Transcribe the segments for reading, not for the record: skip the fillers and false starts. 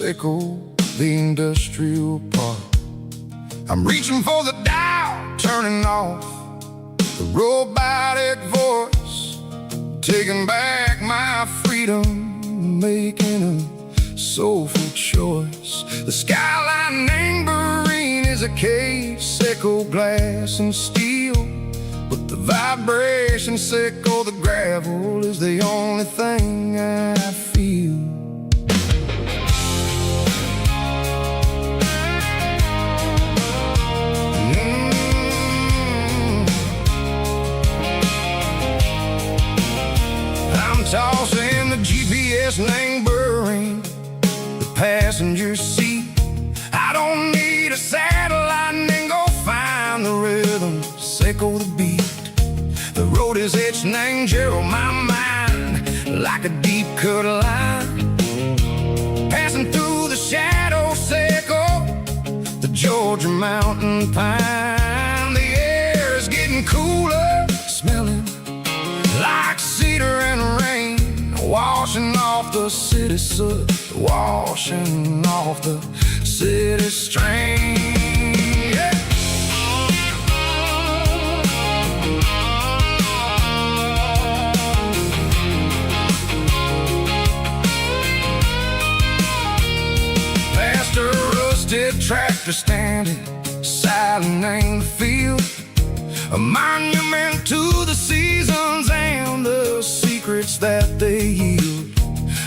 Echo the industrial park. I'm reaching for the dial, turning off the robotic voice, taking back my freedom, making a soulful choice. The skyline neighboring is a case, echo glass and steel, but the vibration echo the gravel is the only thing I feel. Tossing the GPS neighboring the passenger seat. I don't need a satellite and go find the rhythm, echo the beat. The road is etched and angel on my mind like a deep cut line, passing through the shadows, echo the Georgia mountain pine. The air is getting cooler, smelling like cedar and rain, washing off the city soot, washing off the city strain. Yeah. Past a rusted tractor standing silent in the field, a monument to the seasons and the secrets that they yield.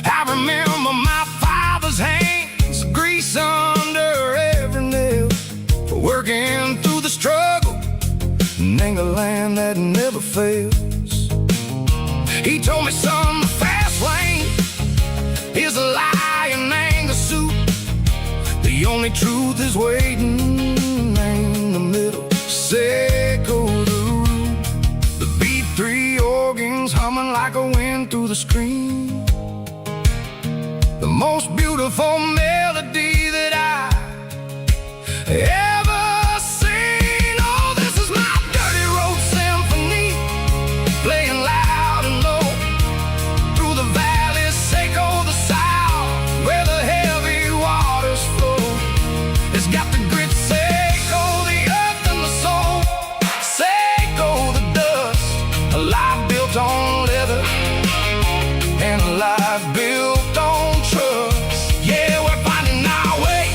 I remember my father's hands, grease under every nail, working through the struggle in a land that never fails. He told me, son, the fast lane is a lion and a suit. The only truth is waiting in the middle. Echo the root, the B3 organs humming like a wind through the screen. The most beautiful melody that I ever seen. Oh, this is my dirty road symphony, playing loud and low through the valleys, echo the south where the heavy waters flow. It's got the grit, echo the earth and the soul. Echo the dust, a life built on leather and a life built on trust. Yeah, we're finding our way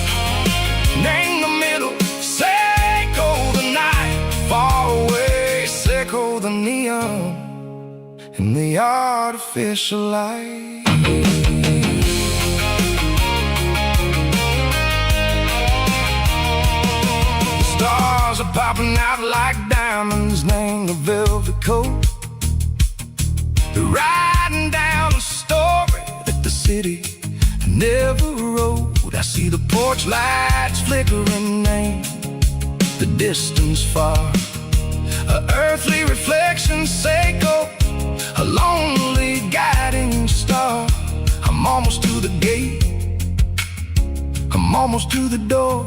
in the middle. Echo the night far away, echo the neon and the artificial light. Stars are popping out like diamonds, named the velvet coat. They're riding down a story that the city never wrote. I see the porch lights flickering, name the distance far. A earthly reflection, echo a lonely guiding star. I'm almost to the gate, I'm almost to the door,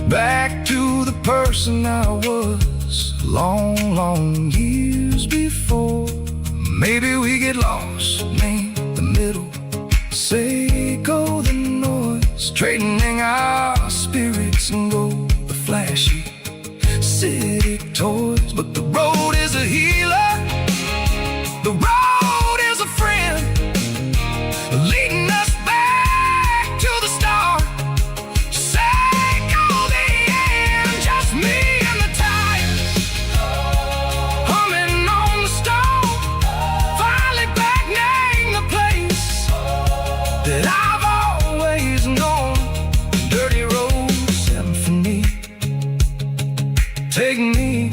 back to the person I was long, long years before. Maybe we get lost in the middle, echo the noise, trading our spirits and go the flashy city toys. But the road is a healer, the road is a friend, leading us back to the start. That I've always known, dirty road symphony. Take me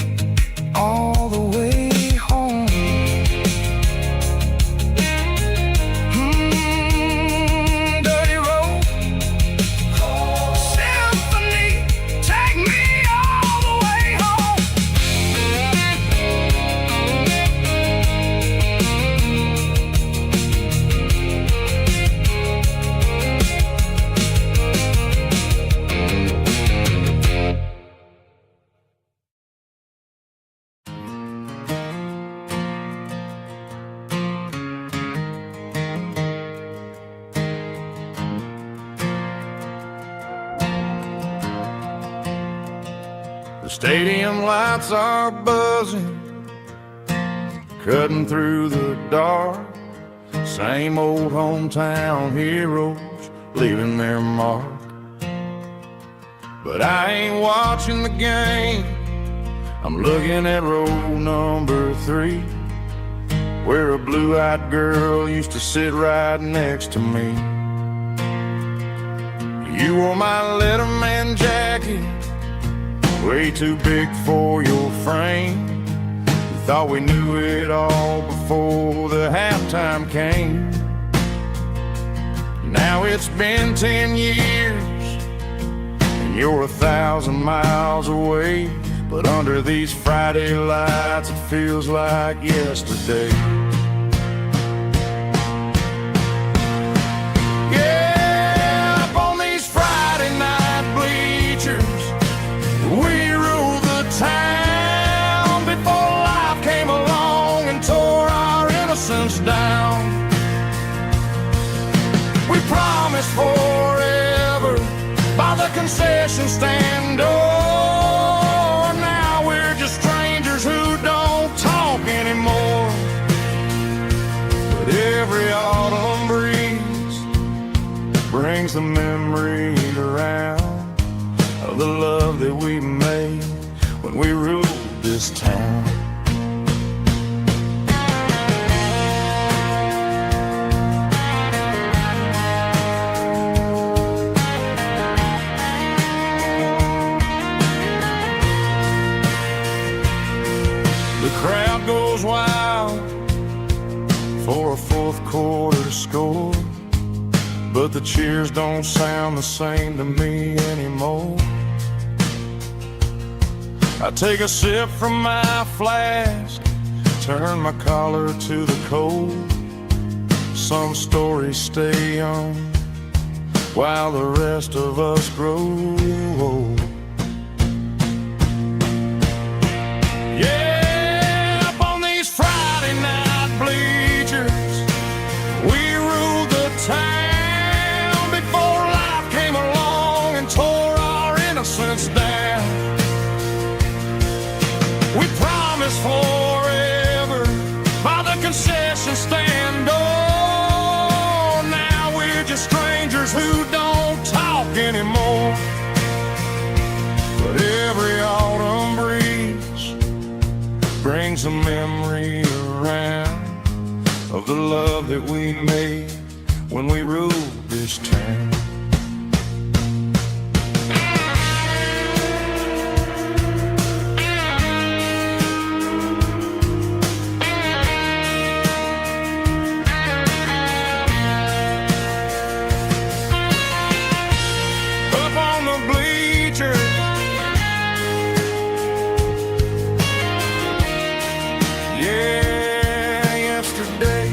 stadium lights are buzzing, cutting through the dark. Same old hometown heroes leaving their mark. But I ain't watching the game, I'm looking at row number 3, where a blue-eyed girl used to sit right next to me. You wore my Letterman jacket, way too big for your frame. We thought we knew it all before the halftime came. Now it's been 10 years, and you're 1,000 miles away. But under these Friday lights, it feels like yesterday. Yeah, up on these Friday night bleachers, we ruled the town before life came along and tore our innocence down. We promised forever by the concession stand door. Now we're just strangers who don't talk anymore. But every autumn breeze brings the memories around of the love that we made when we ruled this town. Crowd goes wild for a fourth quarter score, but the cheers don't sound the same to me anymore. I take a sip from my flask, turn my collar to the cold. Some stories stay young while the rest of us grow old. Yeah, town before life came along and tore our innocence down. We promised forever by the concession stand door. Now we're just strangers who don't talk anymore. But every autumn breeze brings a memory around of the love that we made when we ruled this town. Up on the bleachers, yeah, yesterday.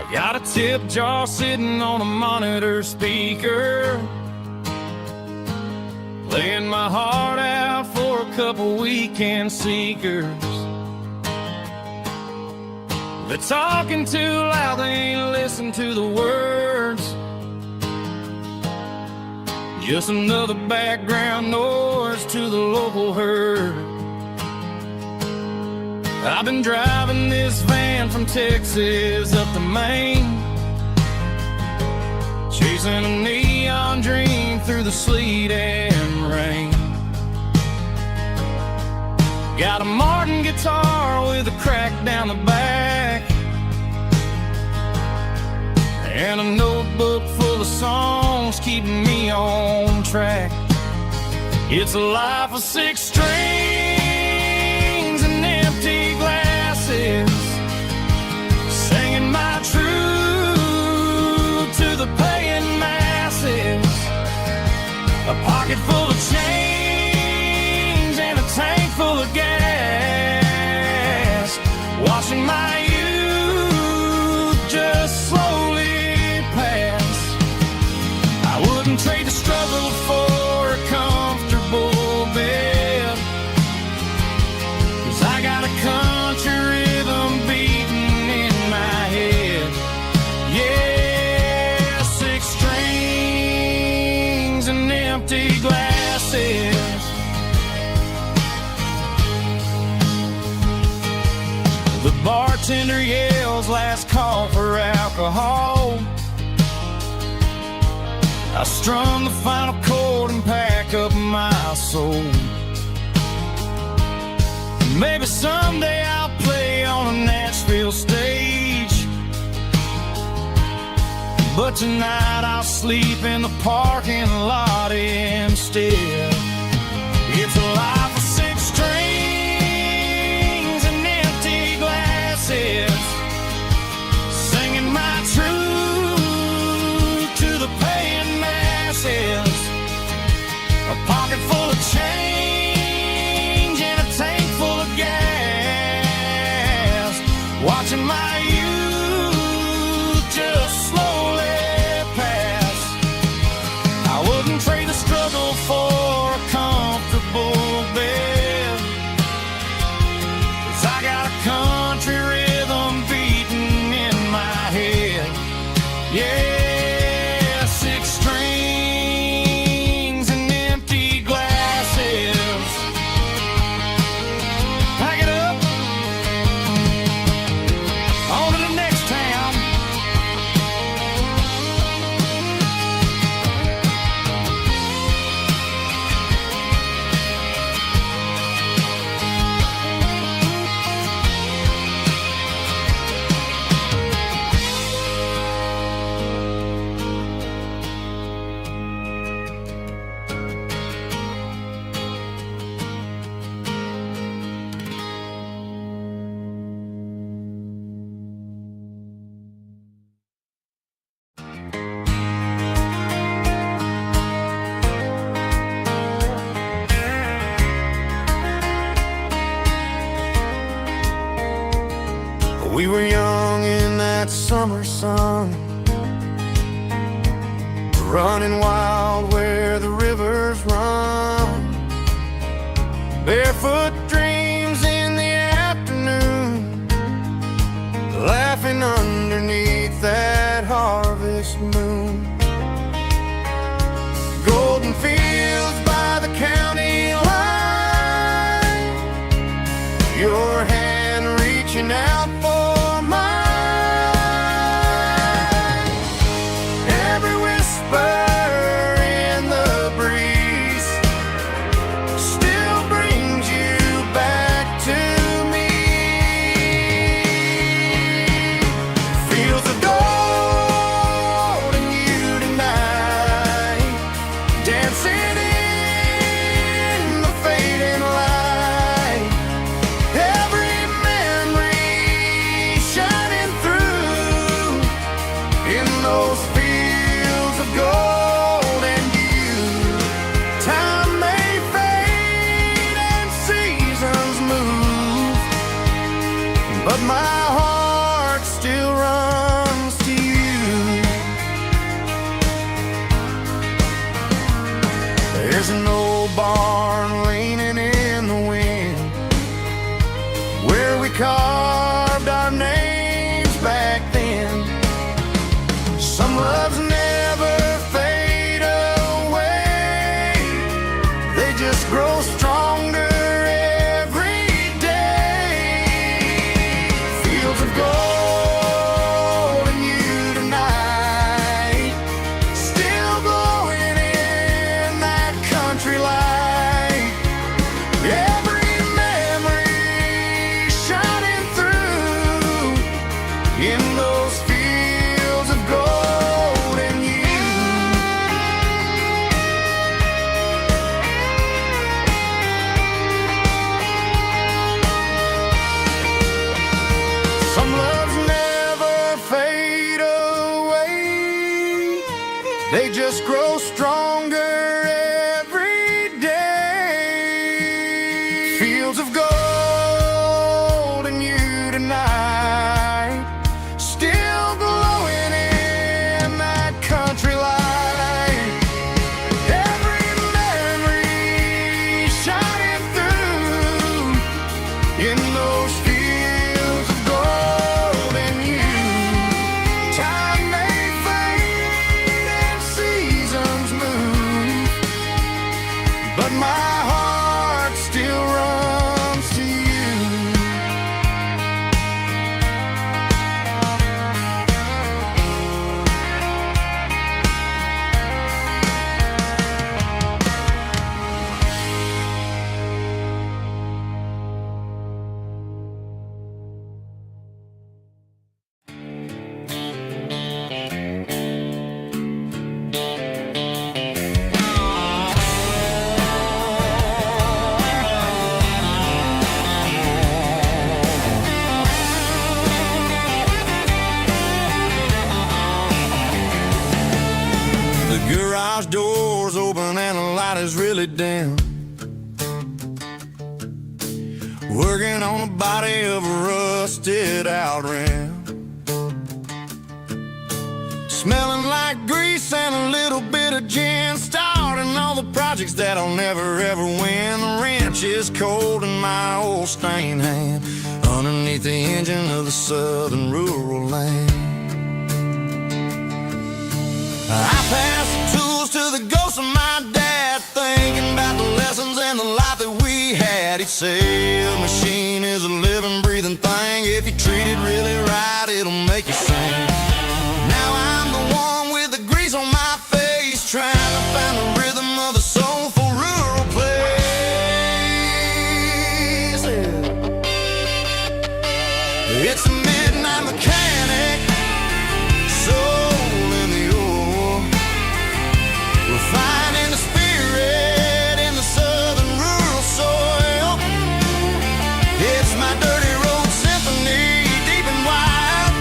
Got a tip jar sitting on a monitor speaker, laying my heart out for a couple weekend seekers. They're talking too loud, they ain't listen to the words. Just another background noise to the local herd. I've been driving this van from Texas up to Maine, chasing a neon dream through the sleet and rain. Got a Martin guitar with a crack down the back, and a notebook full of songs keeping me on track. It's a life of 6 strings and empty glasses, singing my truth to the paying masses. A pocket full of change and a tank full of gas, watching my youth just slowly pass. I wouldn't trade the struggle for a comfortable bed, 'cause I got a country rhythm beating in my head. Yeah, 6 strings and empty glasses. The bartender yells last call for alcohol. I strum the final chord and pack up my soul. Maybe someday I'll play on a Nashville stage, but tonight I'll sleep in the parking lot instead. It's a life of 6 strings and empty glasses, singing my truth to the paying masses. A pocket full of change and a tank full of gas, watching my youth just slowly pass. I wouldn't trade the struggle for a comfortable bed, 'cause I got a country rhythm beating in my head. Yeah, 6 strings and empty glasses. Pack it up, on to the next town. We were young in that summer sun, running wild where the rivers run, barefoot dreams in the afternoon, laughing underneath that harvest moon. Golden fields by the county line, your hand reaching out for carved our names back then. Some loves never fade away, they just grow stronger every day. They just grow stronger every day. Fields of gold and you tonight, still glowing in that country light. Every memory shining through in those fields of gold and you. Time may fade and seasons move, but my heart still runs to you. The garage door's open and the light is really dim. Working on the body of a rusted out rim. Smelling like grease and a little bit of gin. Starting all the projects that I'll never ever win. The wrench is cold in my old stained hand, underneath the engine of the southern rural land. I pass the tools to the ghost of my dad, thinking about the lessons and the life that we had. He'd say a machine is a living, breathing thing. If you treat it really right, it'll make you sing. Now I'm the one with the grease on my face, trying to find the rhythm of the soulful rural place. It's a midnight mechanic, soul in the ore, refining the spirit in the southern rural soil. It's my dirty road symphony, deep and wide,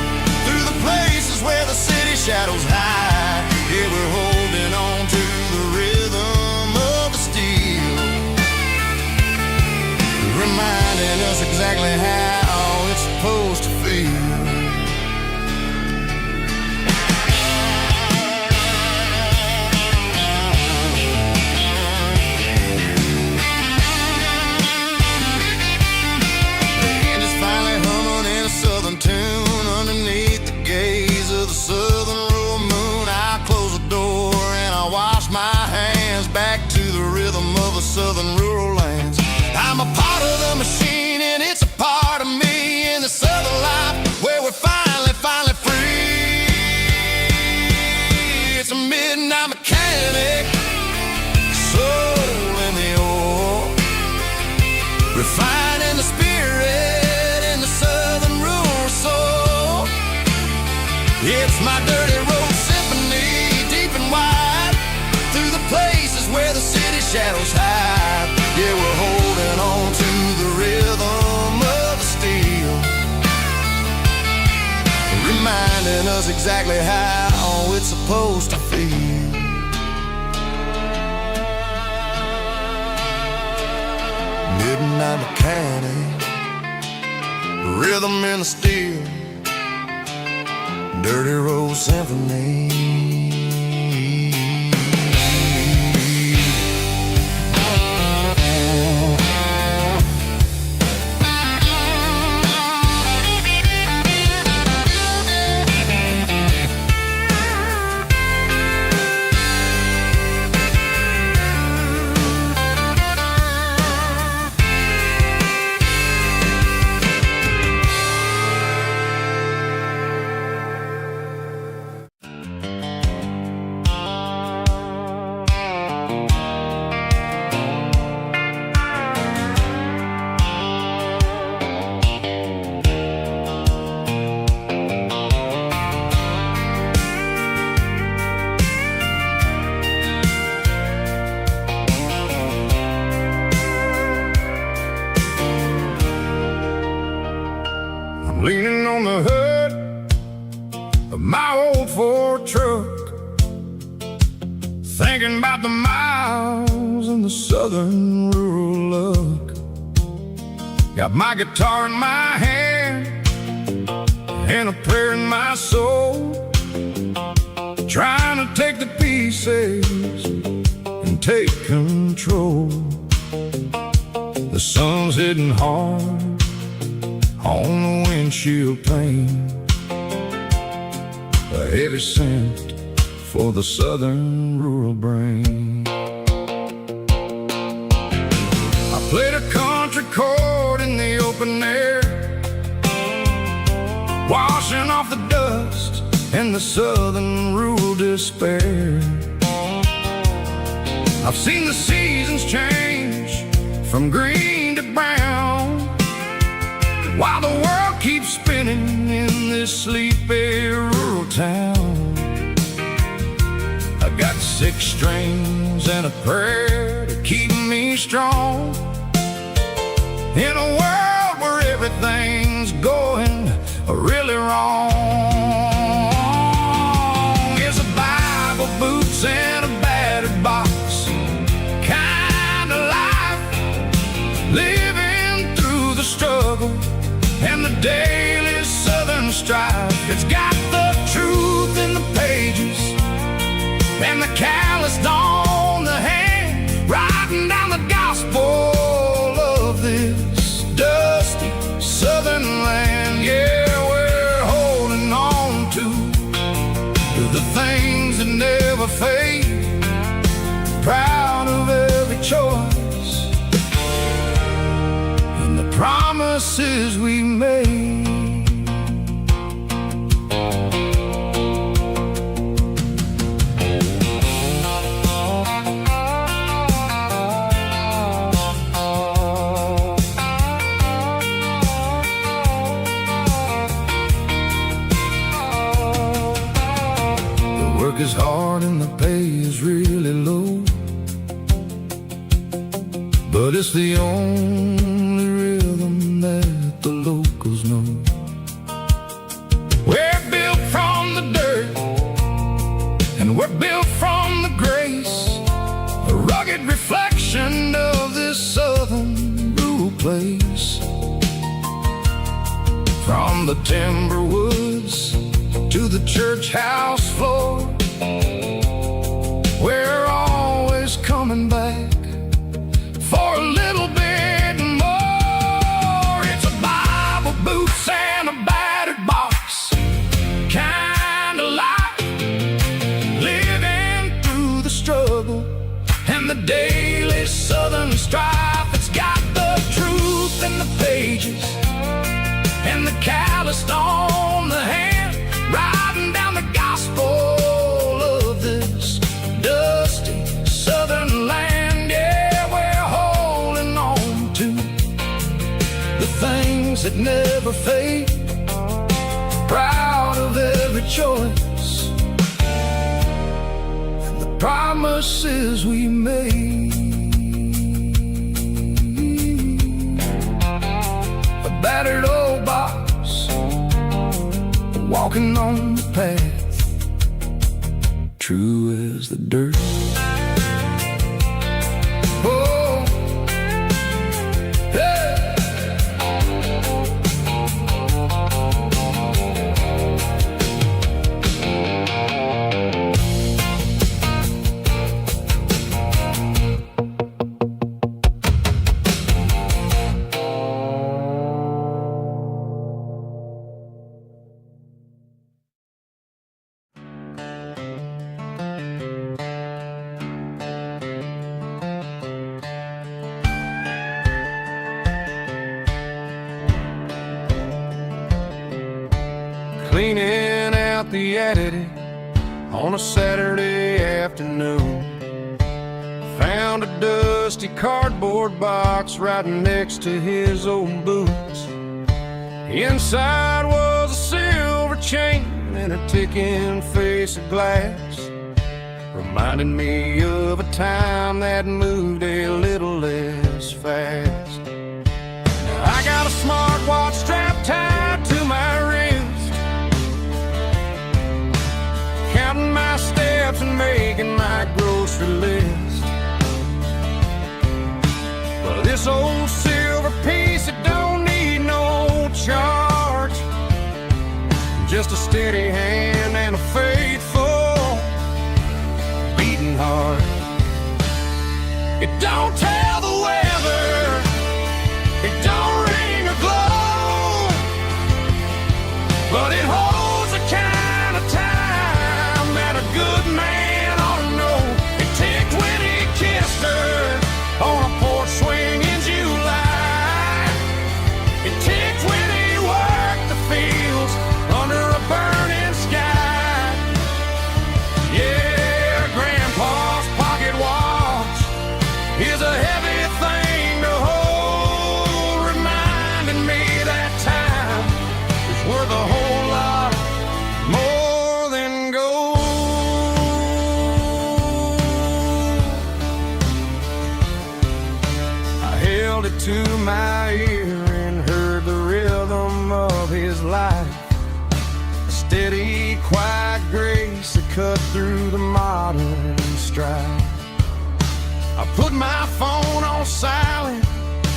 through the places where the city shadows hide. Yeah, we're holding on to the rhythm of the steel, reminding us exactly how it's supposed to feel. Tune underneath the gaze of the southern rural moon. I close the door and I wash my hands, back to the rhythm of the southern rural lands. I'm a part of the machine and it's a part of me, in the southern life where we're finally free. It's a midnight mechanic, soul in the ore, refining the spirit in the southern rural soul. It's my dirty road symphony, deep and wide, through the places where the city shadows hide. Yeah, we're holding on to the rhythm of the steel, reminding us exactly how it's supposed to feel. Midnight mechanic, rhythm in the steel, dirty road symphony. Leaning on the hood of my old Ford truck, thinking about the miles and the southern rural look. Got my guitar in my hand and a prayer in my soul, trying to take the pieces and take control. The sun's hitting hard on the windshield pane, a heavy scent for the southern rural brain. I played a country chord in the open air, washing off the dust and the southern rural despair. I've seen the seasons change from green to brown, while the world keeps spinning in this sleepy rural town. I got 6 strings and a prayer to keep me strong, in a world where everything's going really wrong. It's a Bible, boots, and a battered box kind of life, living through the struggle and the daily southern strife. It's got the truth in the pages and the calloused on the hand, writing down the gospel of this dusty southern land. Yeah, we're holding on to the things that never fade, proud of every choice and the promises we made. Work is hard and the pay is really low, but it's the only rhythm that the locals know. We're built from the dirt and we're built from the grace, a rugged reflection of this southern rural place. From the timber woods to the church house floor, we're always coming back for a little bit more. It's a Bible, boots, and a battered box kind of life, living through the struggle and the daily southern strife. It's got the truth in the pages and the calloused on the hand, writing down the gospel of this dusty southern land. Yeah, we're holding on to the things that never fade, proud of every choice and the promises we made. A battered old box, walking on the path, true as the dirt. Oh, yeah. Cleaning out the attic on a Saturday afternoon, found a dusty cardboard box right next to his old boots. Inside was a silver chain and a ticking face of glass, reminding me of a time that moved a little less fast. Now I got a smartwatch strapped tied to my wrist, counting my steps and making my groceries old silver piece that don't need no charge, just a steady hand and a faithful beating heart. It don't tell the weather, it don't ring or glow, but it holds the kind of time that a good man ought to know. It ticked when he kissed her on a porch swing in July. It ticked when he worked the fields under a burning sky. Yeah, Grandpa's pocket watch is a heavy thing to hold, reminding me that time is worth a whole lot more than gold. I held it to my ear and heard the rhythm of his life, a steady, quiet grace that cut through the modern strife. I put my phone on silent,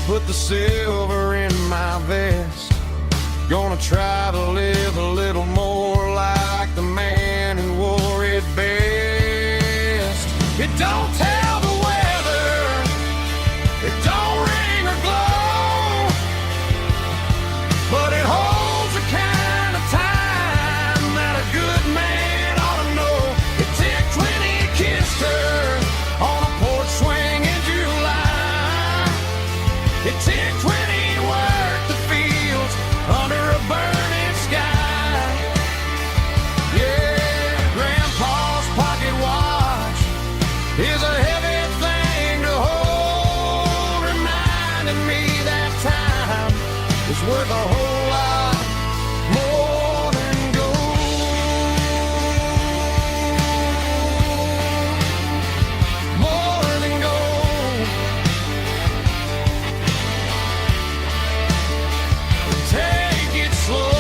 put the silver in my vest. Gonna try to live a little more like the man who wore it best. It don't tell the weather, it don't ring or glow, but it holds the kind of time that a good man ought to know. It ticked when he kissed her on a porch swing in July. It ticked when he worked the fields under a burning sky. Yeah, Grandpa's pocket watch is a heavy thing to hold, reminding me that time is worth a whole lot more than gold. More than gold. Take it slow.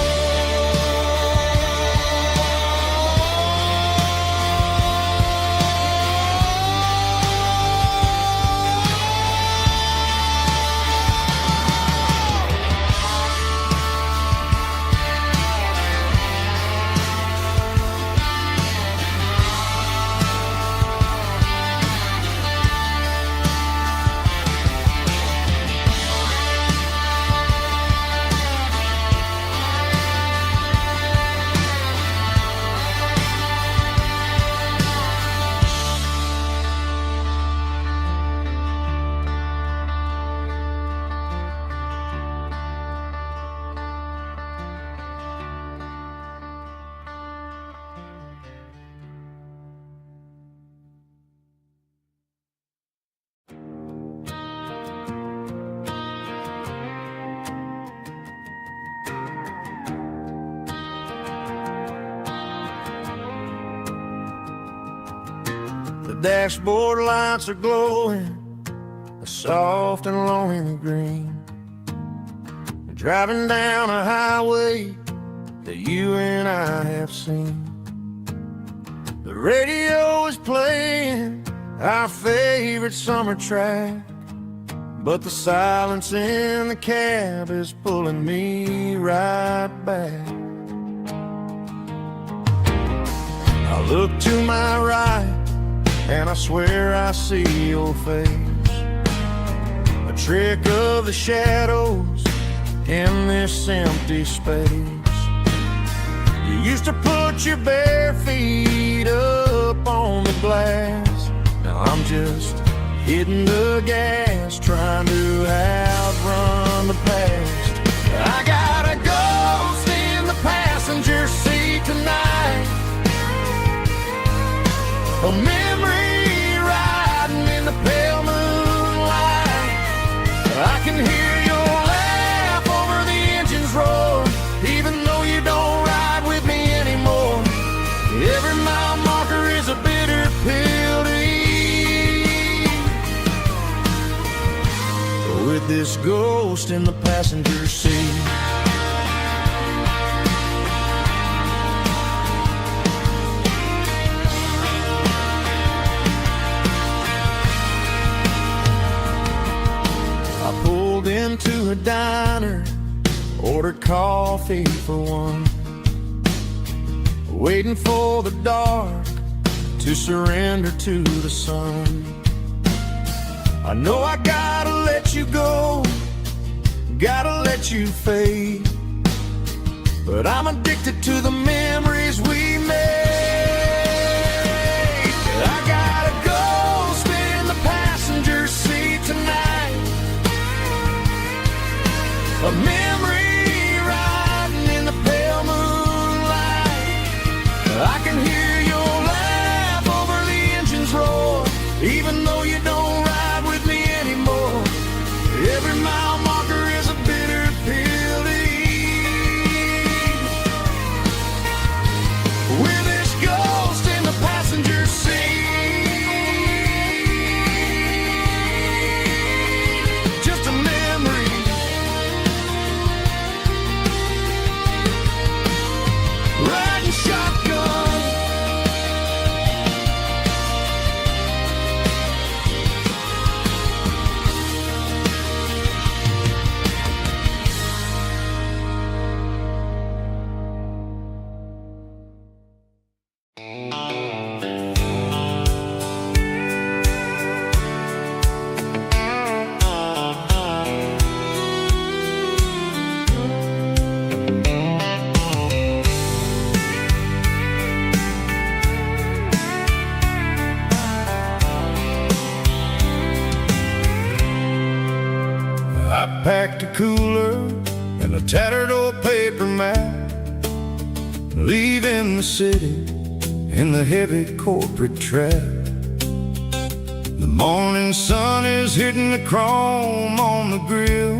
The dashboard lights are glowing, a soft and lonely green. Driving down a highway that you and I have seen. The radio is playing our favorite summer track, but the silence in the cab is pulling me right back. I look to my right and I swear I see your face, a trick of the shadows in this empty space. You used to put your bare feet up on the glass. Now I'm just hitting the gas, trying to outrun the past. I got a ghost in the passenger seat tonight, a memory riding in the pale moonlight. I can hear your laugh over the engine's roar, even though you don't ride with me anymore. Every mile marker is a bitter pill to eat, with this ghost in the passenger seat. order coffee for one, waiting for the dark to surrender to the sun. I know I gotta let you go, gotta let you fade, but I'm addicted to the memories we made. I gotta go spin in the passenger seat tonight, a memory riding in the pale moonlight. I can hear your laugh over the engine's roar, even though you don't ride with me anymore. Every mile marker is a bitter pill to eat. With this ghost in the passenger seat, just a memory, riding shotgun. I packed a cooler and a tattered old paper map, leaving the city in the heavy corporate trap. The morning sun is hitting the chrome on the grill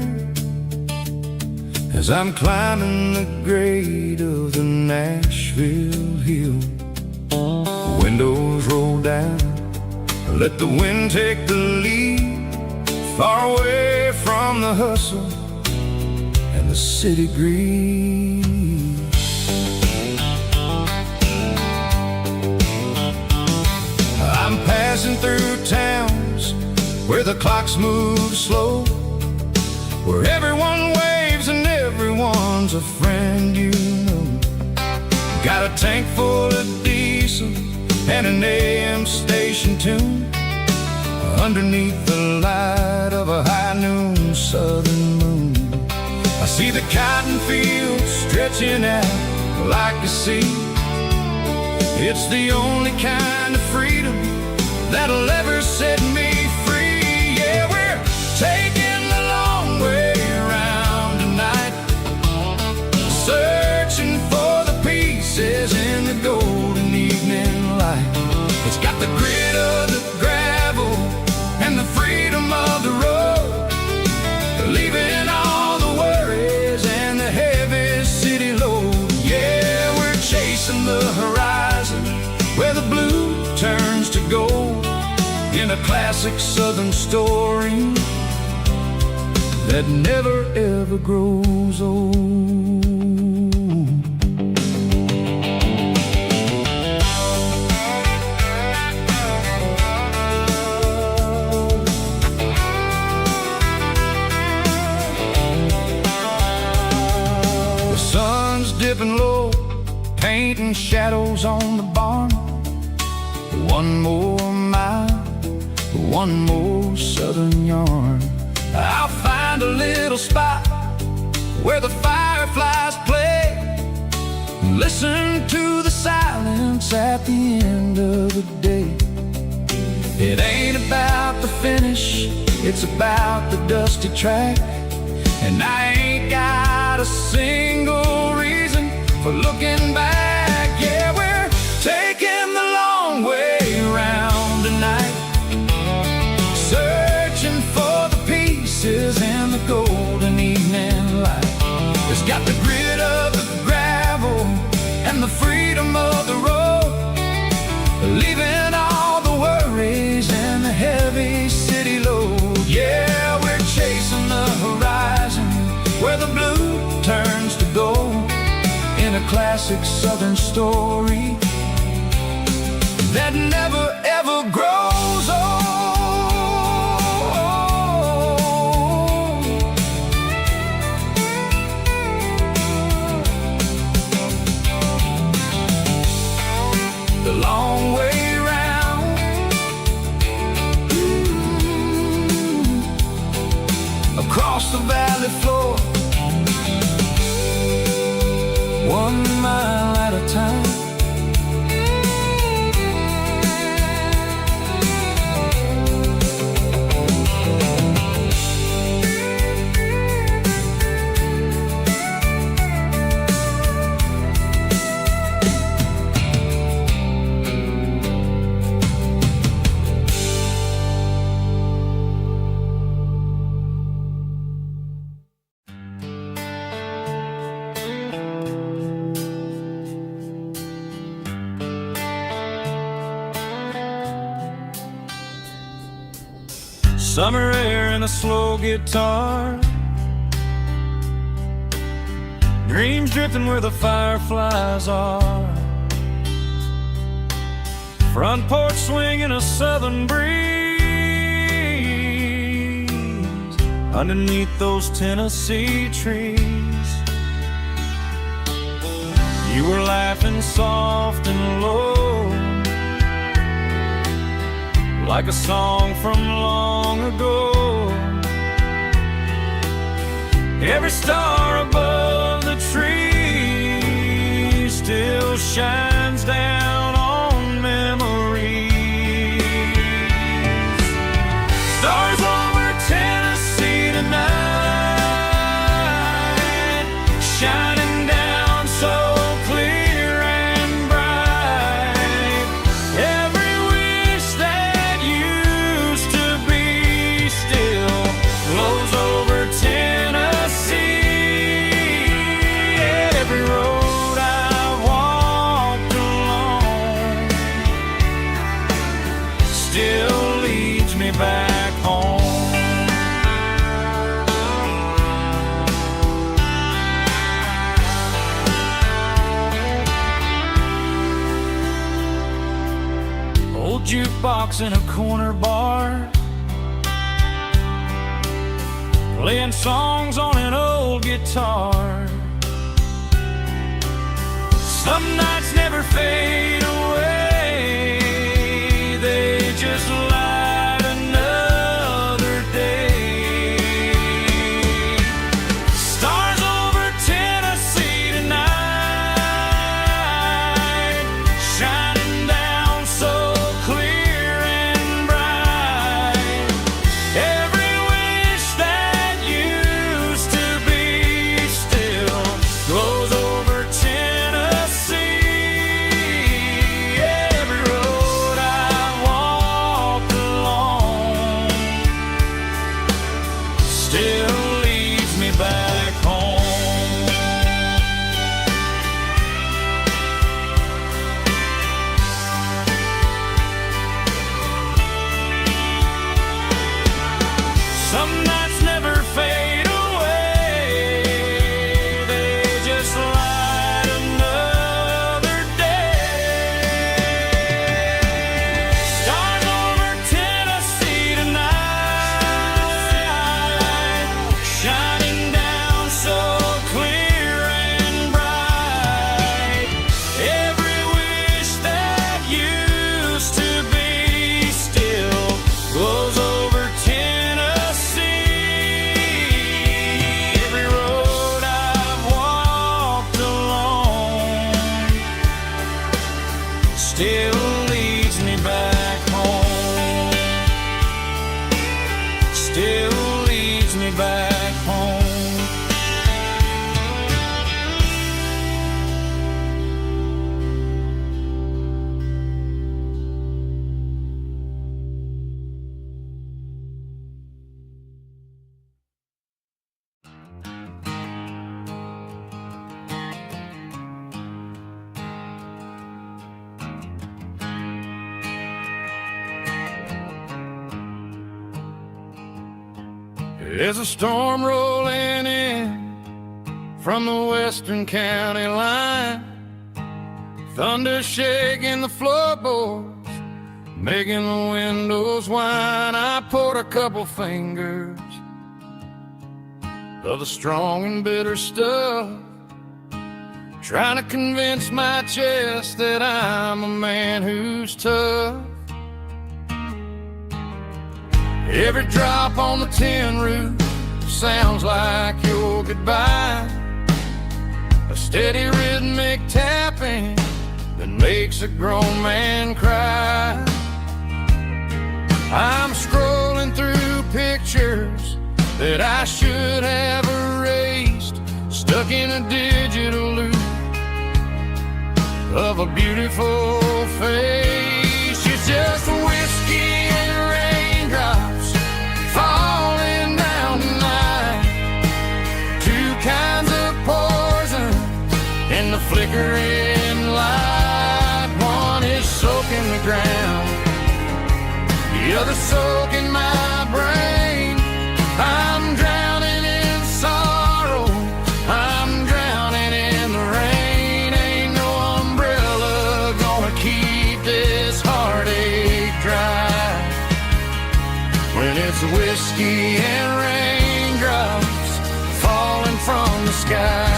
as I'm climbing the grade of the Nashville hill. Windows roll down, let the wind take the lead, far away from the hustle and the city greed. I'm passing through towns where the clocks move slow, where everyone waves and everyone's a friend you know. Got a tank full of diesel and an AM station tune, underneath the light of a high noon southern moon. I see the cotton fields stretching out like a sea. It's the only kind of freedom that'll ever set me free. Yeah, we're taking the long way around tonight, searching for the pieces in the golden evening light. It's got the grit of the gravel and the freedom of the road, leaving all the worries and the heavy city load. Yeah, we're chasing the horizon where the blue turns to gold, in a classic southern story that never ever grows old. Dipping low, painting shadows on the barn. One more mile, one more southern yarn. I'll find a little spot where the fireflies play, listen to the silence at the end of the day. It ain't about the finish, it's about the dusty track, and I ain't got a single reason for looking back. Yeah, we're taking the long way around tonight, searching for the pieces in the golden evening light. It's got the grit of the gravel and the freedom of the road, leaving all the worries and the heavy city load. Yeah, we're chasing the horizon where the blue turns to gold, in a classic southern story that never ever grows old. 1 mile at a time. Summer air and a slow guitar, dreams drifting where the fireflies are, front porch swinging a southern breeze underneath those Tennessee trees. You were laughing soft and low, like a song from long ago. Every star above the tree still shines down on memories. Stars over Tennessee tonight, shining down so clear and bright. Every wish that used to be still glows over Tennessee. Every road I've walked along still leads me back home. Old jukebox in a corner bar, playing songs on an old guitar. Some nights never fade away, they just light another day. Stars over Tennessee tonight, shining down so clear and bright. Every wish that used to be still glows over Tennessee. Every road I walked along still leads me back home. Some nights never fade away, they just light another day. Stars over Tennessee tonight, shining down so clear and bright. Every wish that used to be still glows over Tennessee. Every road I've walked along still leads me back home. Still leads me back home. There's a storm rolling in from the western county line, thunder shaking the floorboards, making the windows whine. I poured a couple fingers of the strong and bitter stuff, trying to convince my chest that I'm a man who's tough. Every drop on the tin roof sounds like your goodbye. a steady rhythmic tapping that makes a grown man cry. I'm scrolling through pictures that I should have erased, stuck in a digital loop of a beautiful face. It's just whiskey and raindrops falling down tonight, two kinds of poison in the flickering light. One is soaking the ground, the other soaking my brain. I'm drowning in sorrow, I'm drowning in the rain. Ain't no umbrella gonna keep this heartache dry when it's whiskey and raindrops falling from the sky.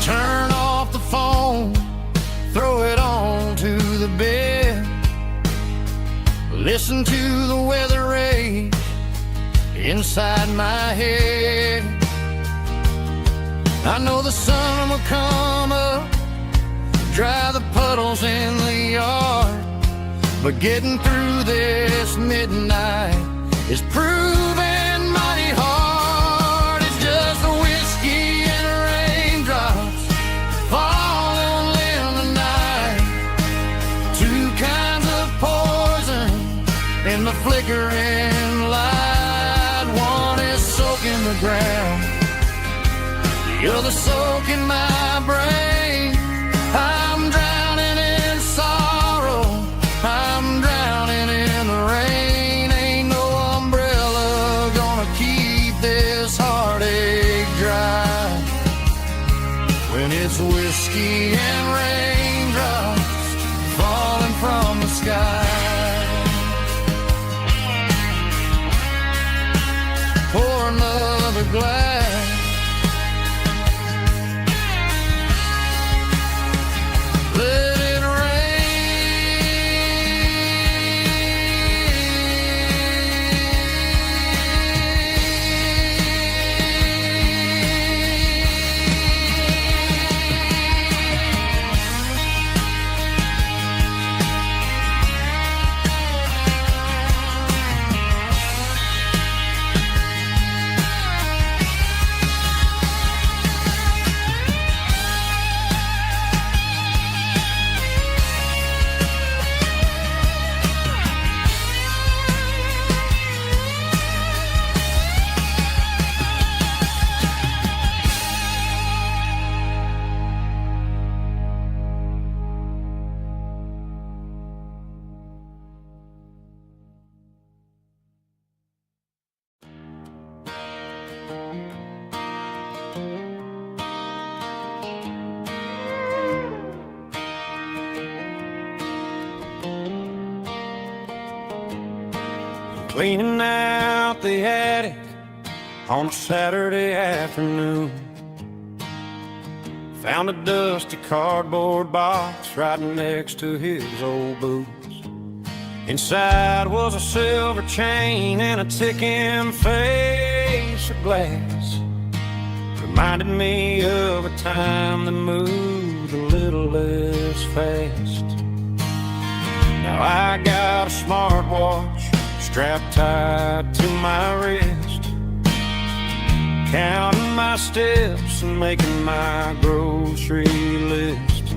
Turn off the phone, throw it on to the bed, listen to the weather rage inside my head. I know the sun will come up, dry the puddles in the yard, but getting through this midnight is proving mighty hard. It's just a whiskey and raindrops falling in the night, two kinds of poison in the flickering light. One is soaking the ground, the other soaking my brain. I'm drowning in sorrow, I'm drowning in the rain. Ain't no umbrella gonna keep this heartache dry when it's whiskey and raindrops falling from the sky. Pour another glass, let it cleaning out the attic on a Saturday afternoon. Found a dusty cardboard box right next to his old boots. Inside was a silver chain and a ticking face of glass. Reminded me of a time that moved a little less fast. Now I got a smartwatch strapped tight to my wrist, counting my steps and making my grocery list.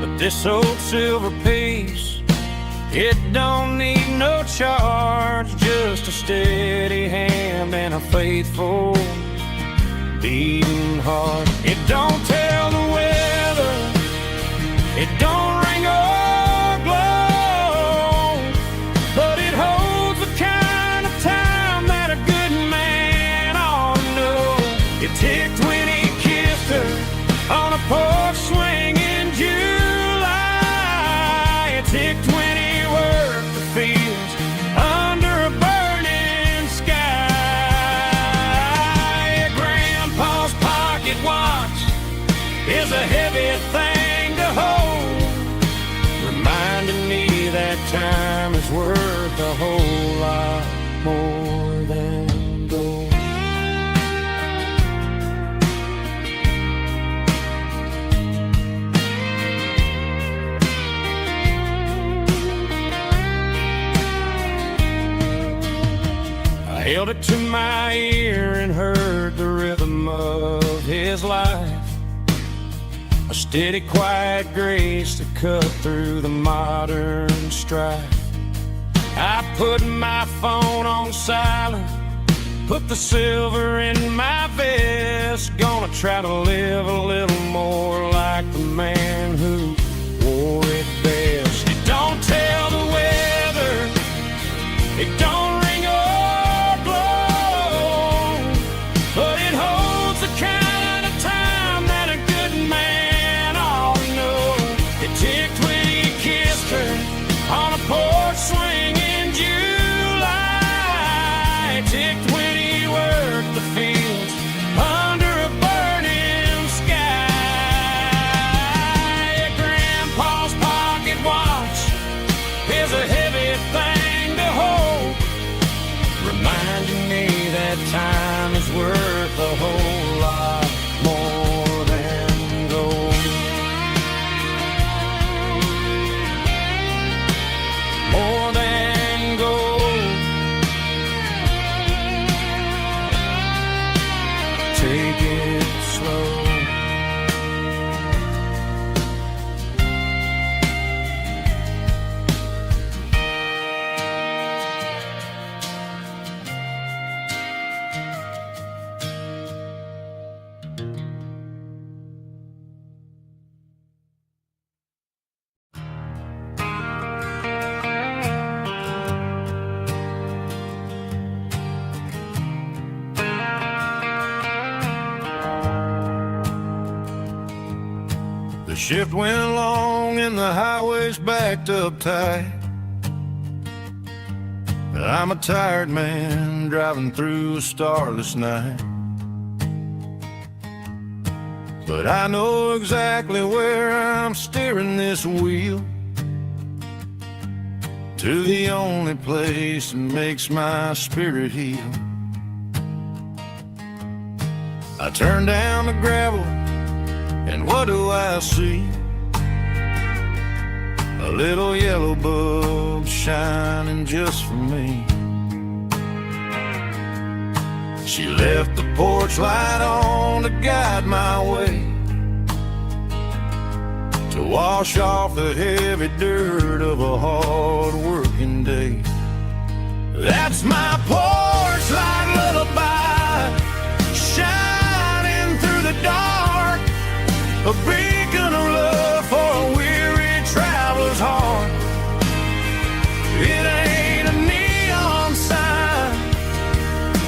But this old silver piece, it don't need no charge, just a steady hand and a faithful beating heart. It don't tell the weather, it don't ring or glow, but it holds the kind of time that a good man ought to know. It ticked when he kissed her on a porch swing in July. It ticked when he worked the fields under a burning sky. Grandpa's pocket watch is a heavy thing is worth a whole lot more than gold. I held it to my ear and heard the rhythm of his life, a steady, quiet grace to cut through the modern strife. I put my phone on silent, put the silver in my vest. Gonna try to live a little more like the man who wore it best. It don't tell the weather, it don't ring or blow, but it holds the kind of time that a good man ought to know. It ticked when he kissed her on a porch swing in July. It ticked when he worked the fields under a burning sky. Yeah, Grandpa's pocket watch is a heavy thing to hold, reminding me that time is worth a whole lot more than gold. More than gold. Take it slow. The shift went long and the highway's backed up tight. I'm a tired man driving through a starless night, but I know exactly where I'm steering this wheel, to the only place that makes my spirit heal. I turn down the gravel, and what do I see? A little yellow bulb shining just for me. She left the porch light on to guide my way, to wash off the heavy dirt of a hard working day. That's my porch light lullaby, shining through the dark, a beacon of love for a weary traveler's heart. It ain't a neon sign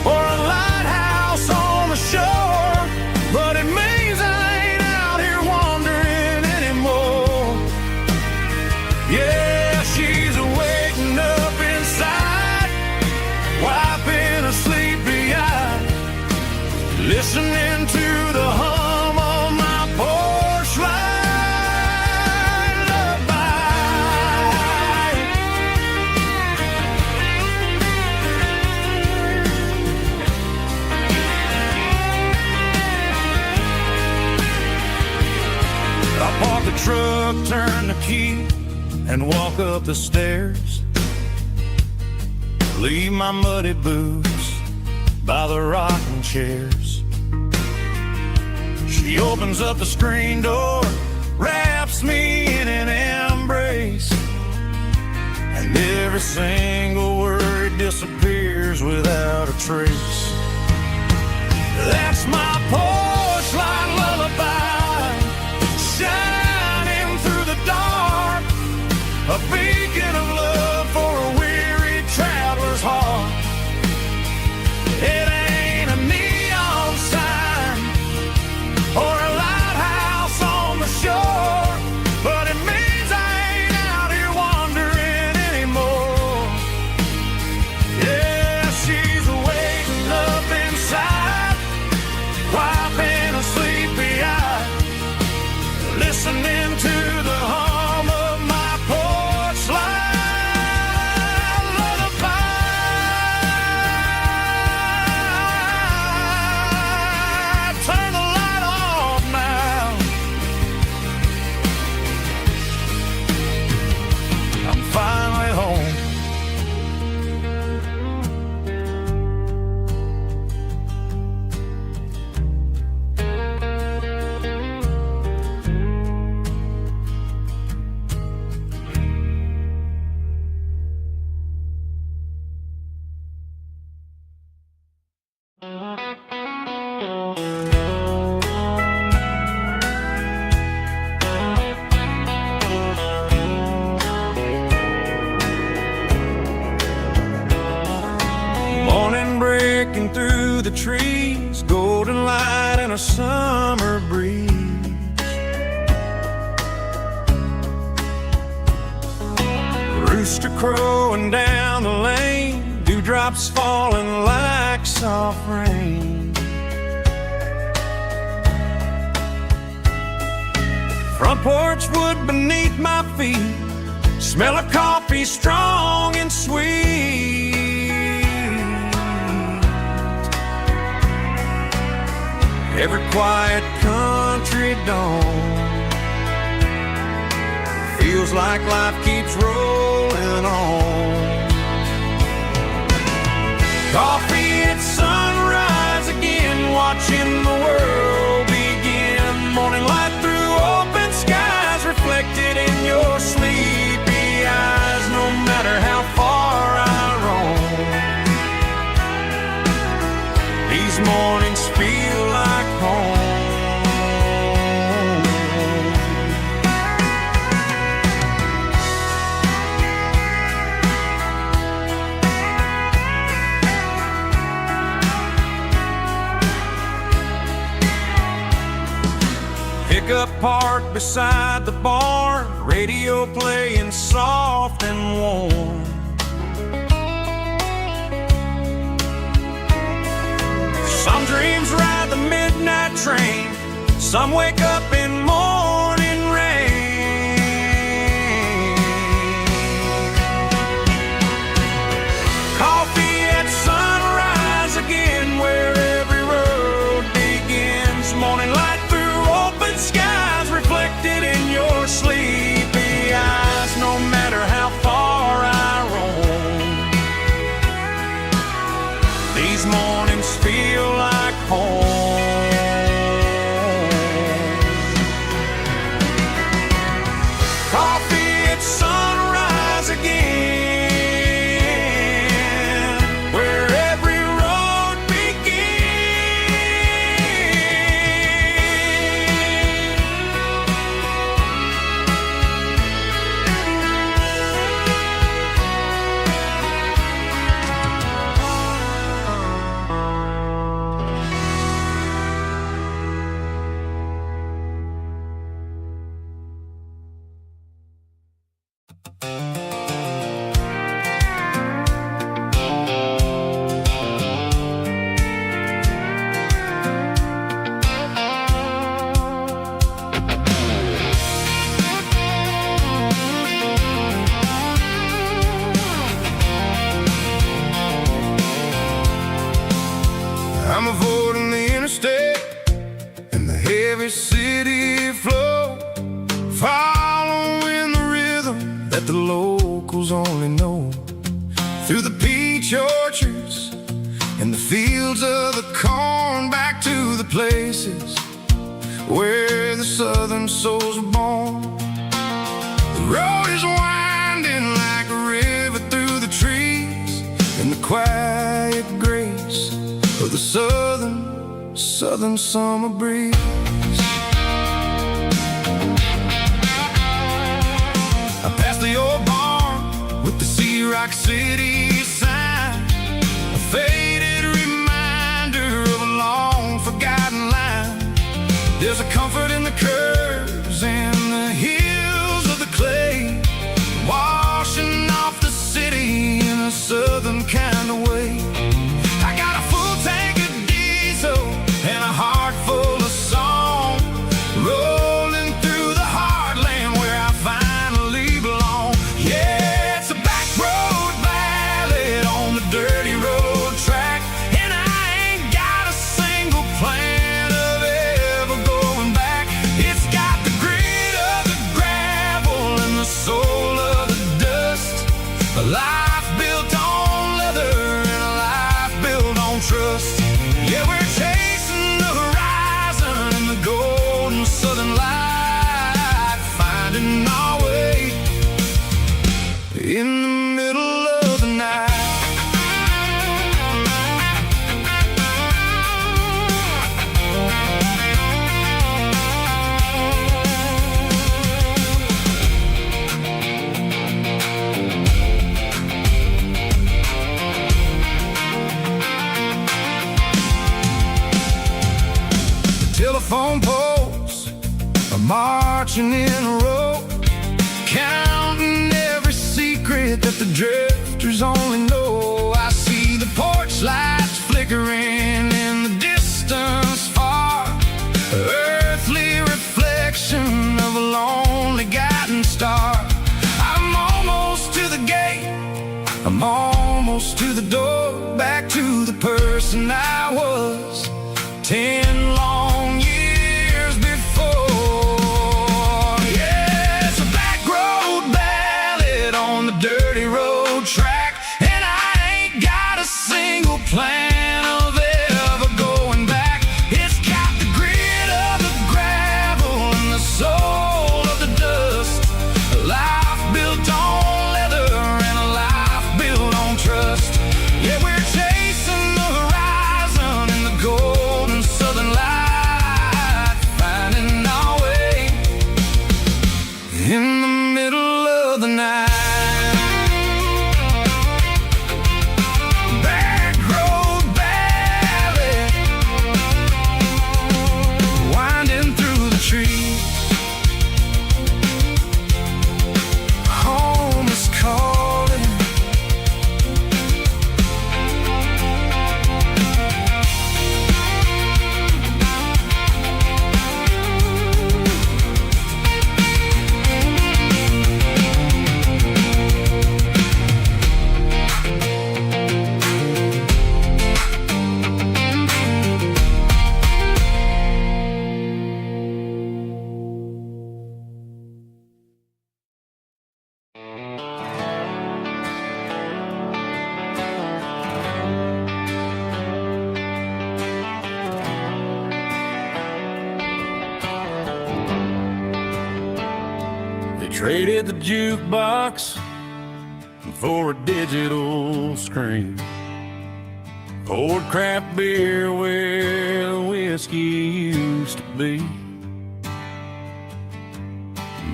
or a lighthouse on the shore, but it means I ain't out here wandering anymore. Yeah, she's waking up inside, wiping a sleepy eye, listening to the hum of my porch light lullaby. I park the truck, turn the key, and walk up the stairs. Leave my muddy boots by the rocking chairs. She opens up the screen door, wraps me in an embrace, and every single word disappears without a trace. That's my porch light lullaby, shining through the dark, a beacon of love for a weary traveler's heart. It ain't a neon sign or a lighthouse on the shore, but it means I ain't out here wandering anymore. Yeah, she's waking up inside, wiping the trees, golden light and a summer breeze. Rooster crowing down the lane, dewdrops falling like soft rain. Front porch wood beneath my feet, smell of coffee strong and sweet. Every quiet country dawn feels like life keeps rolling on. Coffee at sunrise again, watching the world begin. Morning light through open skies, reflected in your sleepy eyes. No matter how far I roam, these mornings feel like home. Pickup parked beside the barn, radio playing soft and warm. Some dreams ride the midnight train, some wake up in morning rain. Coffee at sunrise again, where every road begins. Morning light through open skies, reflected in your sleepy eyes. No matter how far I roam, these mornings feel like home. Coffee at sunrise again, where every road I'm avoiding the interstate and the heavy city flow, following the rhythm that the locals only know. Through the peach orchards and the fields of the corn, back to the places where the southern souls were born. The road is winding like a river through the trees, and the quiet grace of the southern summer breeze. I passed the old barn with the Sea Rock City sign, a faded reminder of a long forgotten line. There's a comfort in the curves and the hills of the clay, washing off the city in a southern kind of way. I got a full tank of diesel and a heart full of song, rolling through the heartland where I finally belong. Yeah, it's a back road ballad on the dirty road track, and I ain't got a single plan of ever going back. It's got the marching in a row, counting every secret that the drifters only know. I see the porch lights flickering in the distance far, earthly reflection of a lonely guiding star. I'm almost to the gate, I'm almost to the door, back to the person I was 10 long years before. Yeah, it's a back road ballad on the dirty road track, and I ain't got a single plan of ever going back. It's got the grit of the gravel and the soul of the dust, a life built on leather and a life built on trust. Yeah, we're chasing the horizon in the golden southern light, finding our way in the middle of the night. Back road ballad, winding through the trees. Home is calling. They traded the jukebox for a digital screen, poured craft beer where the whiskey used to be.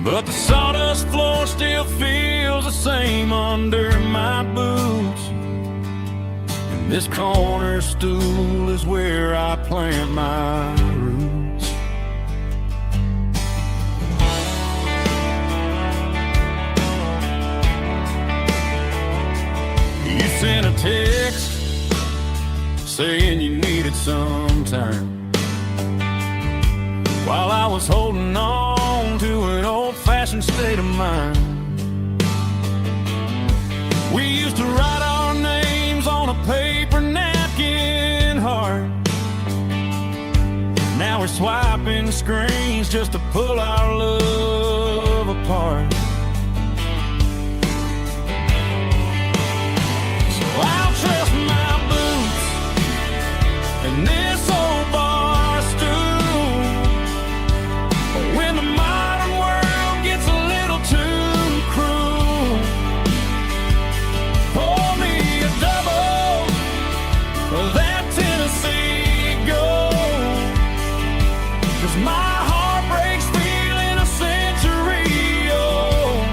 But the sawdust floor still feels the same under my boots, and this corner stool is where I plant my roots. You sent a text saying you needed some time, while I was holding on to an old-fashioned state of mind. We used to write our names on a paper napkin heart. Now we're swiping screens just to pull our love apart. So I'll trust my boots and this old bar stool when the modern world gets a little too cruel. Pour me a double of that Tennessee Gold, 'cause my heart breaks feeling a century old.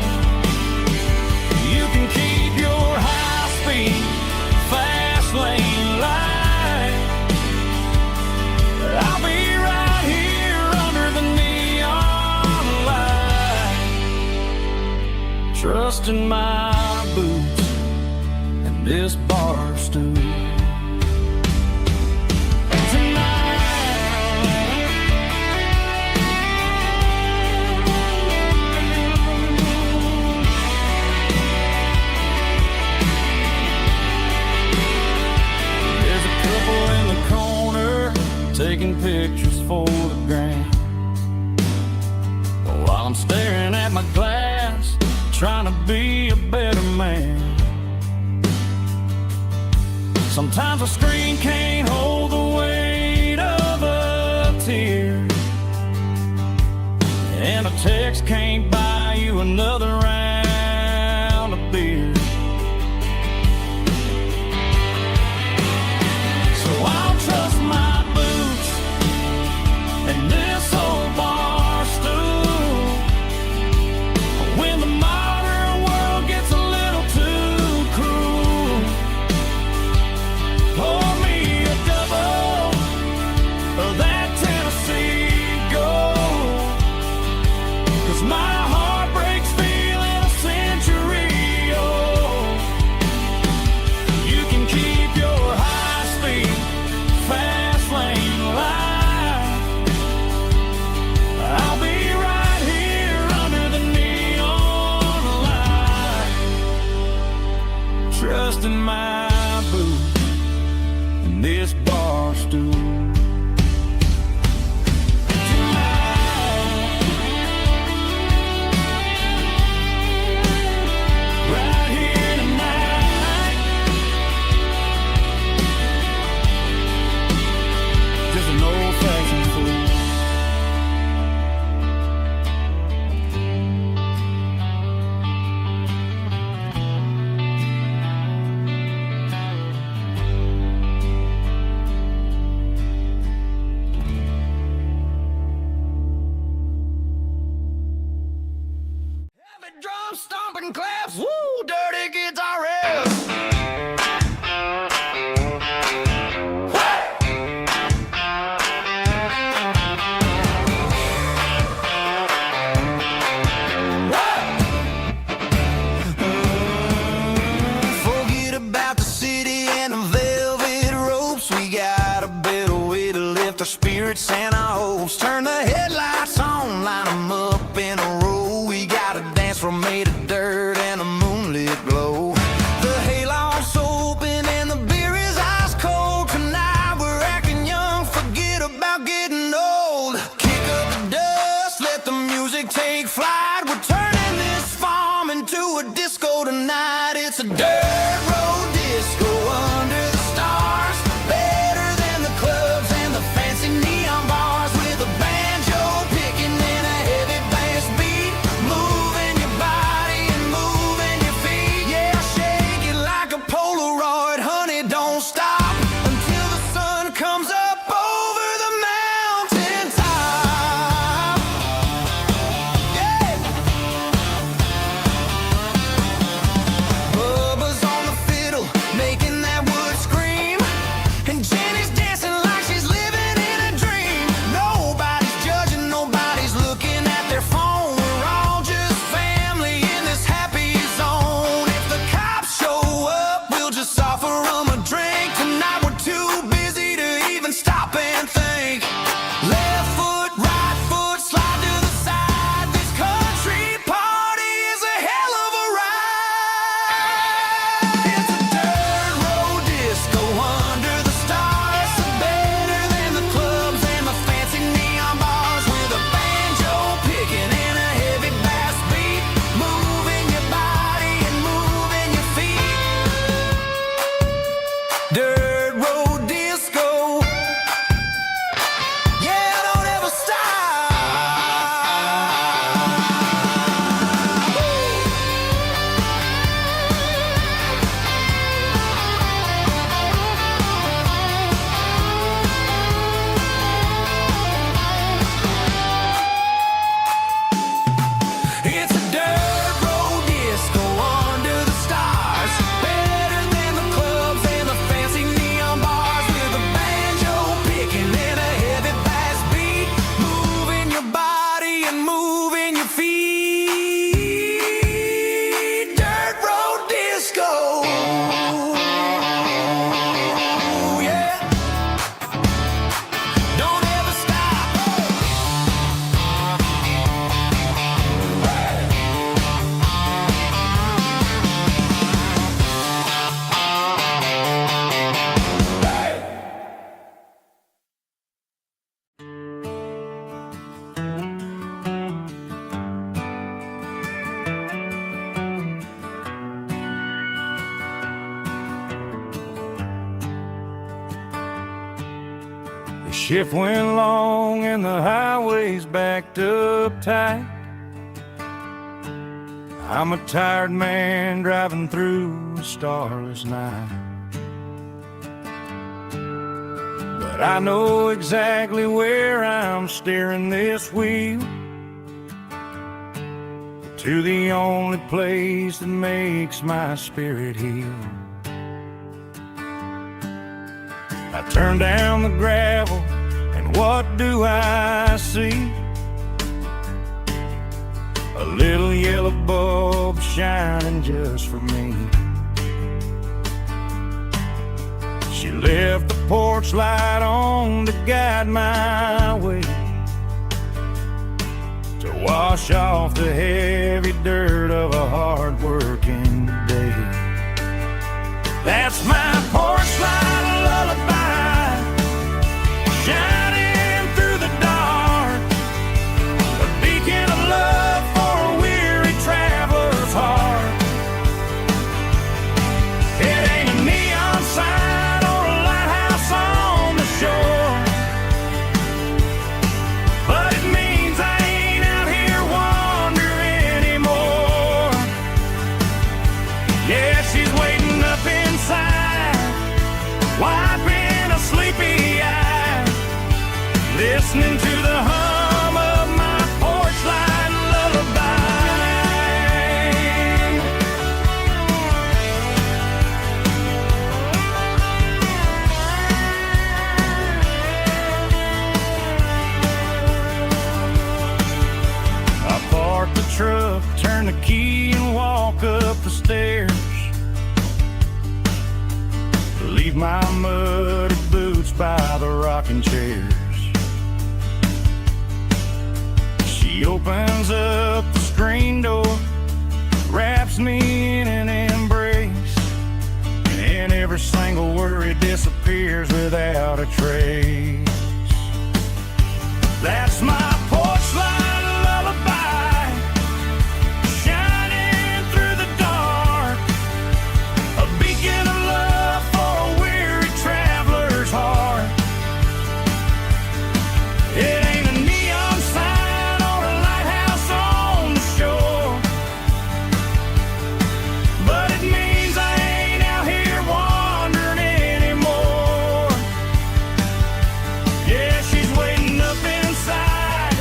You can keep your high-speed, fast lane light. I'll be right here under the neon light, trusting my boots and this bar stool. There's a couple in the corner taking pictures for the gram, while I'm staring at my glass, trying to be a better man. Sometimes a screen can't hold the weight of a tear, and a text can't buy you another round of beer. So I'll trust my boots and this old bar stool when the modern world gets a little too cruel. Pour me a double of that Tennessee Gold, 'cause my heart breaks feeling a century old. You can keep your high-speed, fast lane life. I'll be right here under the neon light, trusting my boots and this bar stool. Drum stomping claps, woo, dirty guitar riffs. Forget about the city and the velvet ropes. We got a better way to lift our spirits and our hopes. Turn the headlights on, line them up in a row. From made of dirt and a moonlit glow. The hayloft's open and the beer is ice cold. Tonight we're acting young, forget about getting old. Kick up the dust, let the music take flight. We're turning this farm into a disco tonight. It's a dirt road disco under the stars. Better than the clubs and the fancy neon bars. With a banjo picking and a heavy bass beat. Moving your body and moving your feet. Yeah, shake it like a Polaroid, honey, don't stop until the sun comes up over the mountain top. Yeah. Bubba's on the fiddle, making that wood scream. And Jenny's dancing like she's living in a dream. Nobody's judging, nobody's looking at their phone. We're all just family in this happy zone. If the cops show up, we'll just offer them a drink. Tonight we're too busy to even stop and think. Left foot, right foot, slide to the side. This country party is a hell of a ride. It's a dirt road disco under the stars. Better than the clubs and the fancy neon bars. With a banjo picking and a heavy bass beat. Moving your body and moving your feet. Dirt road disco. Yeah, don't ever stop. It's a dirt road disco under the stars. Better than the clubs and the fancy neon bars. With a banjo picking and a heavy bass beat. Moving your body and moving your feet. Dirt road disco. Yeah. Don't ever stop. The shift went long and the highway's backed up tight. I'm a tired man driving through a starless night. But I know exactly where I'm steering this wheel, to the only place that makes my spirit heal. I turn down the gravel, and what do I see? a little yellow bulb shining just for me. She left the porch light on to guide my way, to wash off the heavy dirt of a hard-working day. That's my porch light lullaby, shining through the dark, a beacon of love for a weary traveler's heart. It ain't a neon sign or a lighthouse on the shore, but it means I ain't out here wandering anymore. Yeah, she's waiting up inside, wiping a sleepy eye, listening to the hum of my porch light lullaby. I park the truck, turn the key and walk up the stairs, leave my muddy boots by the rocking chairs. She opens up the screen door, wraps me in an embrace, and every single worry disappears without a trace. That's my porch light lullaby, shining through the dark, a beacon of love for a weary traveler's heart. It ain't a neon sign or a lighthouse on the shore, but it means I ain't out here wandering anymore. Yeah, she's waiting up inside,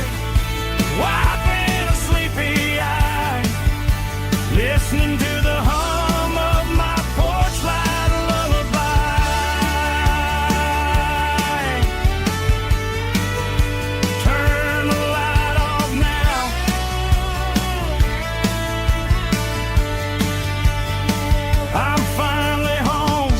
wiping a sleepy eye, listening to the hum of my porch light lullaby. Turn the light off now, I'm finally home.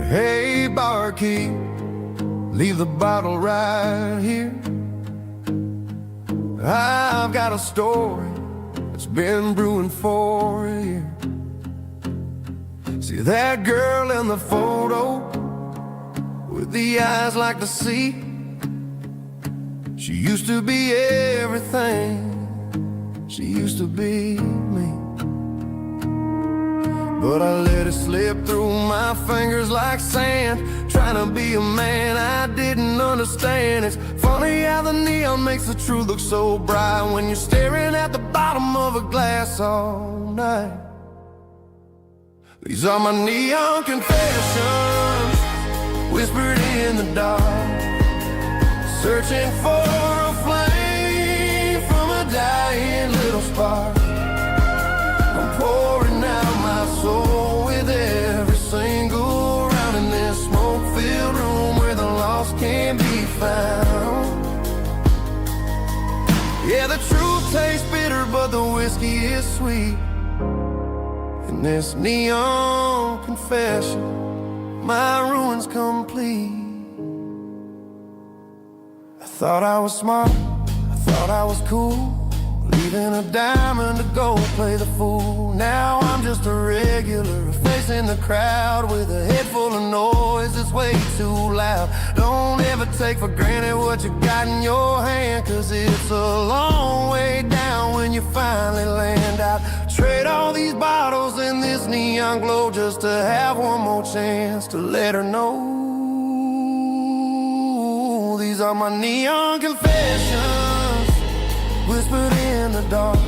Hey, barkeep, leave the bottle right here. I've got a story that's been brewing for a year. See that girl in the photo with the eyes like the sea? She used to be everything, she used to be me. But I let it slip through my fingers like sand, trying to be a man I didn't understand. It's funny how the neon makes the truth look so bright when you're staring at the bottom of a glass all night. These are my neon confessions, whispered in the dark, searching for a flame from a dying little spark. I'm pouring out my soul with every single round in this smoke-filled room where the lost can't be found. Yeah, the truth tastes bitter, but the whiskey is sweet. In this neon confession, my ruin's complete. I thought I was smart, I thought I was cool, leaving a diamond to go play the fool. Now I'm just a regular, facing the crowd with a head full of noise that's way too loud. Don't ever take for granted what you got in your hand, 'cause it's a long way down when you finally land out. Trade all these bottles and this neon glow just to have one more chance to let her know. These are my neon confessions, whispered in the dark,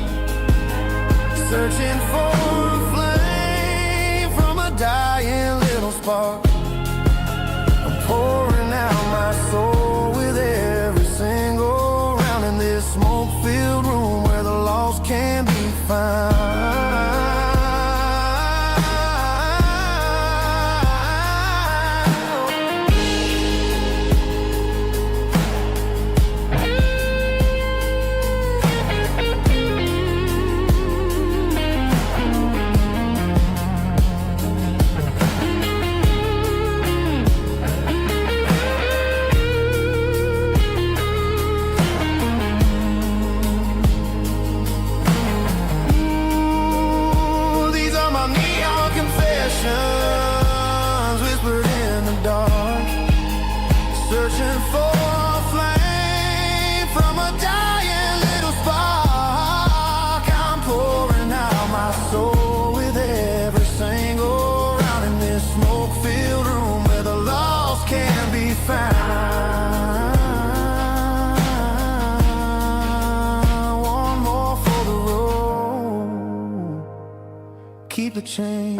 searching for a flame from a dying little spark. I'm pouring out my soul with every single round in this smoke-filled room where the lost can be found. Whispered in the dark, searching for a flame from a dying little spark. I'm pouring out my soul with every single round in this smoke-filled room where the lost can be found. One more for the road, keep the change.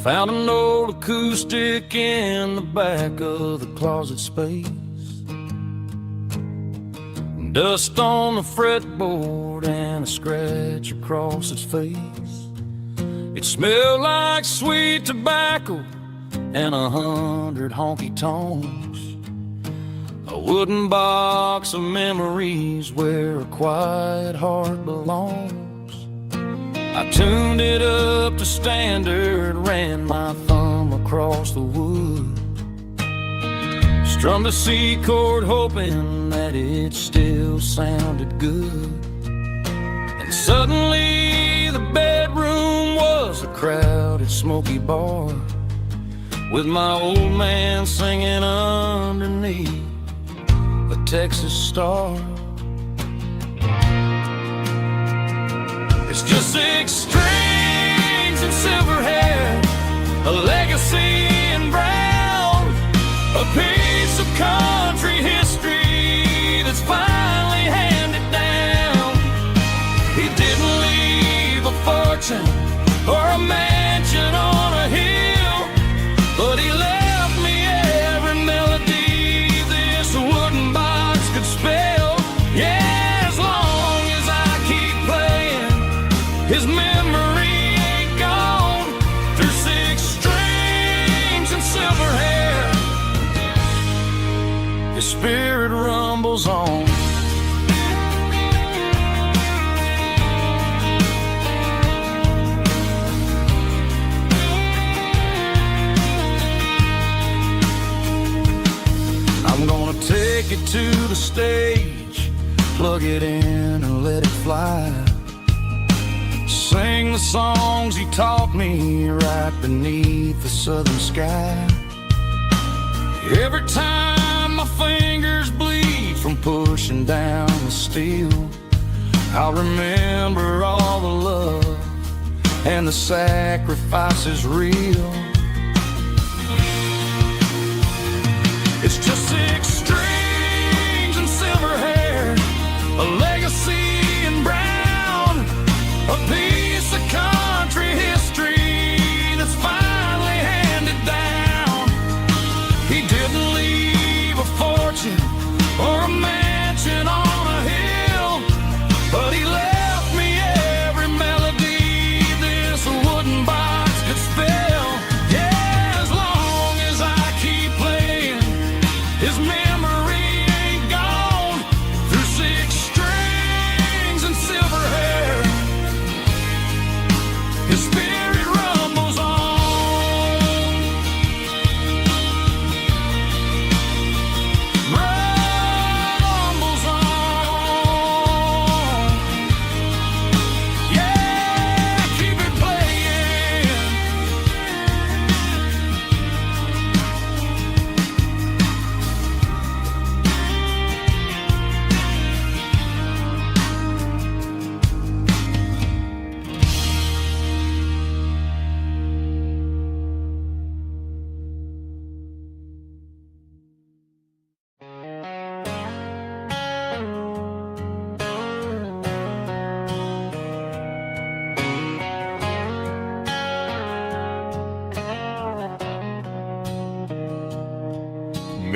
Found an old acoustic in the back of the closet space. Dust on the fretboard and a scratch across its face. It smelled like sweet tobacco and 100 honky-tonks. A wooden box of memories where a quiet heart belongs. I tuned it up to standard, ran my thumb across the wood, strummed a C chord hoping that it still sounded good. And suddenly the bedroom was a crowded smoky bar, with my old man singing underneath a Texas star. It's just 6 strings and silver hair, a legacy in brown, a piece of country history that's finally handed down. He didn't leave a fortune or a mansion on a hill, but he left me every melody this wooden box could spell. Yeah. His memory ain't gone through 6 strings and silver hair. His spirit rumbles on. I'm gonna take it to the stage, plug it in and let it fly. Sing the songs he taught me right beneath the southern sky. Every time my fingers bleed from pushing down the steel, I'll remember all the love and the sacrifices real. It's just 6 strings and silver hair, a legacy in brown, a piece of country history that's finally handed down. He didn't leave a fortune or a mansion on a hill, but he left me every melody this wooden box could spell. Yeah, as long as I keep playing, his memory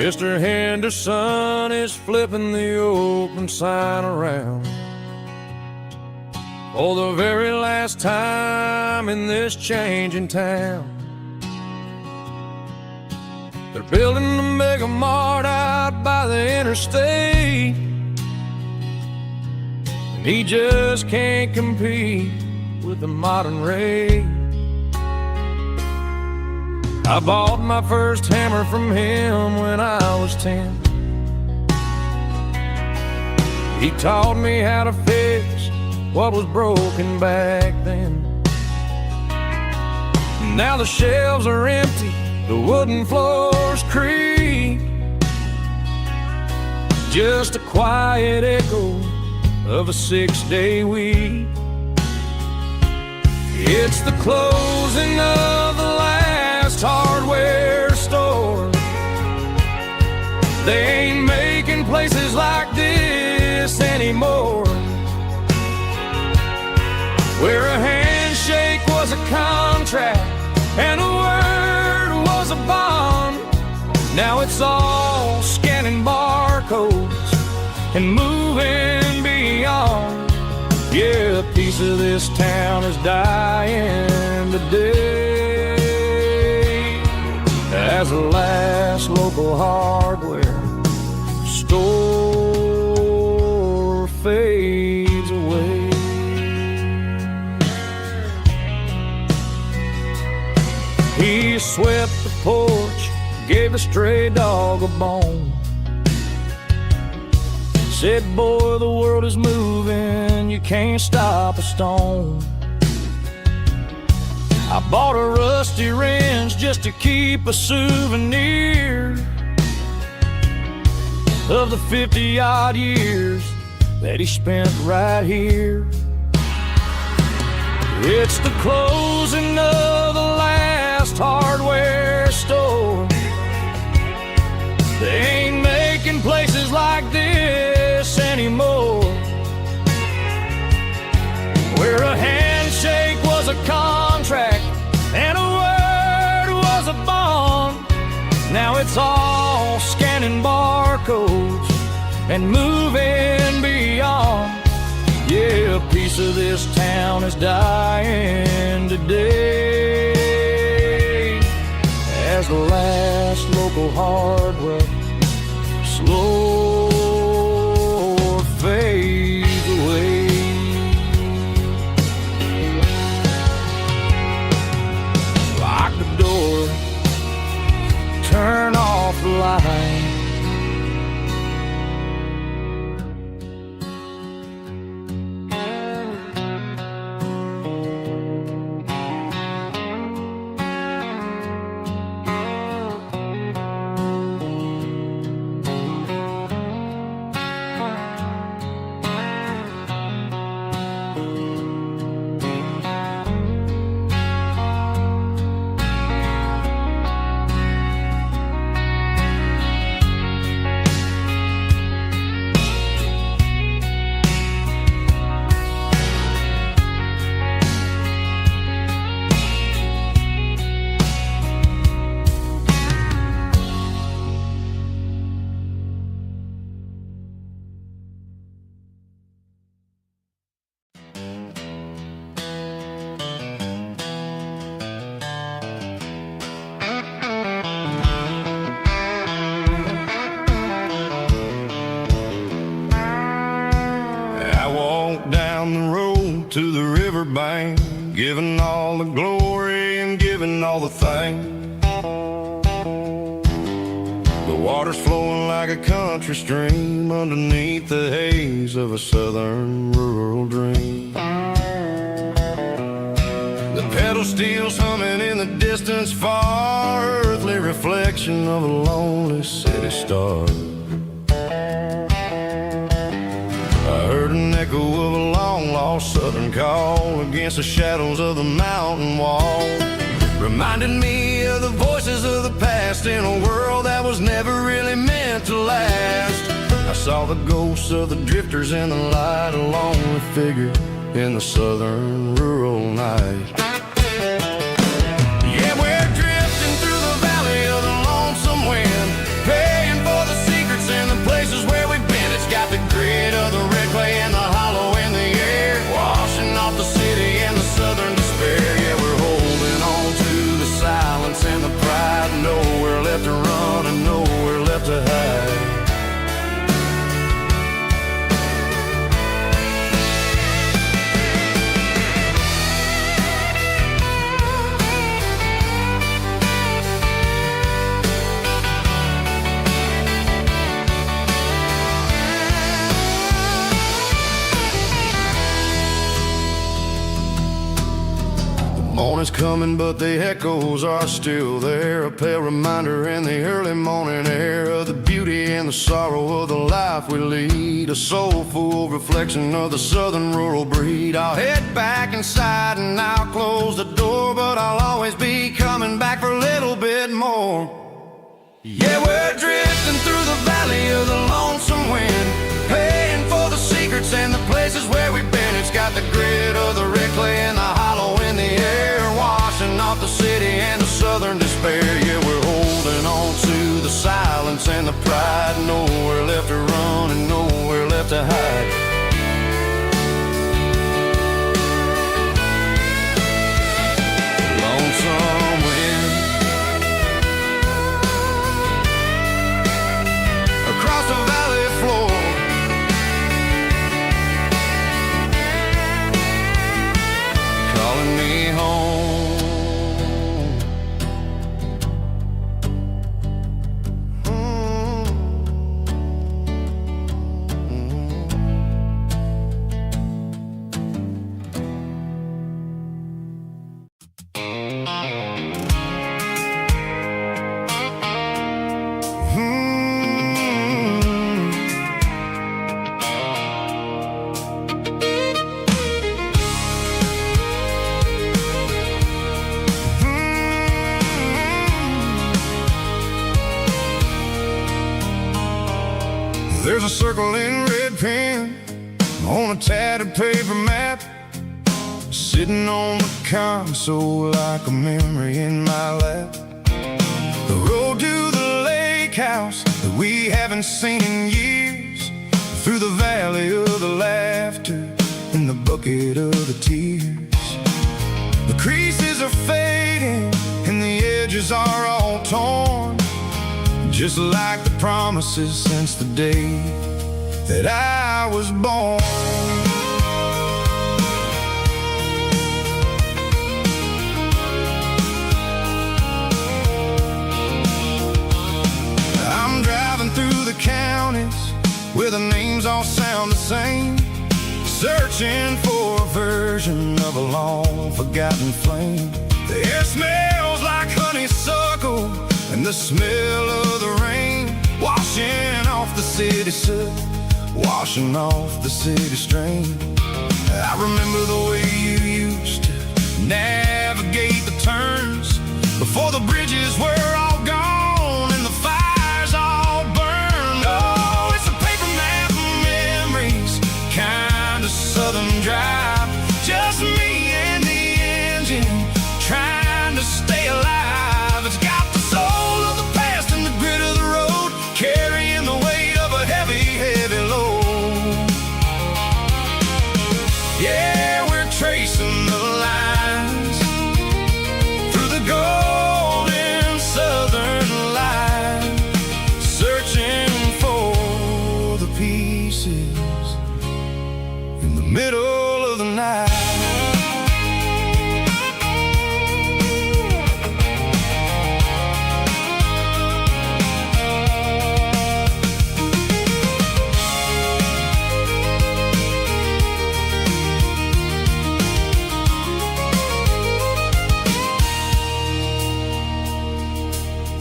Mr. Henderson is flipping the open sign around for the very last time in this changing town. They're building a mega mart out by the interstate, and he just can't compete with the modern rate. I bought my first hammer from him when I was 10. He taught me how to fix what was broken back then. Now the shelves are empty, the wooden floors creak, just a quiet echo of a 6-day week. It's the closing of the last hardware store. They ain't making places like this anymore, where a handshake was a contract and a word was a bond. Now it's all scanning barcodes and moving beyond. Yeah, a piece of this town is dying today as the last local hardware store fades away. He swept the porch, gave the stray dog a bone, said, boy, the world is moving, you can't stop a stone. I bought a rusty wrench just to keep a souvenir of the 50-odd years that he spent right here. It's the closing of the last hardware store. They ain't making places like this anymore, where a handshake was a contract and a word was a bond. Now it's all scanning barcodes and moving beyond. Yeah, a piece of this town is dying today as the last local hardware slow fades away. Lock the door, turn off the light. To the riverbank, giving all the glory and giving all the thanks. The water's flowing like a country stream underneath the haze of a southern rural dream. The pedal steel's humming in the distance far, earthly reflection of a lonely city star. I heard an echo of a long-lost southern call against the shadows of the mountain wall, reminded me of the voices of the past in a world that was never really meant to last. I saw the ghosts of the drifters in the light, a lonely figure in the southern rural night. Yeah, we're drifting through the valley of the lonesome wind, paying is coming, but the echoes are still there. A pale reminder in the early morning air of the beauty and the sorrow of the life we lead. A soulful reflection of the southern rural breed. I'll head back inside and I'll close the door, but I'll always be coming back for a little bit more. Yeah, we're drifting through the valley of the lonesome wind, paying for the secrets and the places where we've been. It's got the grit of the red clay and the hollow in the air, washing off the city and the southern despair. Yeah, we're holding on to the silence and the pride. Nowhere left to run and nowhere left to hide. Lonesome wind across the valley floor, calling me home. There's a circle in red pen on a tattered paper map, sitting on the console like a memory in my lap. The road to the lake house that we haven't seen in years, through the valley of the laughter and the bucket of the tears. The creases are fading and the edges are all torn, just like the promises since the day that I was born. I'm driving through the counties where the names all sound the same, searching for a version of a long forgotten flame. The air smells like honeysuckle and the smell of the rain, washing off the city soot, washing off the city strain. I remember the way you used to navigate the turns before the bridges were all gone and the fires all burned. Oh, it's a paper map of memories, kind of southern drive, just me and the engine trying to stay alive. It's got the soul of the past and the grit of the road, carrying the weight of a heavy, heavy load. Yeah, we're tracing the lines through the golden southern light, searching for the pieces in the middle of the night.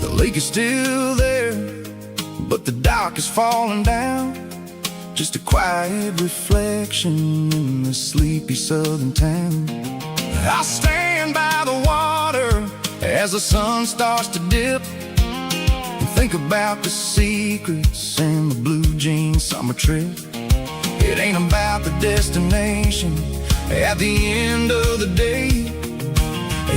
The lake is still there, but the dock is falling down, just a quiet reflection in the sleepy southern town. I stand by the water as the sun starts to dip, and think about the secrets and the blue jean summer trip. It ain't about the destination at the end of the day,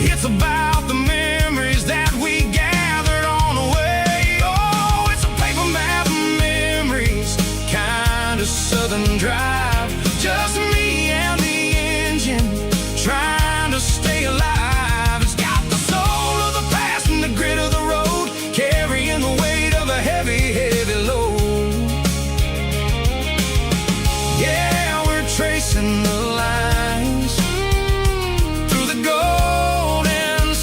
it's about the memories that we gathered on the way. Oh, it's a paper map of memories, kind of southern drive, just me and the engine trying to stay alive. It's got the soul of the past and the grit of the road, carrying the weight of a heavy, heavy load. Yeah, we're tracing the lines through the golden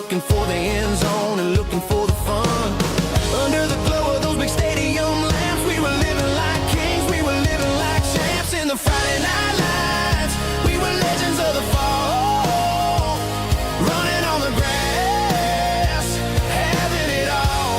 looking for the end zone and looking for the fun. Under the glow of those big stadium lamps, we were living like kings, we were living like champs. In the Friday night lights, we were legends of the fall, running on the grass, having it all.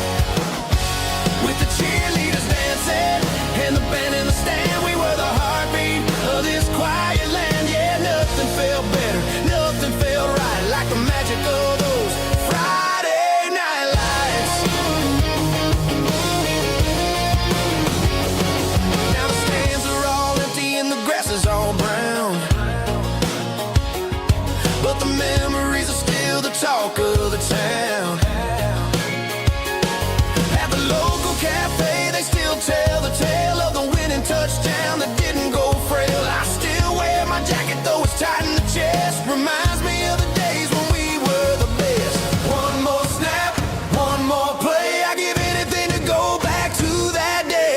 With the cheerleaders dancing and the band in the stand, we were the heartbeat of this quiet land. Yeah, nothing felt better, nothing felt right like the magic of those Friday night lights. Now the stands are all empty and the grass is all brown, but the memories are still the talk of the town. At the local cafe, they still tell the tale of the winning touchdown that didn't go frail. I still wear my jacket though it's tight in the chest. Reminds me of the days when we were the best. One more snap, one more play. I give anything to go back to that day.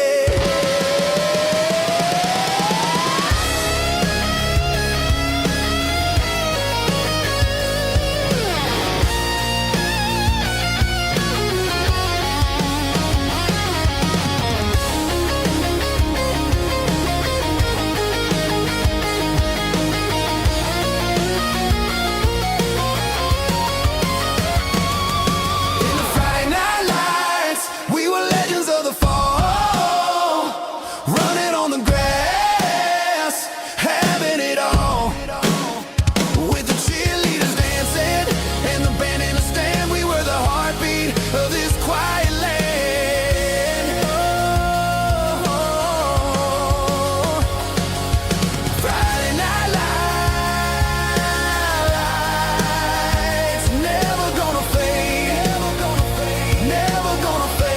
In the Friday night lights, we were legends of the fall, running on the grass, having it all. With the cheerleaders dancing and the band in the stand, we were the heartbeat of this quiet land. Oh, Friday night lights, never gonna fade, never gonna fade, never gonna fade.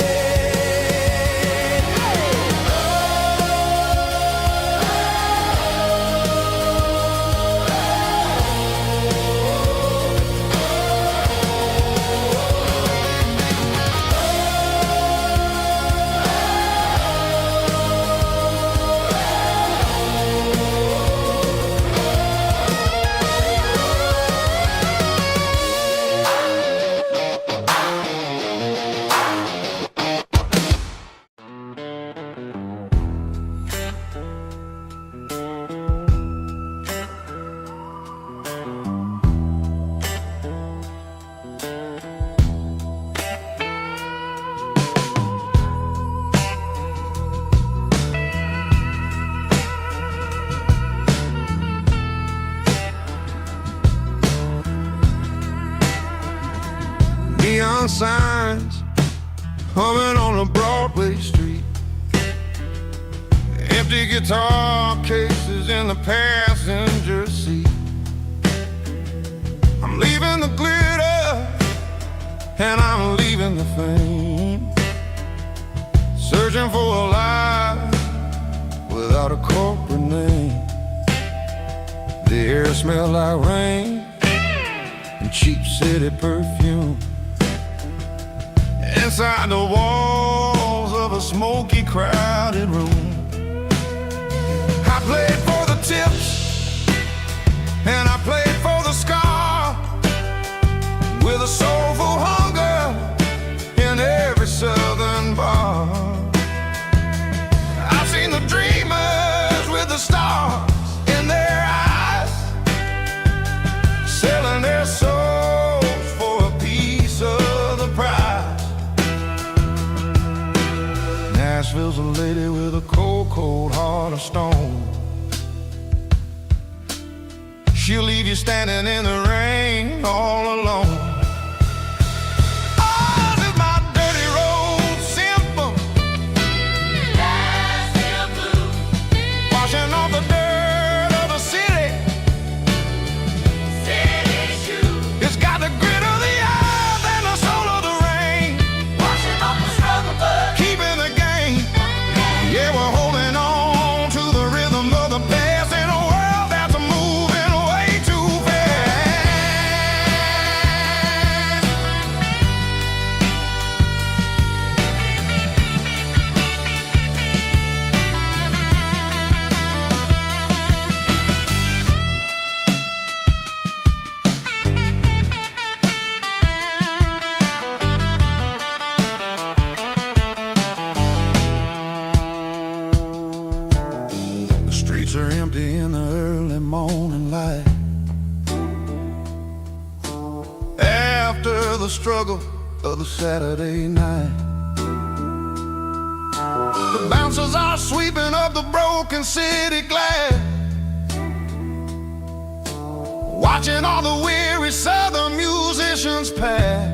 Neon signs humming on a Broadway street, empty guitar cases in the passenger seat. I'm leaving the glitter and I'm leaving the fame, searching for a life without a corporate name. The air smelled like rain and cheap city perfume. Inside the walls of a smoky, crowded room, I played for the tips and I played for the scar, with a soulful hunger in every southern bar. I've seen the dreamers with the stars in their eyes, selling their souls for a piece of the prize. Nashville's a lady with a cold, cold heart of stone. She'll leave you standing in the rain all alone. Ours is my dirty road simple, Nashville blue, washing off the dirt of the city, city shoe. It's got the grit of the earth and the soul of the rain, washing off the struggle but keeping the game. Yeah, we're holding on to the rhythm of the past in a world that's moving way too fast. struggle of the Saturday night. The bouncers are sweeping up the broken city glass, watching all the weary southern musicians pass.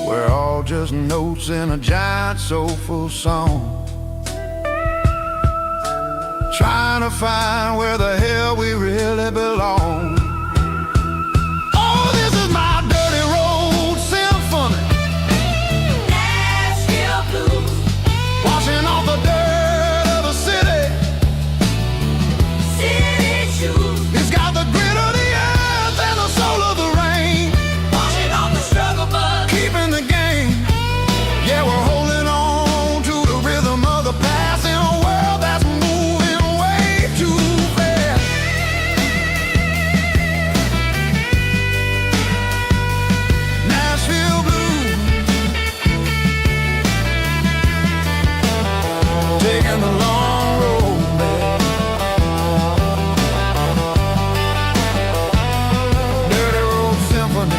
We're all just notes in a giant soulful song, trying to find where the hell we really belong. Oh, this is my dirty road symphony, Nashville blues, washing off the dirt of the city. city shoes, It's got the grit of the earth and the soul of the rain, washing off the struggle bug. keeping the game. Yeah, we're holding on to the rhythm of the past in a world that's moving way too fast. Nashville blues, taking the long road back. Dirty road symphony.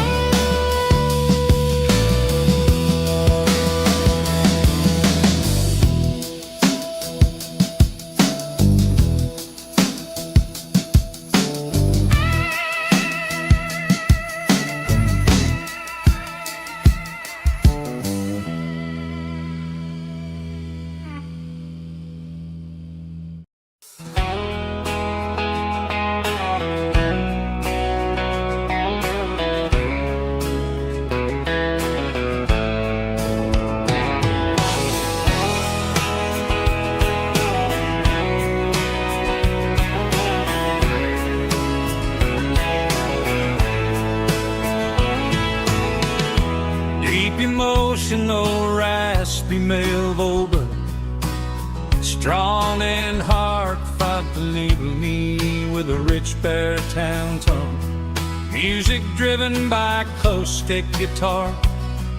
Deep emotional, raspy male vulva, strong in heart, fight to label me with a rich baritone tone. Music driven by acoustic guitar,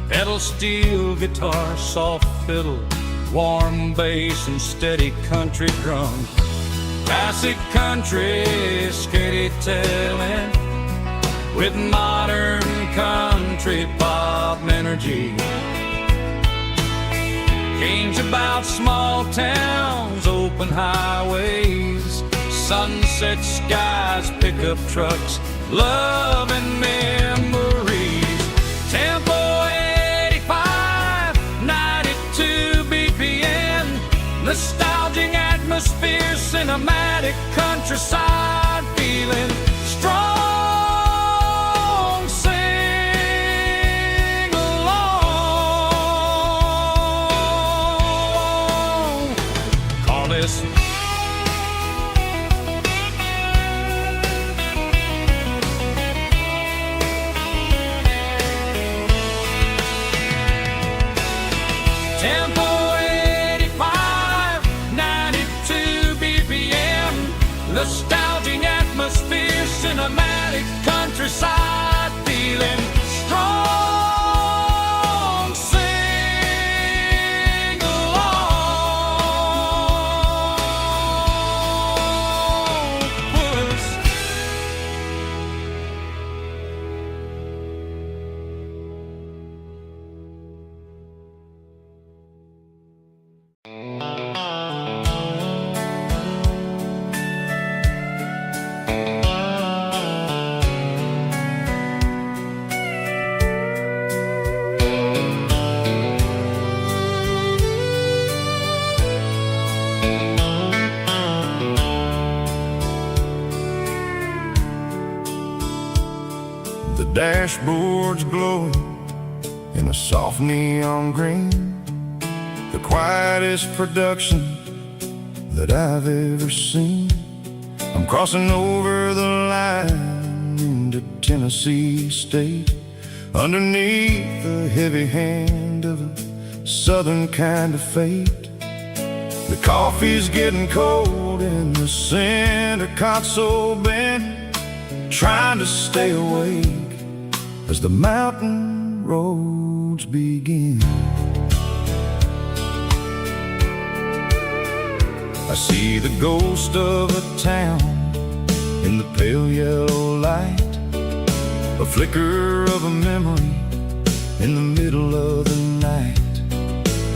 pedal steel guitar, soft fiddle, warm bass and steady country drums. Classic country, skitty telling, with modern country pop energy. Games about small towns, open highways, sunset skies, pickup trucks, love and memories. Tempo 85, 92 BPM, nostalgic atmosphere, cinematic countryside feeling, strong. Sing along. Call this Tempo 85, 92 BPM, nostalgic atmosphere, cinematic countryside feeling, strong. Sing along with us. The dashboard's glowing in a soft neon green, the quietest production that I've ever seen. I'm crossing over the line into Tennessee State, underneath the heavy hand of a southern kind of fate. The coffee's getting cold in the center console bin, trying to stay awake as the mountain roads begin. I see the ghost of a town in the pale yellow light, a flicker of a memory in the middle of the night.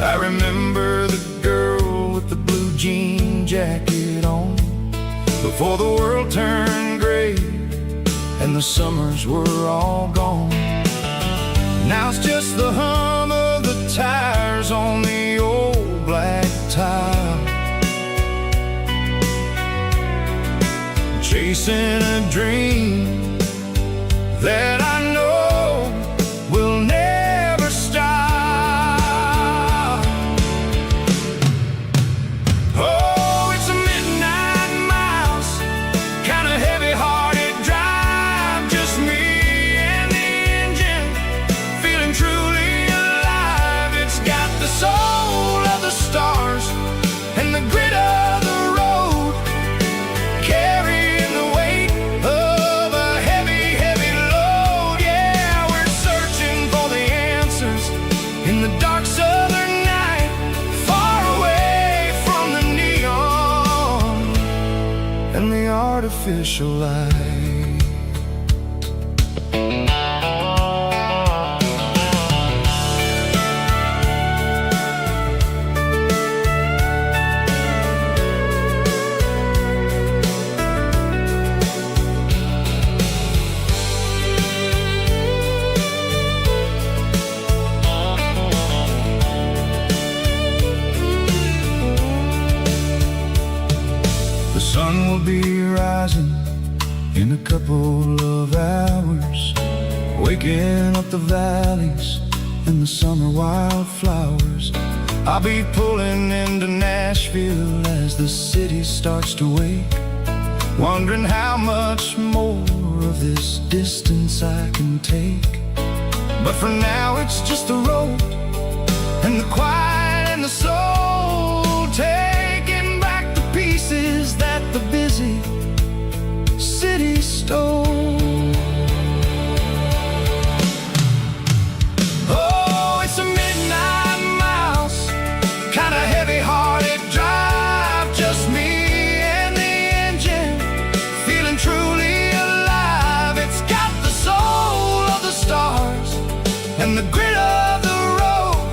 I remember the girl with the blue jean jacket on, before the world turned gray and the summers were all gone. Now it's just the hum of the tires on the old black tile, chasing a dream that I know will never stop. Oh, it's a midnight miles, kind of heavy-hearted drive, just me and the engine, feeling truly alive. It's got the soul of the stars and the grit of the road, carrying the weight of a heavy, heavy load. Yeah, we're searching for the answers in the dark southern night, far away from the neon and the artificial light. The sun will be rising in a couple of hours, waking up the valleys and the summer wildflowers. I'll be pulling into Nashville as the city starts to wake, wondering how much more of this distance I can take. But for now it's just the road and the quiet and the soul, taking back the pieces that the busy city stole. Oh, it's a midnight miles, kind of heavy-hearted drive, just me and the engine, feeling truly alive. It's got the soul of the stars and the grit of the road,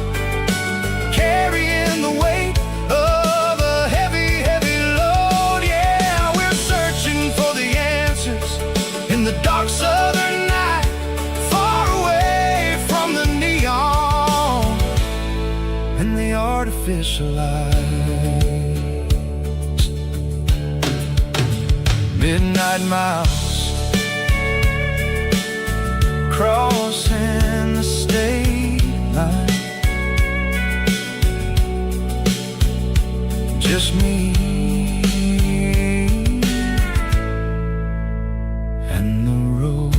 carrying the weight of a heavy, heavy load. Yeah, we're searching for the answers in the dark southern night, far away from the neon and the artificial lights. Midnight miles, crossing the state line, just me and the road.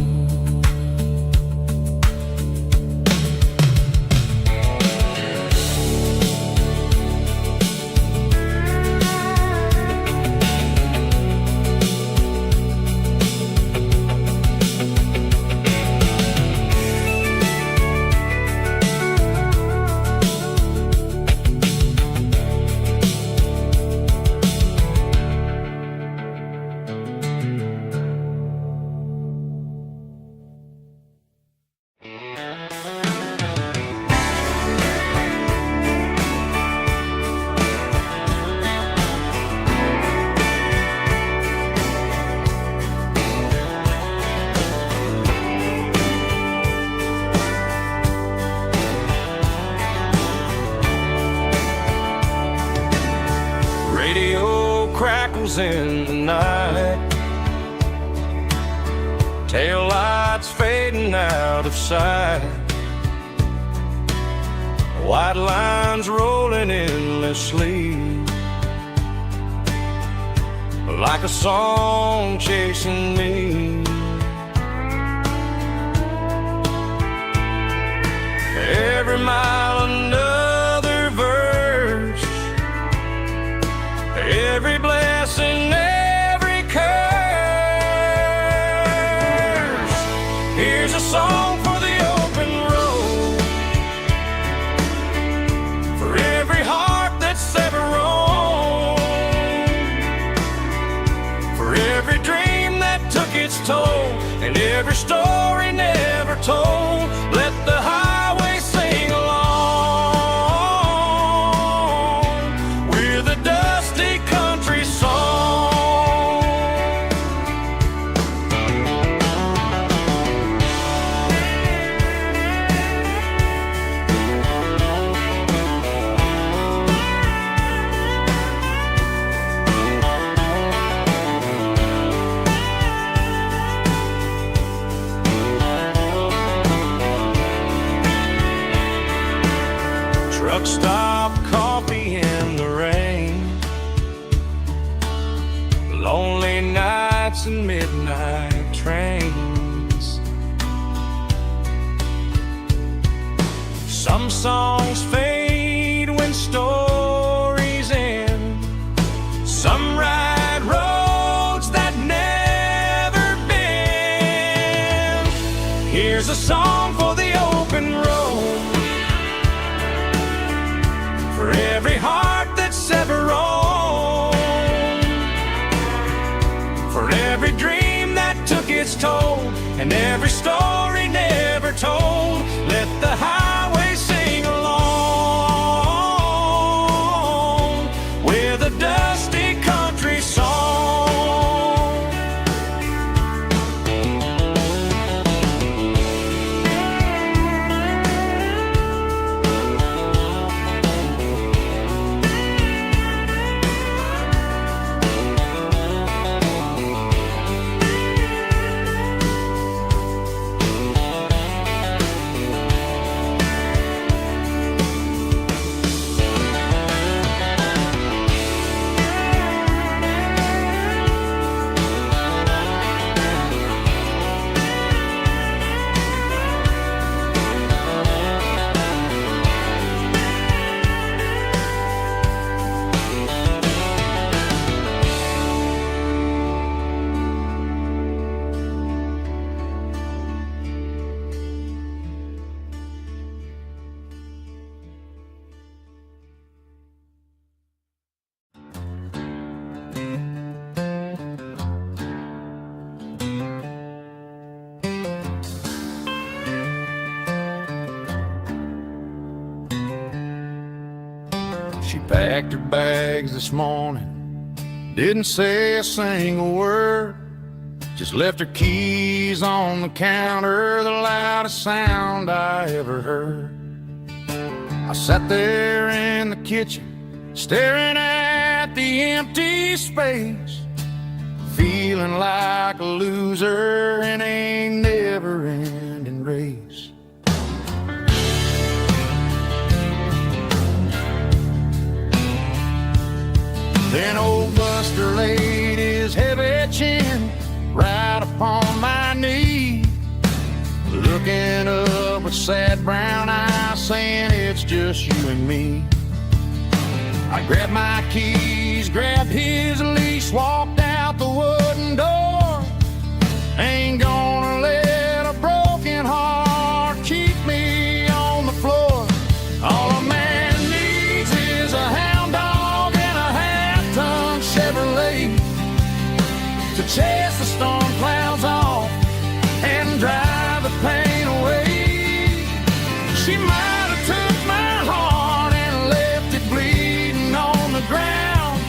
Radio crackles in the night, tail lights fading out of sight, white lines rolling endlessly, like a song chasing me. Every mile another verse, every blessing, every curse. Here's a song for the open road, for every heart that's ever roamed, for every dream that took its toll, and every story toll. Let the highway sing along with a dusty country song. Truck stop, coffee in the rain, lonely nights and midnight trains. Some songs fade when stories end. Some ride roads that never bend. Here's a song for the open road, for every heart that's ever roamed, for every dream that took its toll, and every story never told. Let the highway sing along with a dusty country song. She packed her bags this morning, didn't say a single word, just left her keys on the counter, the loudest sound I ever heard. I sat there in the kitchen, staring at the empty space, feeling like a loser in a never-ending race. Then old Buster laid his heavy chin right upon my knee, looking up with sad brown eyes, saying it's just you and me. I grabbed my keys, grabbed his leash, walked out the wooden door. Ain't gonna let a broken heart keep me on the floor. All a man needs is a hound dog and a half-ton Chevrolet to chase the storm clouds off and drive the pain away. She might have took my heart and left it bleeding on the ground,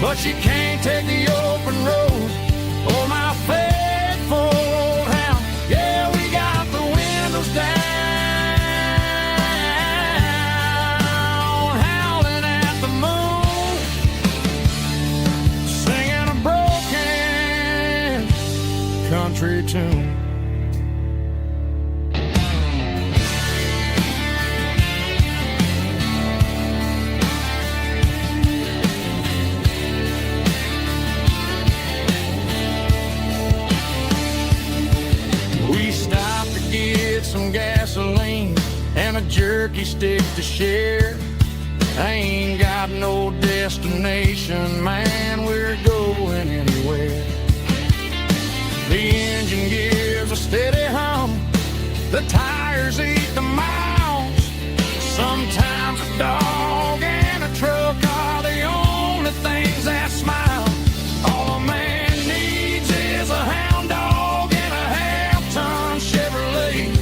but she can't take the open road or my faithful old hound. Yeah, we got the windows down, howling at the moon, singing a broken country tune. We stopped to get some gasoline and a jerky stick to share. I ain't got no destination, man, we're going anywhere. The engine gives a steady hum, the tires eat the miles. Sometimes a dog and a truck are the only things that smile. All a man needs is a hound dog and a half-ton Chevrolet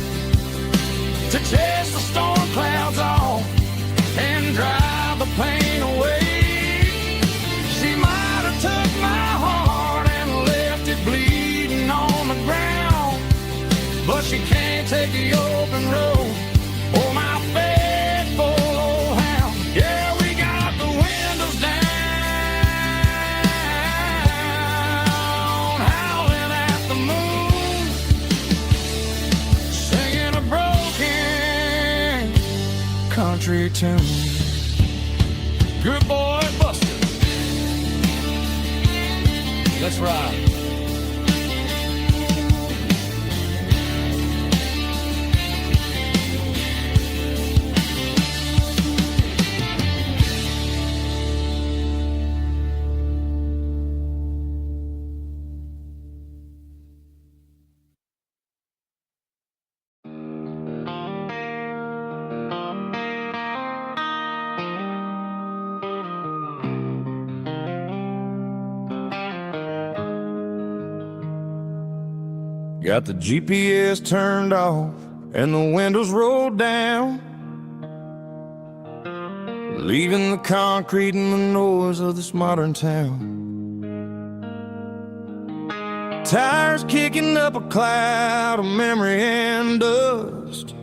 take the open road. Oh, my faithful old hound. Yeah, we got the windows down, howling at the moon, singing a broken country tune. Good boy, Buster. Let's ride. Got the GPS turned off and the windows rolled down, leaving the concrete and the noise of this modern town. Tires kicking up a cloud of memory and dust,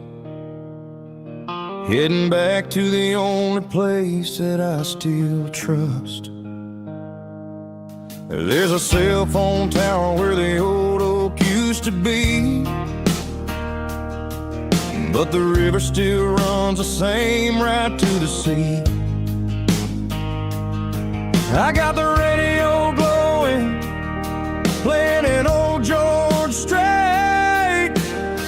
heading back to the only place that I still trust. There's a cell phone tower where the old oak used to be, but the river still runs the same right to the sea. I got the radio glowing, playing an old George Strait,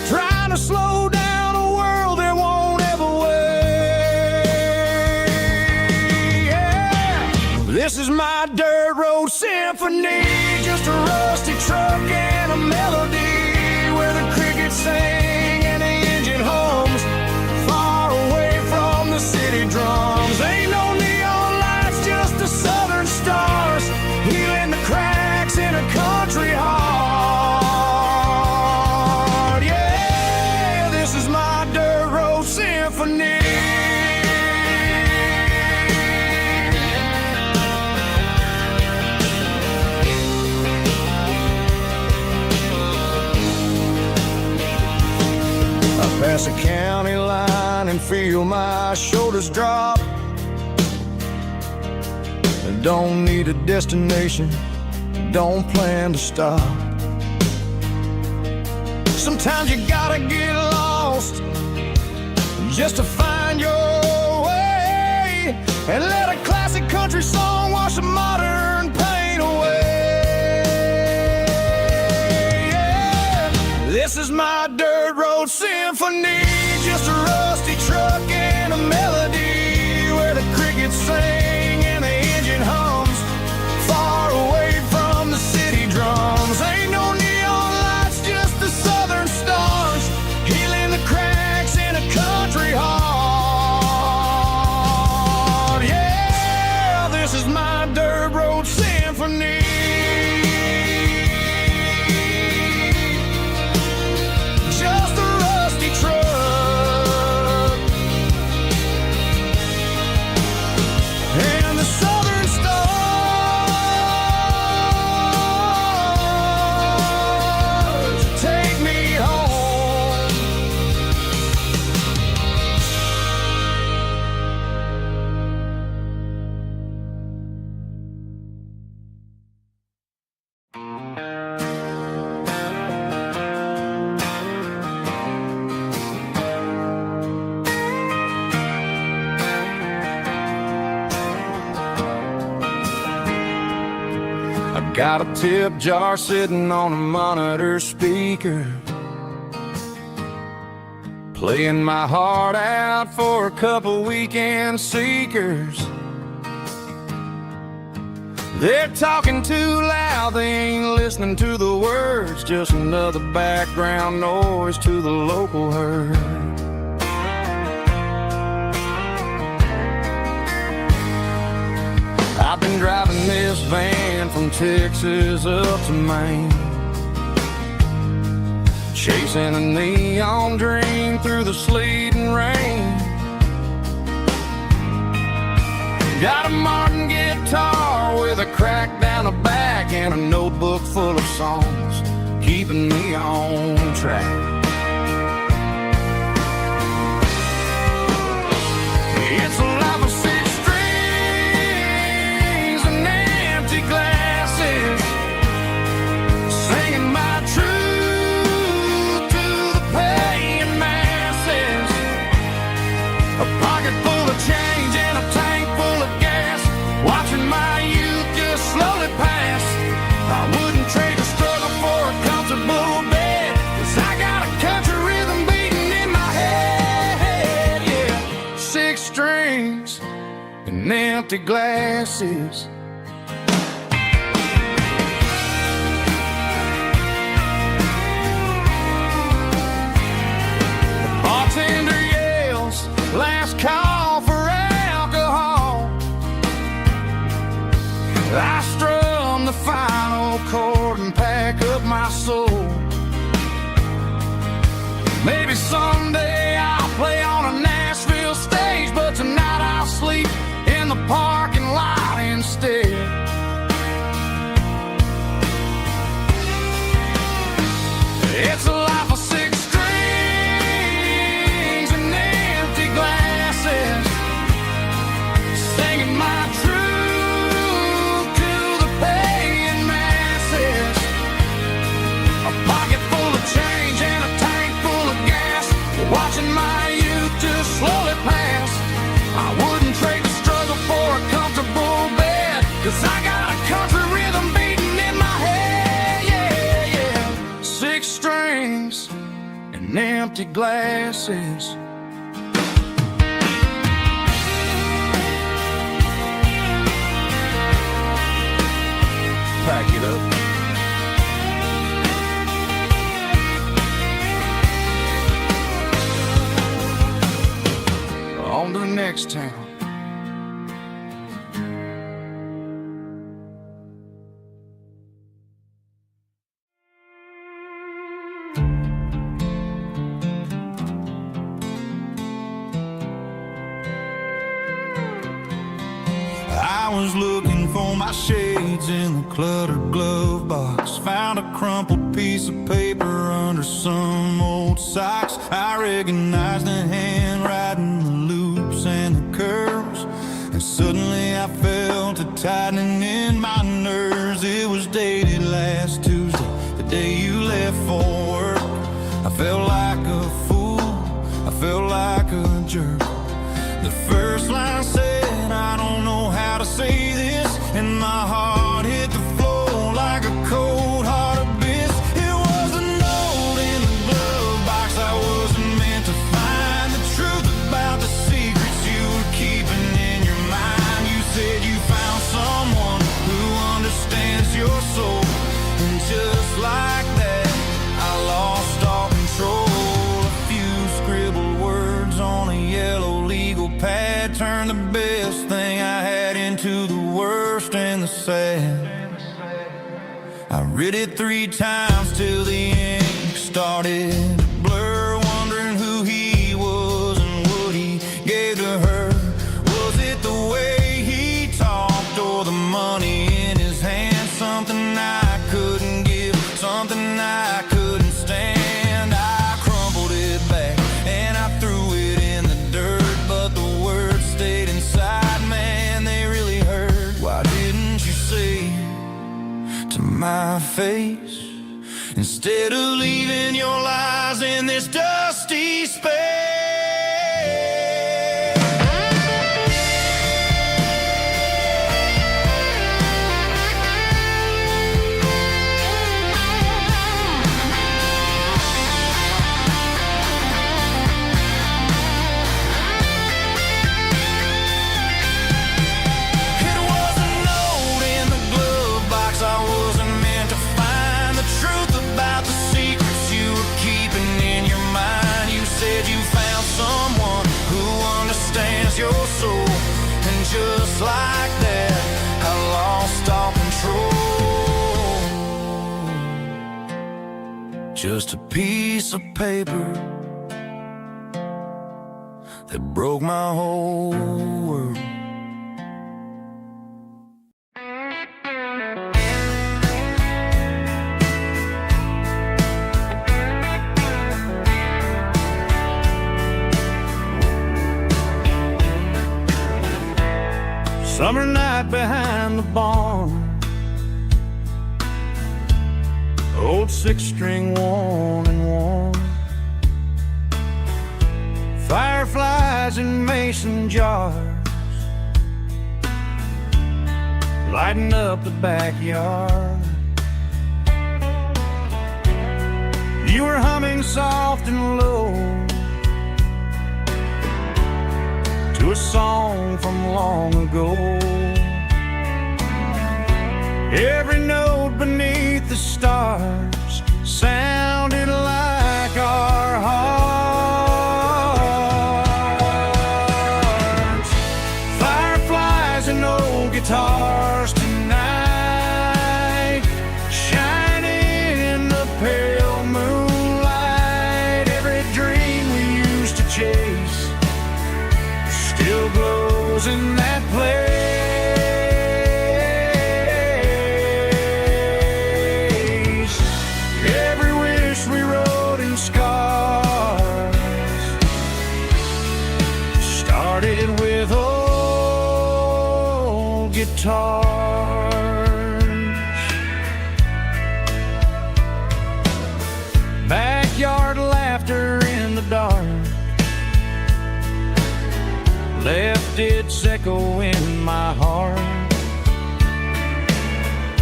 trying to slow down a world that won't ever wait. Yeah. This is my dirt road symphony, just a rusty truck and a melody where the crickets sing and the engine hums, far away from the city drums. Ain't no neon lights, just the southern stars, healing the cracks in a country heart. Yeah, this is my dirt road symphony. Pass a county line and feel my shoulders drop. Don't need a destination, don't plan to stop. Sometimes you gotta get lost just to find your way, and let a classic country song wash a modern pain away. Yeah. This is my dirt road symphony, just a rusty truck and a melody where the crickets sing and the engine hums, far away from the city drums. Ain't no neon lights, just the southern stars, healing the cracks in a country heart. Yeah, this is my dirt road symphony. Just a rusty truck and the southern stars take me home. I got a tip jar sitting on a monitor speaker, playing my heart out for a couple weekend seekers. They're talking too loud, they ain't listening to the words, just another background noise to the local herd. I've been driving this van from Texas up to Maine, chasing a neon dream through the sleet and rain. Got a Martin guitar with a crack down the back and a notebook full of songs, keeping me on track. strings and empty glasses. The bartender yells, last call for alcohol. I strum the final chord and pack up my soul. Maybe someday I'll play on a Nashville stage, but tonight I'll sleep in the parking lot instead. It's a life of 6 strings and empty glasses, singing my truth to the paying masses. A pocket full of change and a tank full of gas, watching my youth just slowly pass. I wouldn't trade the struggle for a comfortable bed, 'cause I got a country rhythm beating in my head, yeah, yeah. 6 strings and empty glasses. Pack it up. On to the next town. I was looking for my shades in the cluttered glove box. Found a crumpled piece of paper under some old socks. I recognized the handwriting, the loops and the curves, and suddenly I felt a tightening in my nerves. It was dated last Tuesday, the day you left for work. I felt like a fool, I felt like a jerk. The first line said, I don't know how to say this, and my heart hit the floor like a cold heart abyss. It was a note in the glove box. I wasn't meant to find the truth about the secrets you were keeping in your mind. You said you found someone who understands your soul, and just like that, I lost all control. A few scribbled words on a yellow legal pad turned the best thing I had into the worst and the sad. I read it 3 times till the ink started to blur, wondering who he was and what he gave to her. Was it the way he talked or the money in his hand? Something I couldn't give, something I couldn't stand. I crumpled it back and I threw it in the dirt, but the words stayed inside, man, they really hurt. Why didn't you say to my face, instead of leaving your lies in this dusty space? It was a note in the glove box. I wasn't meant to find the truth about the secrets you were keeping in your mind. You said you found someone who understands your soul, and just like that, I lost all control. Just a piece of paper that broke my whole world. Summer night behind the barn, old 6-string worn and worn. Fireflies in mason jars, lighting up the backyard. You were humming soft and low to to a song from long ago. Every note beneath the stars sounded like our hearts. Fireflies and old guitars tonight, shining in the pale moonlight. Every dream we used to chase still glows in that place. Every wish we wrote in scars started with old guitars. Backyard laughter in the dark left its echo in my heart.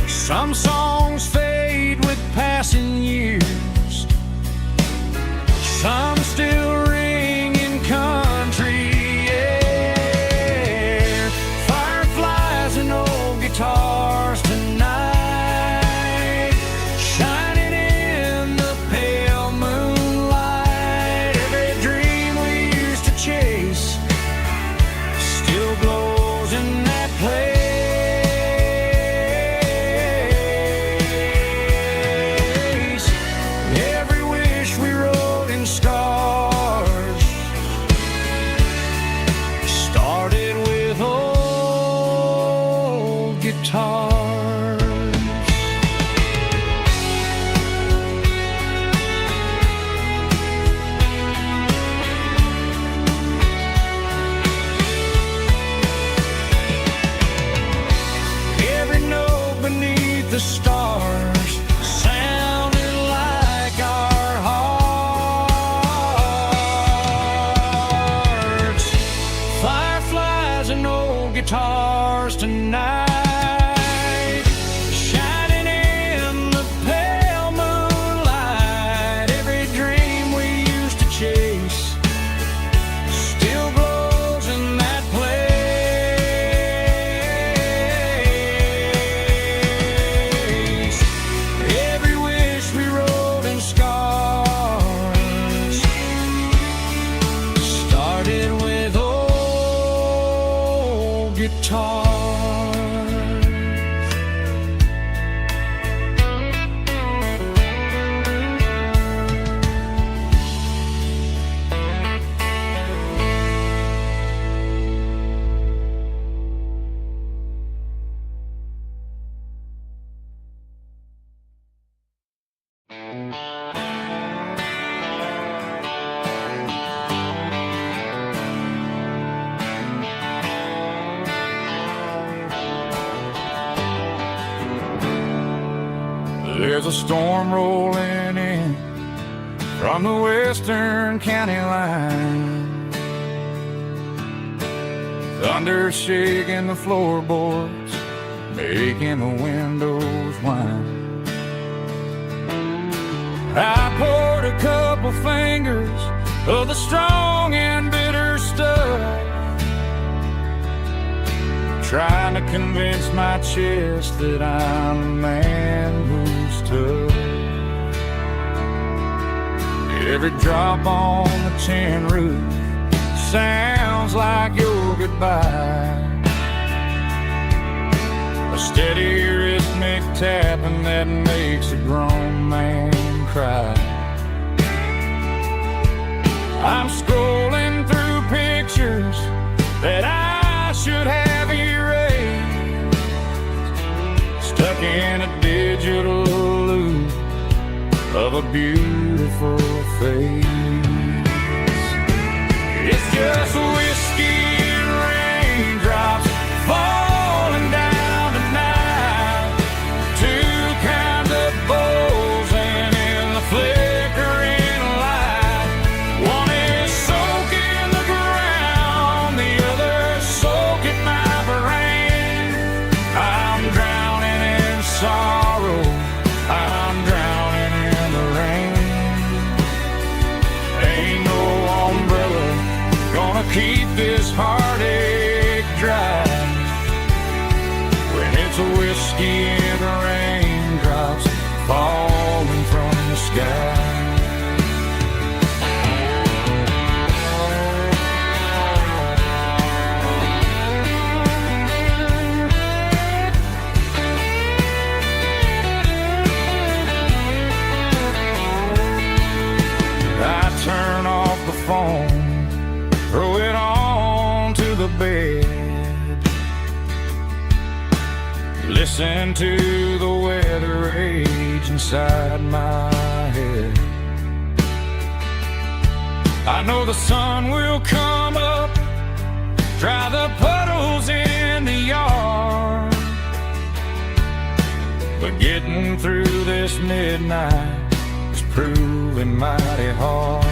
Some songs fade with passing years, some still ring in country air. Fireflies and old guitars tonight, shining in the pale moonlight. Every dream we used to chase still glows in that place. Every wish we wrote in scars started with old guitars. Every note beneath the stars sounded like our hearts. Fireflies and old guitars tonight, shining in the pale moonlight. Every dream we used to chase still glows in that place. Every wish we wrote in scars started with old guitars. There's a storm rolling in from the western county line. Thunder shaking the floorboards, making the windows whine. I poured a couple fingers of the strong and bitter stuff, trying to convince my chest that I'm a man who's tough. Every drop on the tin roof sounds like your goodbye, a steady rhythmic tapping that makes a grown man cry. I'm scrolling through pictures that I should have erased, stuck in a digital loop of a beautiful face. It's just whiskey and raindrops falling down tonight, two kinds of bowls and in the flickering light. One is soaking the ground, the other soaking my brain. I'm drowning in sorrow, I'm drowning in the rain. Ain't no umbrella gonna keep this heartache dry. When it's a whiskey and raindrops falling from the sky. Turn off the phone, throw it on to the bed, listen to the weather rage inside my head. I know the sun will come up, dry the puddles in the yard, but getting through this midnight is proving mighty hard.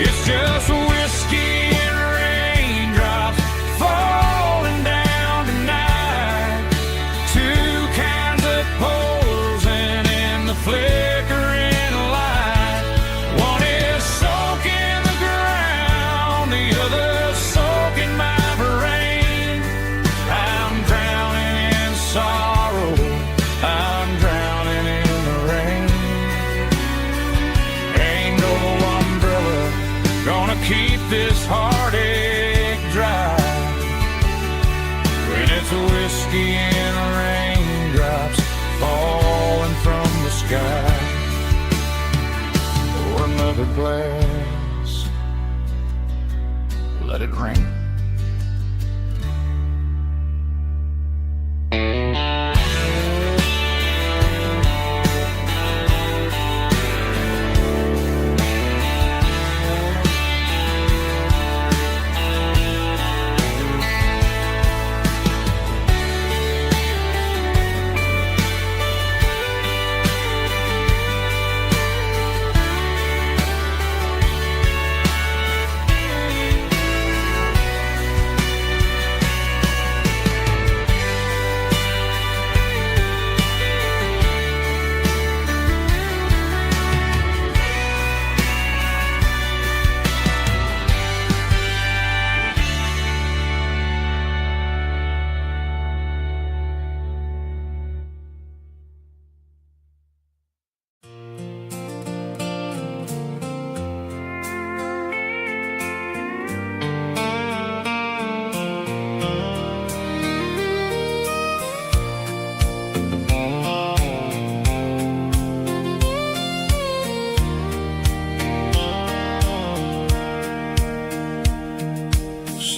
It's just whiskey and raindrops falling down tonight. Two kinds of posing in the flickering light. One is soaking the ground, the other soaking my brain. I'm drowning in sorrow, I'm drowning in the rain. Ain't no umbrella gonna keep this heartache dry. When it's whiskey and raindrops falling from the sky. Pour another glass, let it rain.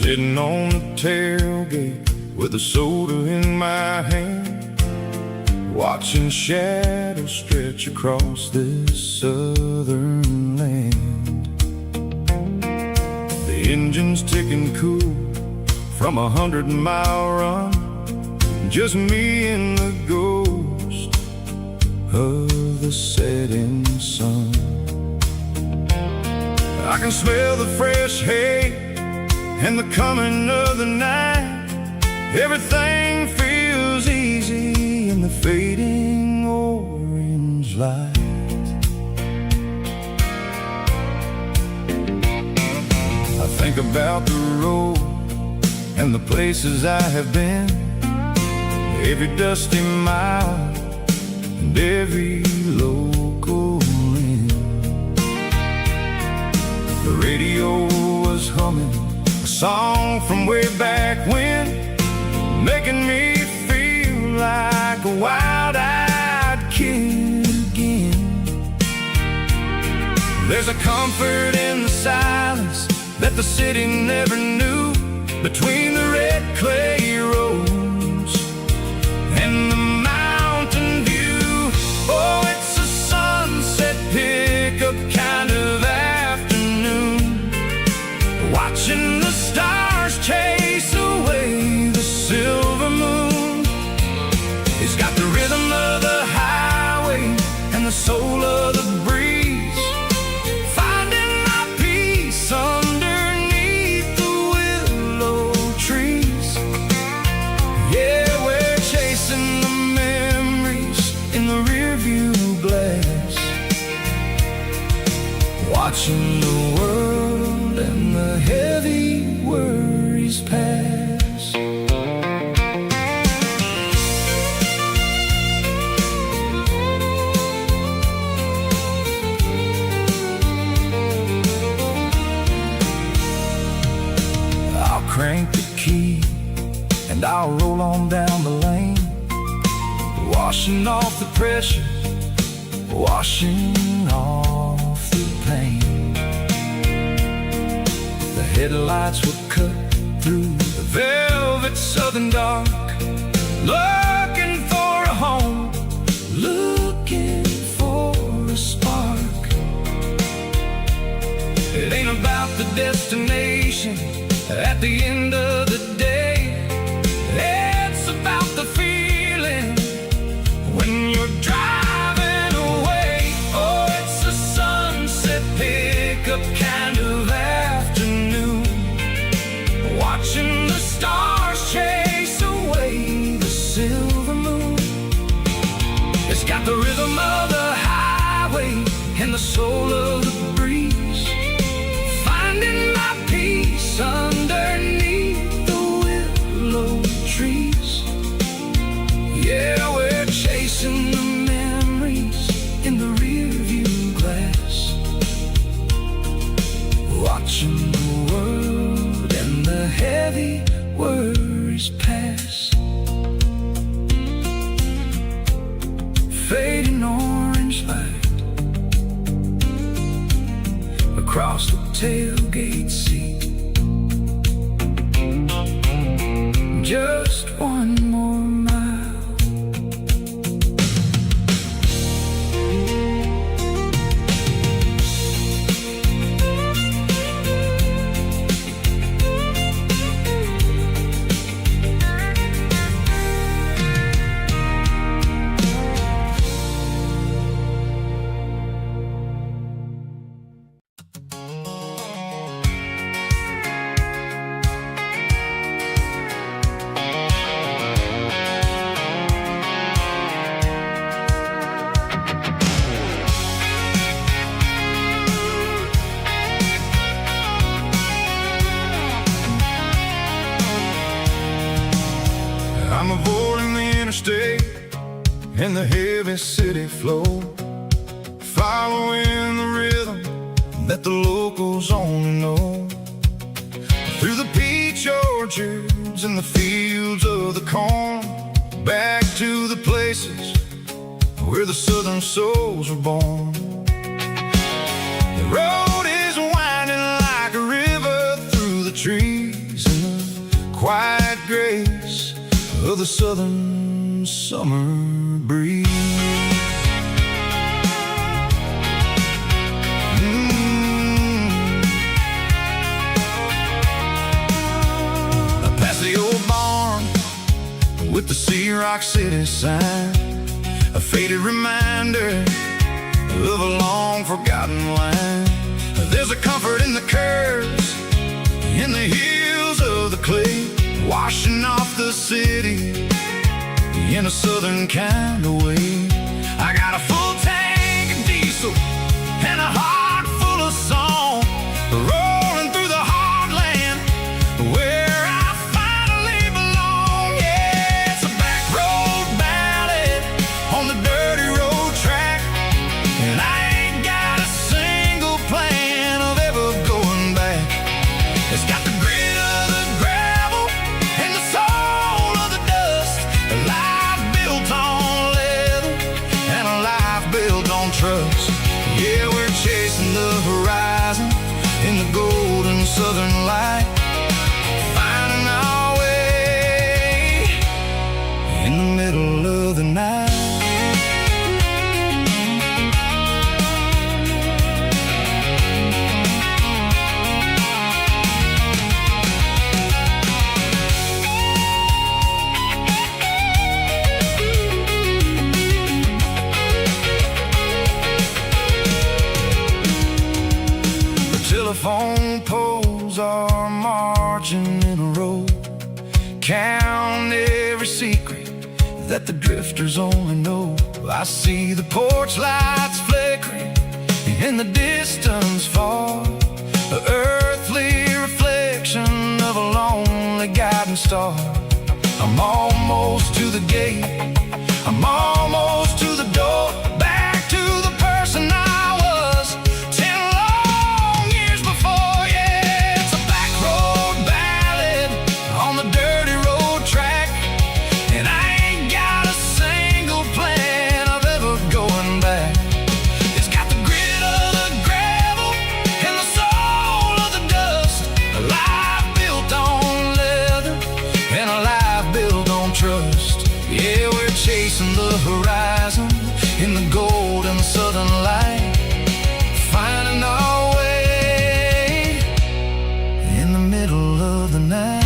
Sitting on the tailgate with a soda in my hand, watching shadows stretch across this southern land. The engine's ticking cool from 100-mile run, just me and the ghost of the setting sun. I can smell the fresh hay and the coming of the night. Everything feels easy in the fading orange light. I think about the road and the places I have been, every dusty mile and every local inn. The radio was humming a song from way back when, making me feel like a wild-eyed kid again. There's a comfort in the silence that the city never knew, between the red clay roads and the mountain view. Oh, it's a sunset pickup kind of afternoon, watching the stars chase away the silver moon. It's got the rhythm of the highway and the soul of the breeze, finding my peace underneath the willow trees. Yeah, we're chasing the memories in the rearview glass, watching the world and the worries pass. I'll crank the key and I'll roll on down the lane, washing off the pressure, washing off the pain. The headlights will cut through the velvet southern dark, looking for a home, looking for a spark. It ain't about the destination at the end of the day, it's about the feeling when you're driving away. Oh, it's a sunset pickup kind of afternoon, watching the stars chase away the silver moon. It's got the rhythm of the highway and the soul of the breeze, finding my peace underneath the willow trees. Yeah, we're chasing the memories in the rearview glass, watching the world and the heavy worries pass. Fading orange light across the tailgate seat. Just one more mile. I'm avoiding the interstate and the heavy city flow, following the rhythm that the locals only know. Through the peach orchards and the fields of the corn, back to the places where the southern souls were born. The road is winding like a river through the trees in the quiet grace of the southern summer breeze. Past the old barn with the Sea Rock City sign, a faded reminder of a long forgotten line. There's a comfort in the curves, in the hills of the clay, washing off the city in a southern kind of way. I got a full tank of diesel and a heart full of song, rolling through the heartland where I finally belong. Yeah, it's a back road ballad on the dirty road track, and I ain't got a single plan of ever going back. It's got the grit of the gravel and the soul of the dust, a life built on leather and a life built on trust. Yeah, we're chasing the horizon in the golden southern light, finding our way in the middle of the night. Telephone poles are marching in a row, count every secret that the drifters only know. I see the porch lights flickering in the distance far, the earthly reflection of star. I'm almost to the gate, I'm almost to the door, back to the person I was 10 long years before. Yeah, it's a back road ballad on the dirty road track, and I ain't got a single plan of ever going back. It's got the grit of the gravel and the soul of the dust, a life built on leather and a life built on trust. Yeah, we're chasing the horizon in the gold and the southern light, finding our way in the middle of the night.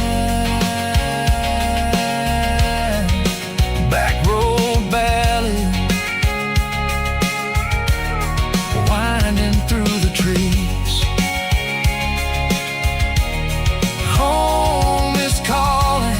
Back road ballad, winding through the trees. Home is calling.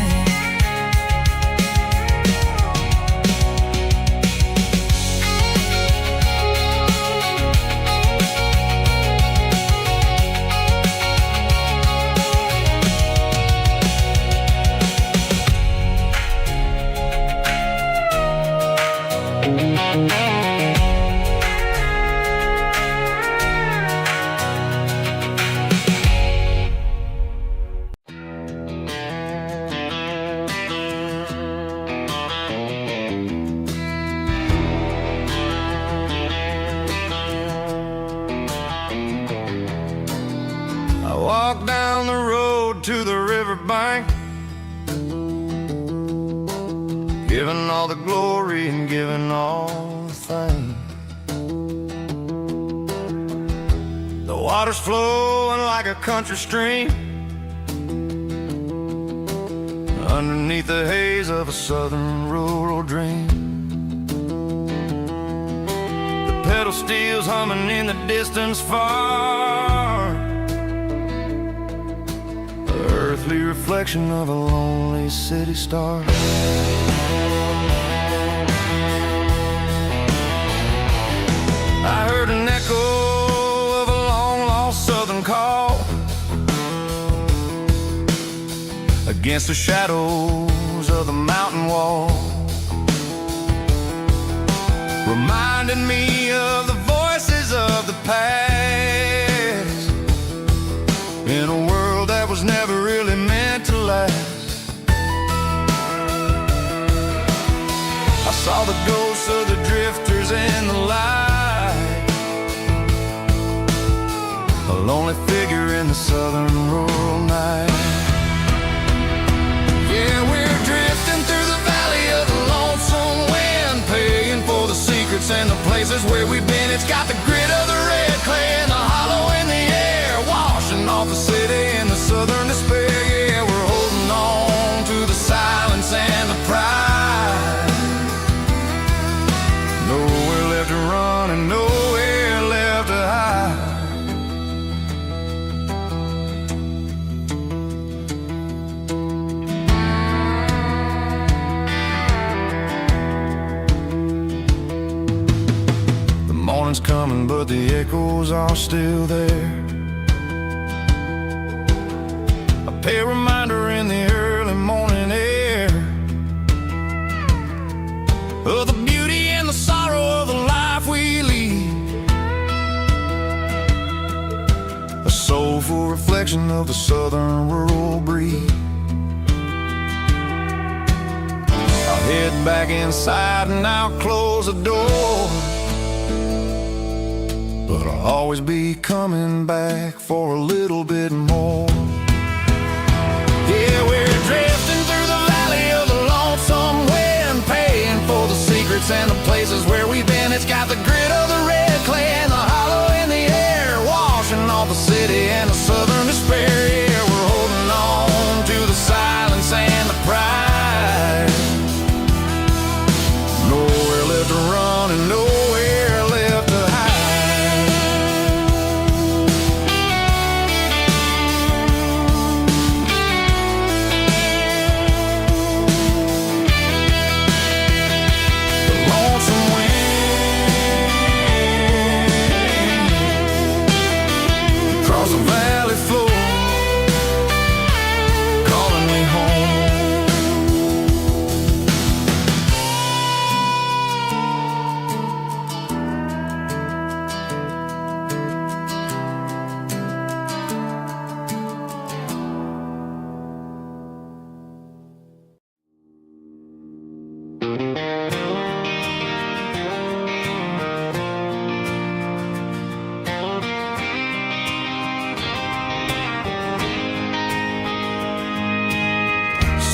I walk down the road to the riverbank, giving all the glory and giving all the thanks. The water's flowing like a country stream underneath the haze of a southern rural dream. The pedal steel's humming in the distance far, the earthly reflection of a lonely city star. I heard an echo of a long-lost southern call against the shadows of the mountain wall, reminding me of the voices of the past in a world that was never really meant to last. I saw the ghosts of the drifters in the light, a lonely figure in the southern rural night. Yeah, we're drifting through the valley of the lonesome wind, paying for the secrets and the places where we've been. It's got the grit of the red clay and the hollow in the air, washing off the city and the southern despair. Yeah, we're holding on to the silence and the pride. Nowhere left to run and nowhere left to hide. The morning's coming, but the echoes are still there. A pale reminder in the early morning air of the beauty and the sorrow of the life we lead, a soulful reflection of the southern rural breed. I'll head back inside and I'll close the door, but I'll always be coming back for a little bit more. Yeah, we're drifting through the valley of the lonesome wind, paying for the secrets and the places where we've been. It's got the grit of the red clay and the hollow in the air, washing off the city and the southern despair. Yeah, we're holding on to the silence and the pride. Nowhere left to run and nowhere left to hide.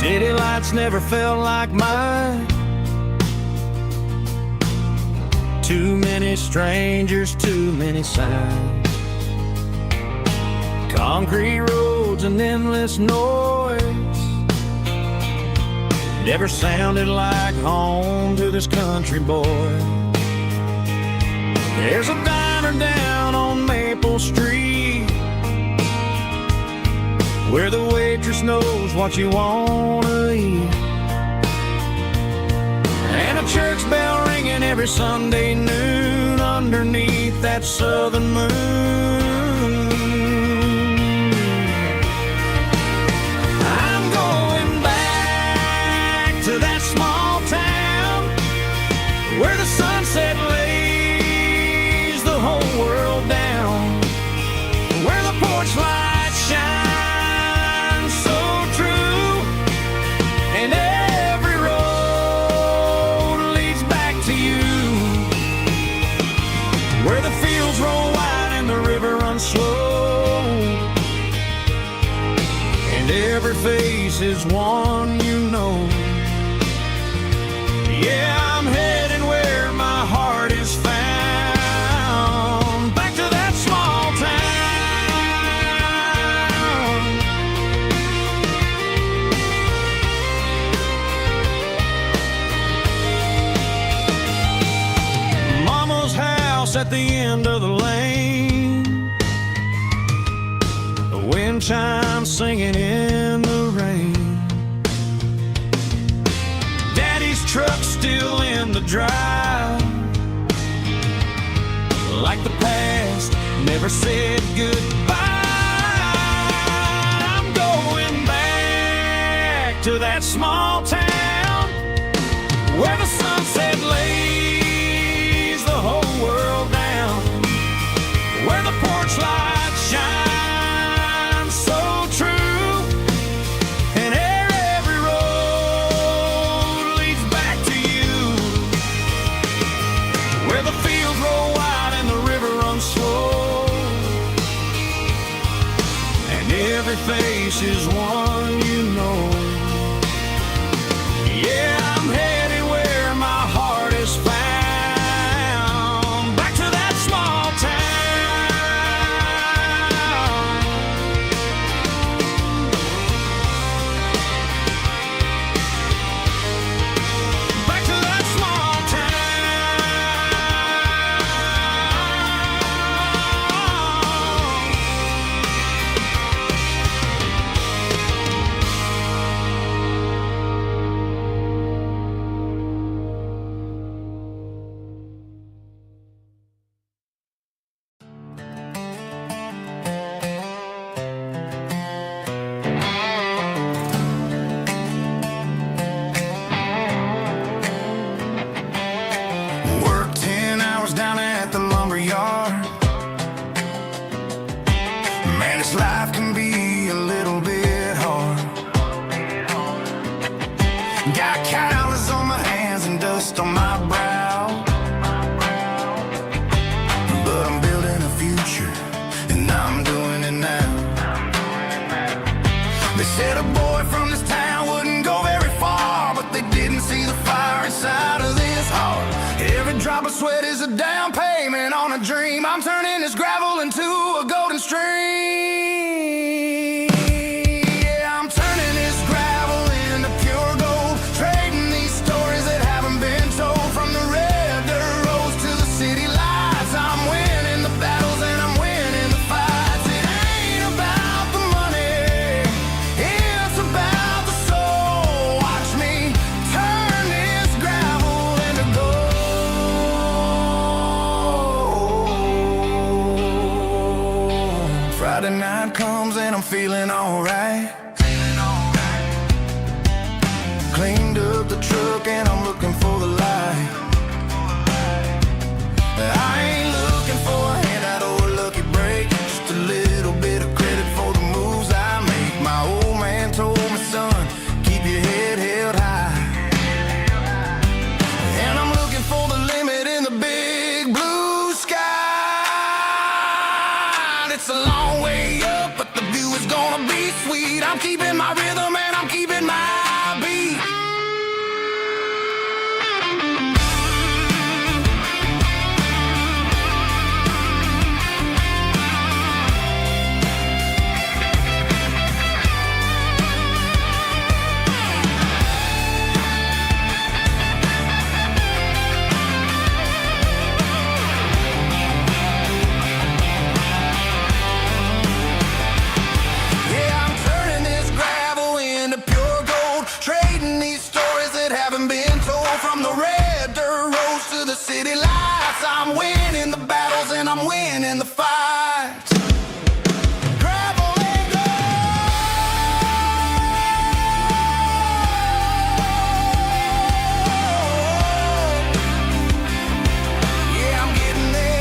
City lights never felt like mine. Too many strangers, too many signs. Concrete roads and endless noise never sounded like home to this country boy. There's a diner down on Maple Street where the waitress knows what you wanna eat, and a church bell ringing every Sunday noon underneath that southern moon. I'm going back to that small town where the sunset lays the whole world down, where the porch lights shine so true, and every road leads back to you, where the fields roll wide and the river runs slow, and every face is one you know. Yeah, I'm heading where my heart is found, back to that small town. Mama's house at the end of the lane, the wind chimes singing in the rain. Daddy's truck still in the drive, like the past never said goodbye. I'm going back to that small town where the sunset lays the whole world down, where the porch lights shine so true, and every road leads back to you, where the fields roll wide and the river runs slow, and every face is one you know. Yeah, I'm headed where my heart is found, back to that small town. Back to that small Work 10 hours down at the lumber yard. Man, this life can be a little bit hard. Got calluses on my hands and dust on my brow, but I'm building a future, and I'm doing it now. They said a boy from this town wouldn't go very far, but they didn't see the fire inside of this heart. Every drop of sweat is a down payment on a dream. I'm turning this gravel into a golden stream. Yeah, I'm turning this gravel into pure gold, trading these stories that haven't been told. From the red dirt roads to the city lights, I'm winning the battles and I'm winning the fights. It ain't about the money, it's about the soul. Watch me turn this gravel into gold. Friday night comes and I'm feeling alright. Cleaned up the truck and I'm looking for the light. I ain't looking for a handout or a lucky break, just a little bit of credit for the moves I make. My old man told me, son, keep your head held high. And I'm looking for the limit in the big blue sky. It's a long way up, but the view is gonna be sweet. I'm keeping my rhythm and I'm keeping my I be. City lights, I'm winning the battles and I'm winning the fights. Gravel and gold. Yeah, I'm getting there.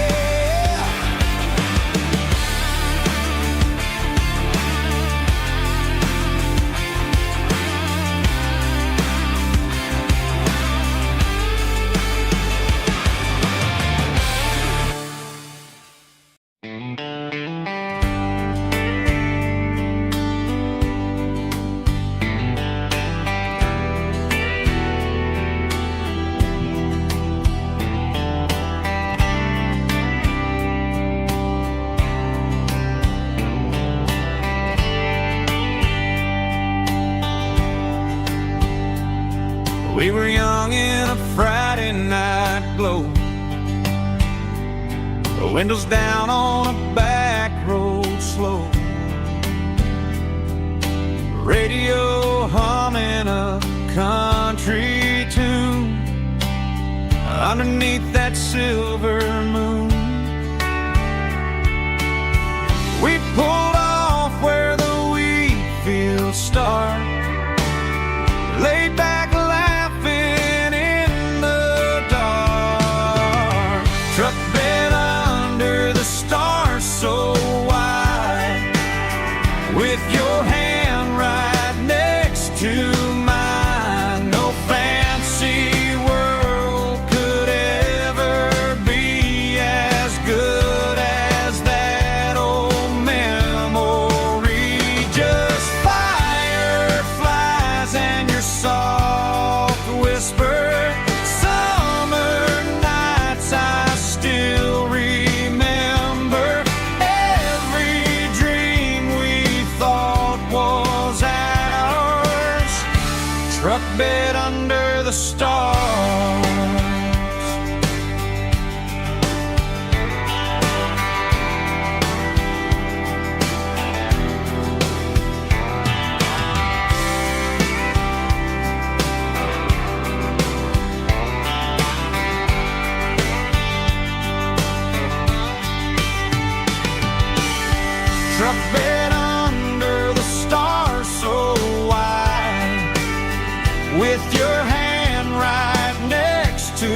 We were young in a Friday night glow, the windows down on a back road slow, radio humming a country tune underneath that silver moon. We pulled off where the wheat fields start, laid back so wide, with your hand right next to mine. No fancy world could ever be as good as that old memory. Just fireflies and your soft whisper. Summer nights I still remember. Truck bed under the stars. Truck bed under the stars so wide, with your hand right next to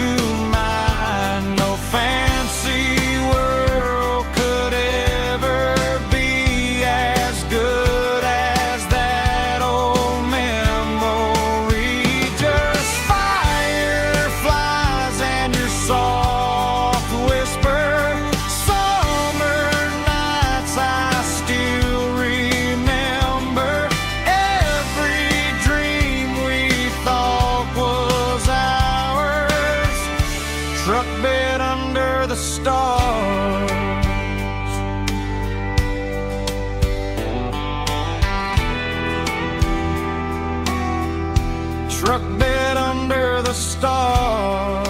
mine. No fancy world could ever be as good as that old memory. Just fireflies and your soft whisper. Summer nights I still remember. Every dream we thought was ours. Truck bed under the stars. Truck bed under the stars.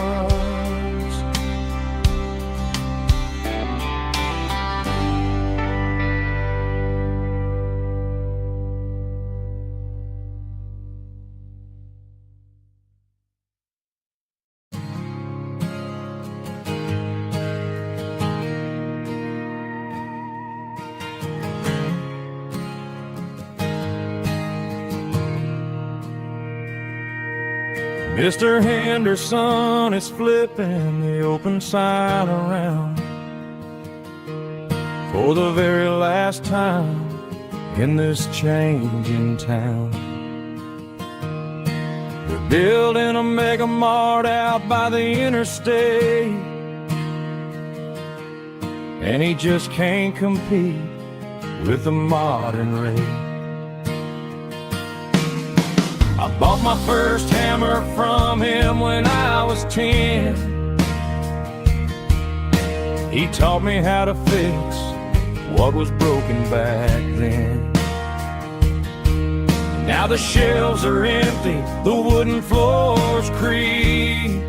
Mr. Henderson is flipping the open sign around for the very last time in this changing town. They're building a mega mart out by the interstate, and he just can't compete with the modern rate. I Bought my first hammer from him when I was 10. He taught me how to fix what was broken back then. Now the shelves are empty, the wooden floors creak,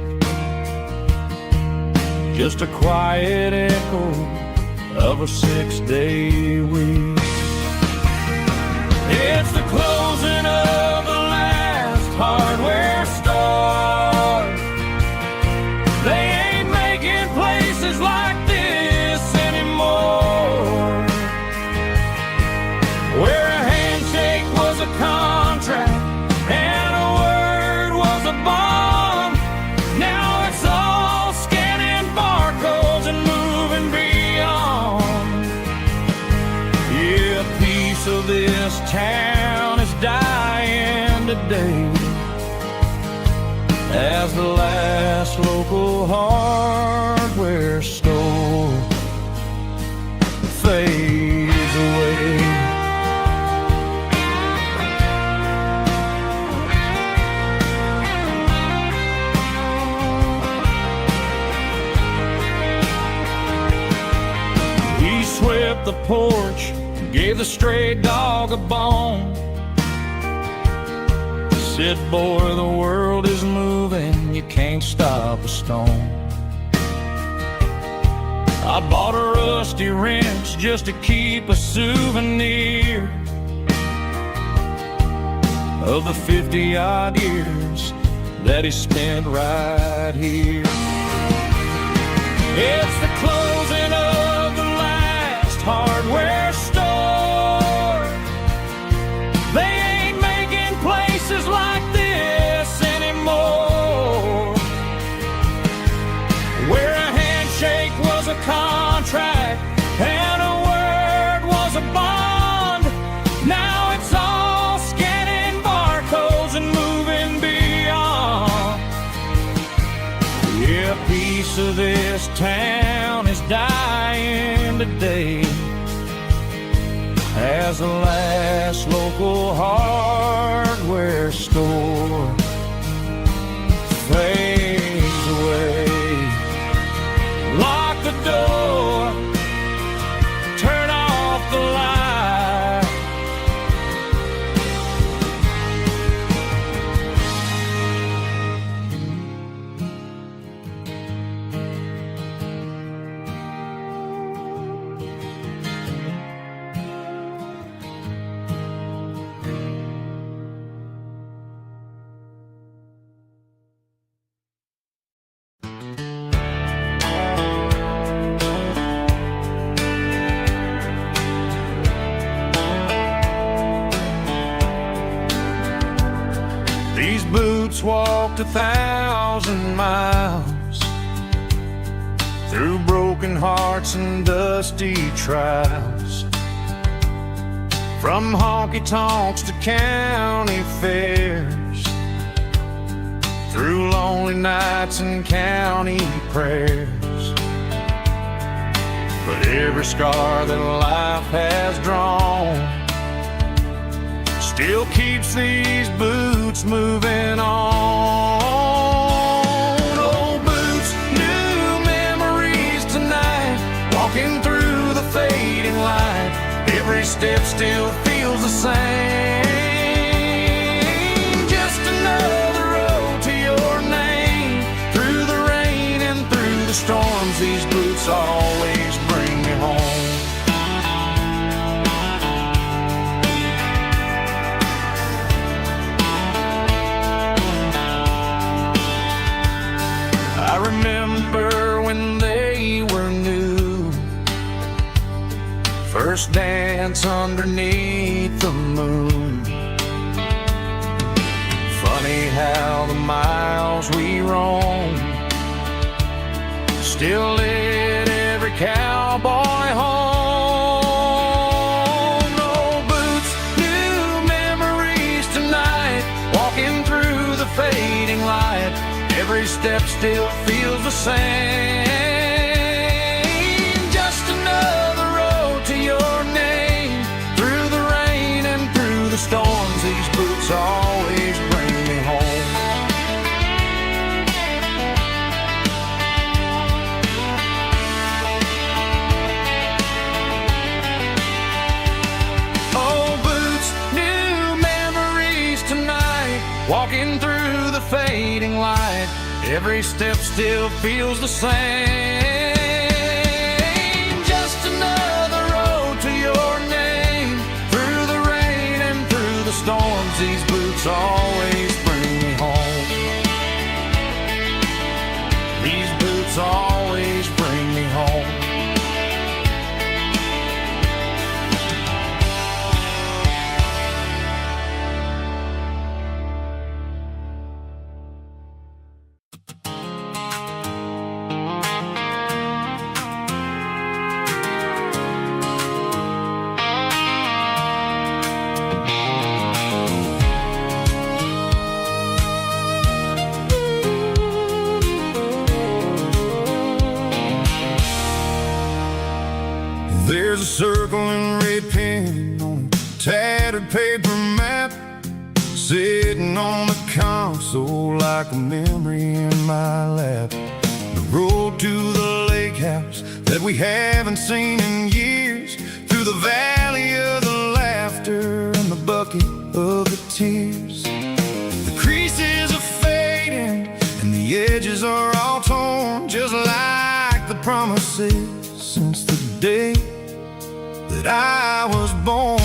just a quiet echo of a 6-day week. It's the closing of the last hardware store. They ain't making places like this anymore, where a handshake was a contract and a word was a bond. Now it's all scanning barcodes and moving beyond. Yeah, a piece of this town is dying today as the last local hardware store fades away. He swept the porch, gave the stray dog a bone, said, boy, the world is moving, you can't stop a stone. I bought a rusty wrench just to keep a souvenir of the 50-odd years that he spent right here. It's the closing of the last hardware store. They ain't making places like this anymore, where a handshake was a contract and a word was a bond. Now it's all scanning barcodes and moving beyond. Yeah, a piece of this town is dying today as the last local hardware store fades away. Lock the door, turn off the light. These boots walked 1,000 miles through broken hearts and dusty trials, from honky-tonks to county fairs, through lonely nights and county prayers. But every scar that life has drawn still keeps these boots moving on. Old boots, new memories tonight, walking through the fading light. Every step still feels the same. Just another road to your name. Through the rain and through the storms, these boots always bring me home. I remember when they were new, first dance underneath the moon. Funny how the miles we roamed still lit every cowboy home. Old boots, new memories tonight, walking through the fading light. Every step still feels the same. Just another road to your name. Through the rain and through the storms, these boots always bring Walking through the fading light, every step still feels the same. Just another road to your name. Through the rain and through the storms, these boots always bring me home. These boots always bring me home. There's a circle and red pen on a tattered paper map, sitting on the console like a memory in my lap. The road to the lake house that we haven't seen in years, through the valley of the laughter and the bucket of the tears. The creases are fading and the edges are all torn, just like the promises since the day that I was born.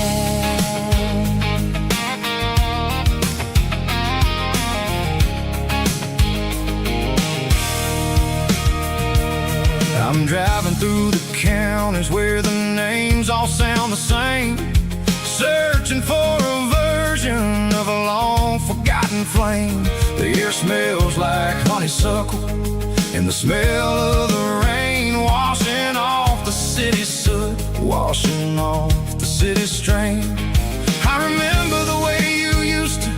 I'm driving through the counties where the names all sound the same, searching for a version of a long forgotten flame. The air smells like honeysuckle and the smell of the rain washing off the city's soot, washing off the city's strain. I remember the way you used to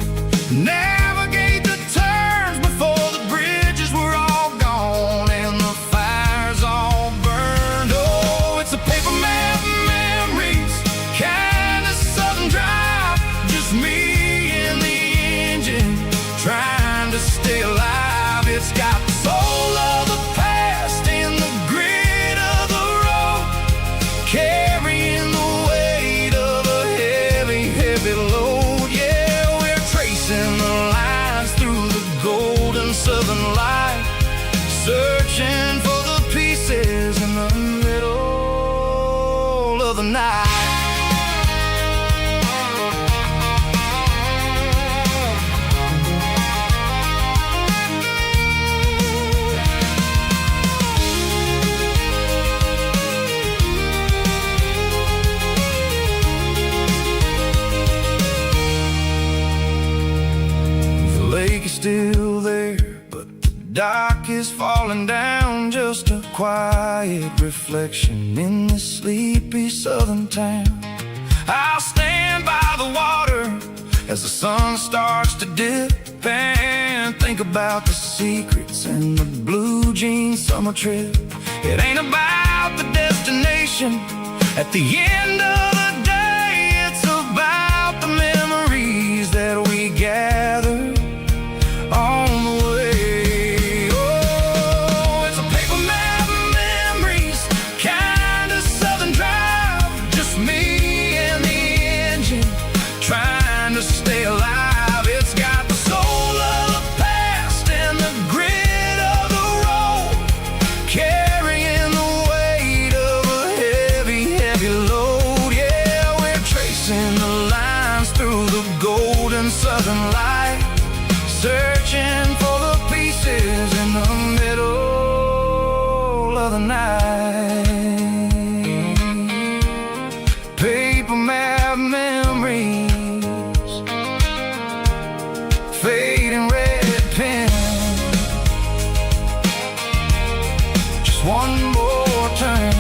navigate the turns before the bridges were all gone and the fires all burned. Oh, it's a paper map memories, kind of southern drive, just me and the engine trying to stay alive. It's got the soul of the past and the grit of the road, carrying the weight of a heavy, heavy load. Yeah, we're tracing the lines through the golden southern light, searching for the pieces in the middle of the night. Still there, but the dock is falling down, just a quiet reflection in this sleepy southern town. I'll stand by the water as the sun starts to dip and think about the secrets and the blue jean summer trip. It ain't about the destination at the end of the day, it's about the memories that we gather on the way. Oh, it's a paper map memories, kind of southern drive, just me and the engine trying to stay alive. It's got the soul of the past and the grit of the road, carrying the weight of a heavy, heavy load. Yeah, we're tracing the lines through the golden southern light, searching for the pieces in the middle of the night. Paper map memories, fading red pen, just one more turn.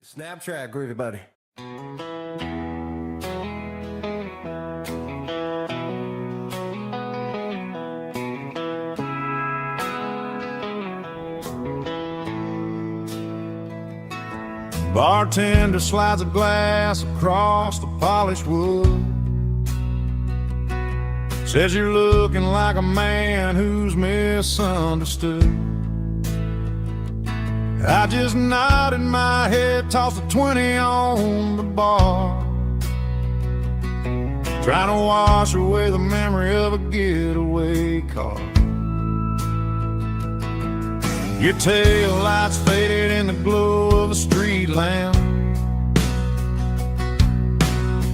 Snap track, everybody. Bartender slides a glass across the polished wood. Says you're looking like a man who's misunderstood. I just nodded my head, tossed a 20 on the bar, trying to wash away the memory of a getaway car. Your tail lights faded in the glow of a street lamp,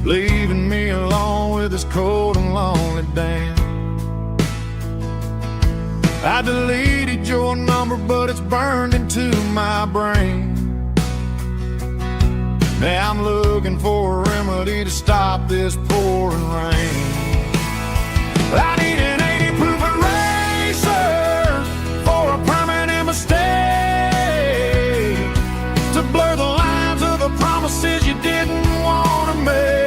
leaving me alone with this cold and lonely damn. I deleted your number, but it's burned into my brain. Now I'm looking for a remedy to stop this pouring rain. I need an 80 proof eraser for a permanent mistake, to blur the lines of the promises you didn't want to make.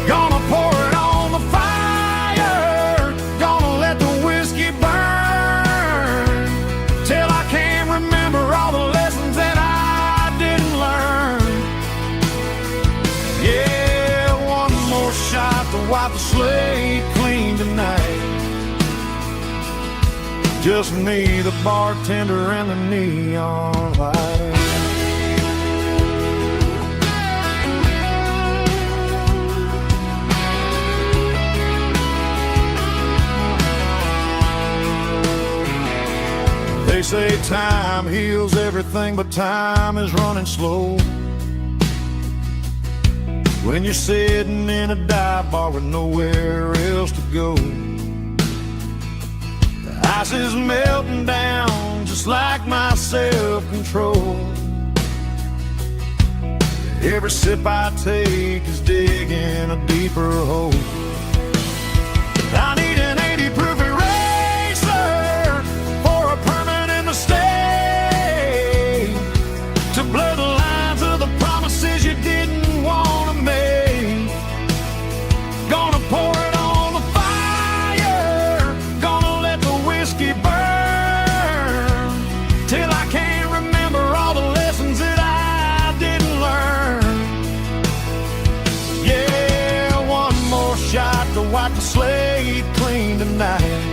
Gonna pour it on the fire, gonna let the whiskey burn, till I can't remember all the lessons that I didn't learn. Yeah, one more shot to wipe the slate clean tonight. Just me, the bartender, and the neon light. They say time heals everything, but time is running slow when you're sitting in a dive bar with nowhere else to go. The ice is melting down just like my self-control. Every sip I take is digging a deeper hole. I need an 80 proof eraser for a permanent mistake, to blur the lines of the promises you didn't want to make. Gonna pour it on the fire, gonna let the whiskey burn, till I can't remember all the lessons that I didn't learn. Yeah, one more shot to wipe the slate clean tonight.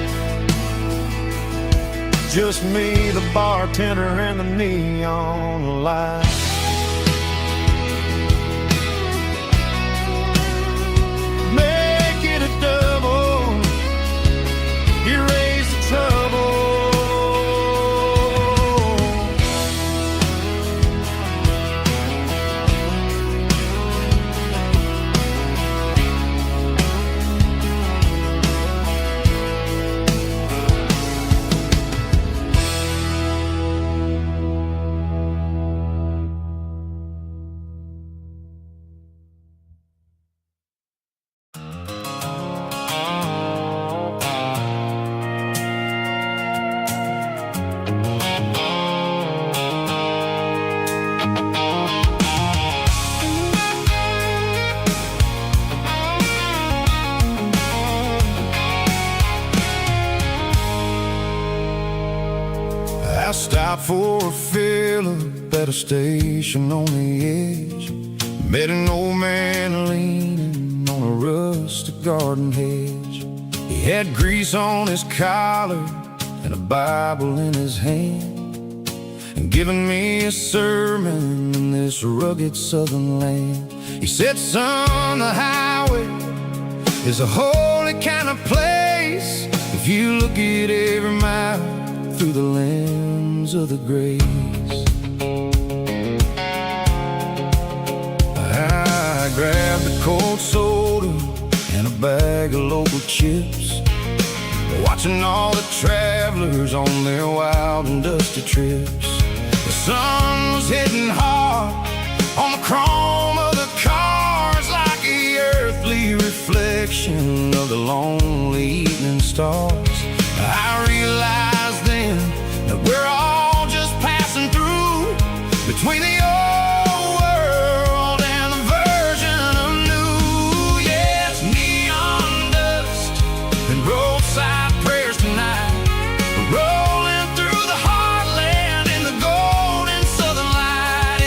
Just me, the bartender, and the neon light. Make it a double, erase the trouble. I stopped for a fill-up at a station on the edge. Met an old man leaning on a rustic garden hedge. He had grease on his collar and a Bible in his hand, and giving me a sermon in this rugged southern land. He said, son, the highway is a holy kind of place if you look at every mile through the lens of the grace. I grabbed a cold soda and a bag of local chips, watching all the travelers on their wild and dusty trips. The sun was hitting hard on the chrome of the cars, like the earthly reflection of the lonely evening stars. I realized then that we're all just passing through between the old world and the version of new. Yeah, it's neon dust and roadside prayers tonight, rolling through the heartland in the golden southern light.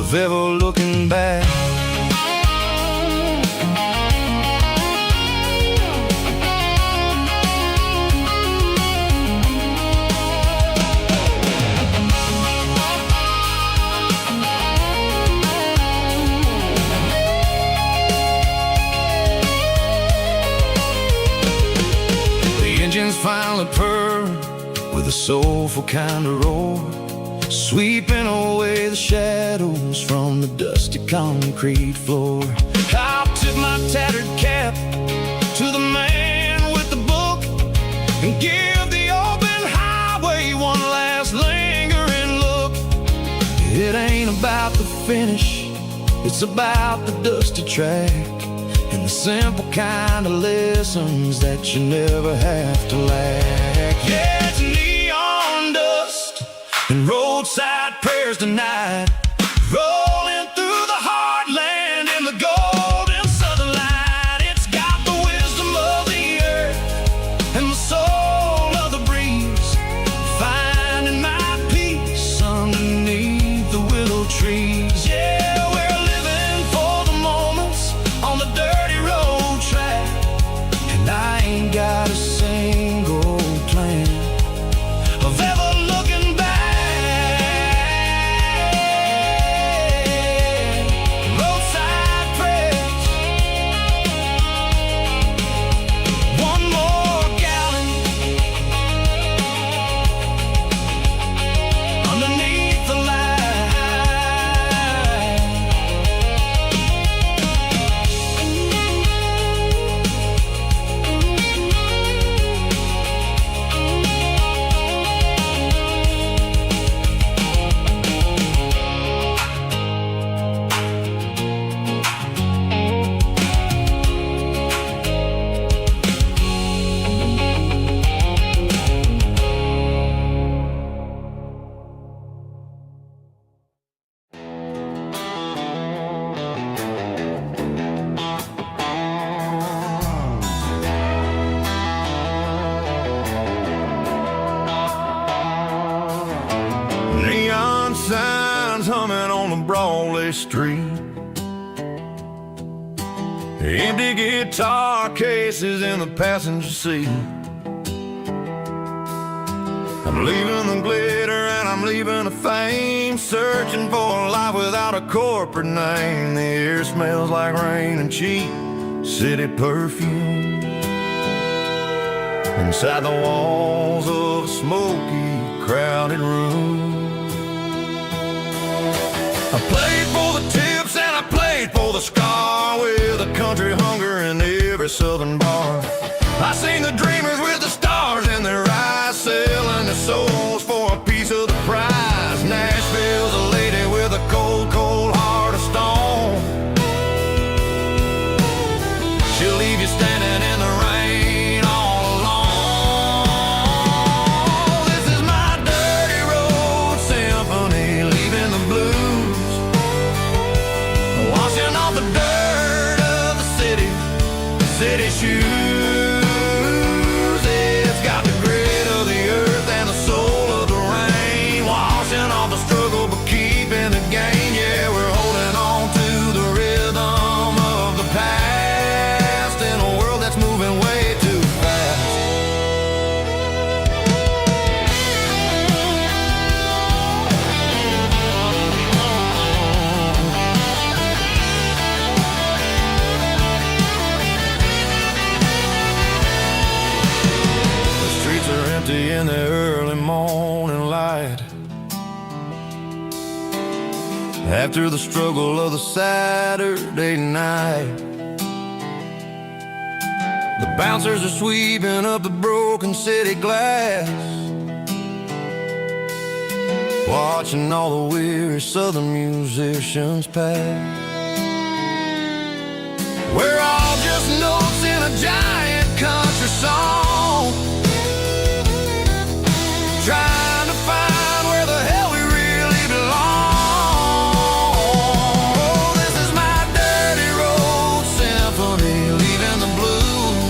of ever looking back. Engines finally purr with a soulful kind of roar, sweeping away the shadows from the dusty concrete floor. I'll tip my tattered cap to the man with the book and give the open highway one last lingering look. It ain't about the finish, it's about the dusty track and the simple kind of lessons that you never have to lack. Yeah, it's neon dust and roadside prayers tonight, rolling through the heartland in the golden southern light. It's got the wisdom of the earth and the soul of the breeze, finding my peace underneath the willow trees. Yeah, we're living for the moments on the dirty road track, and I ain't got a single plan of ever looking back. Roadside prayers, one more gallon underneath the light. Neon signs humming on the Broadway street, empty guitar cases in the passenger seat. I'm leaving the glitter and I'm leaving the fame, searching for a life without a corporate name. The air smells like rain and cheap city perfume inside the walls of a smoky, crowded room. I played for the tips and I played for the scar, with a country hunger in every southern bar. I seen the dreamers with the stars in their eyes, selling their souls for a piece of the prize. Nashville's a lady with a cold, cold heart of stone. She'll leave you standing in the rain all alone. This is my dirty road symphony, leaving the blues, washing off the dirt of the city shoes. It's got the grit of the earth and the soul of the rain, washing off the struggle but keeping the gain. Yeah, we're holding on to the rhythm of the past in a world that's moving way too fast. The streets are empty in the early morning light, after the struggle of the Saturday night. The bouncers are sweeping up the broken city glass, watching all the weary southern musicians pass. We're all just notes in a giant country song, trying to find where the hell we really belong. Oh, this is my dirty road symphony, leaving the blues,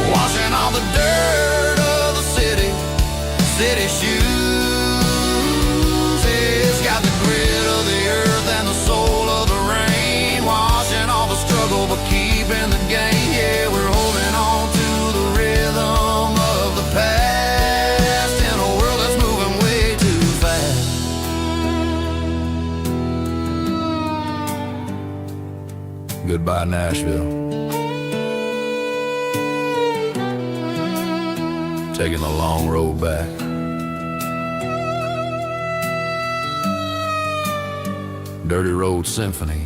washing all the dirt of the city shoes. It's got the grit Goodbye, Nashville. Taking the long road back. Dirty Road Symphony.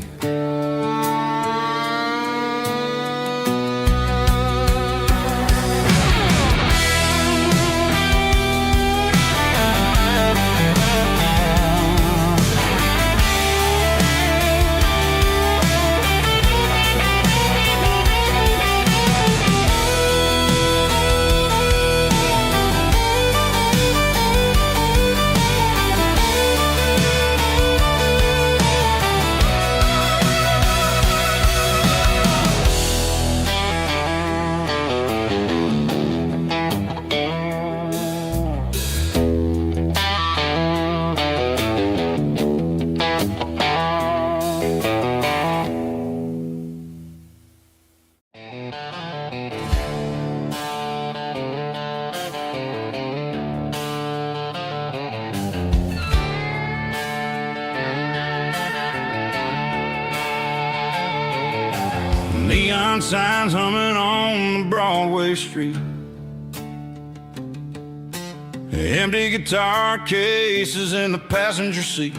Neon signs humming on the Broadway street. Empty guitar cases in the passenger seat.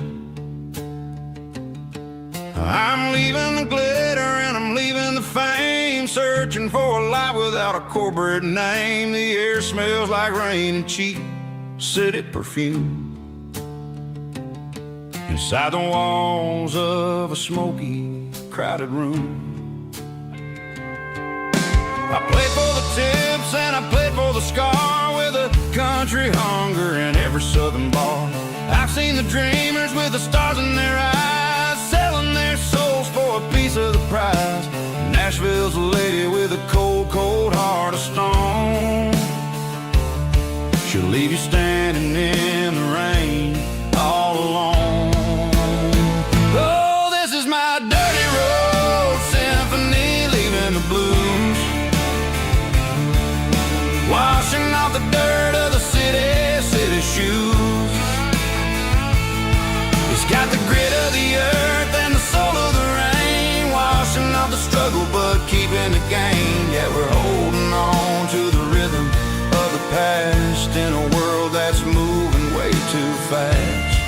I'm leaving the glitter and I'm leaving the fame, searching for a life without a corporate name. The air smells like rain and cheap city perfume. Inside the walls of a smoky, crowded room. I played for the tips and I played for the scar, with a country hunger in every southern bar. I've seen the dreamers with the stars in their eyes, selling their souls for a piece of the prize. Nashville's a lady with a cold, cold heart of stone. She'll leave you standing in the rain all alone. Oh, this is my dirty road symphony, leaving the blues, washing off the dirt of the city shoes. It's got the grit of the earth and the soul of the rain, washing off the struggle but keeping the gain. Yeah, we're holding on to the rhythm of the past in a world that's moving way too fast.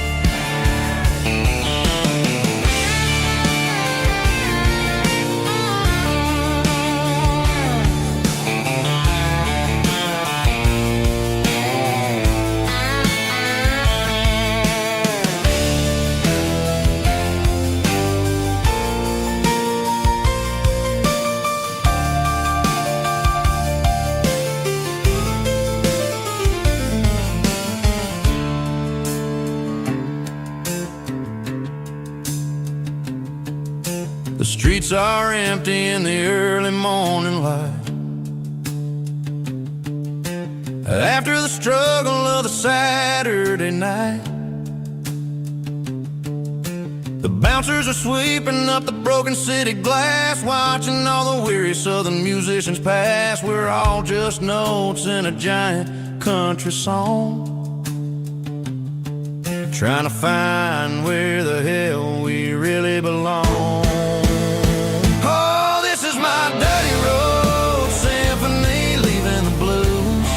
The streets are empty in the early morning light, after the struggle of the Saturday night. The bouncers are sweeping up the broken city glass, watching all the weary southern musicians pass. We're all just notes in a giant country song, trying to find where the hell we really belong. My dirty road symphony, leaving the blues,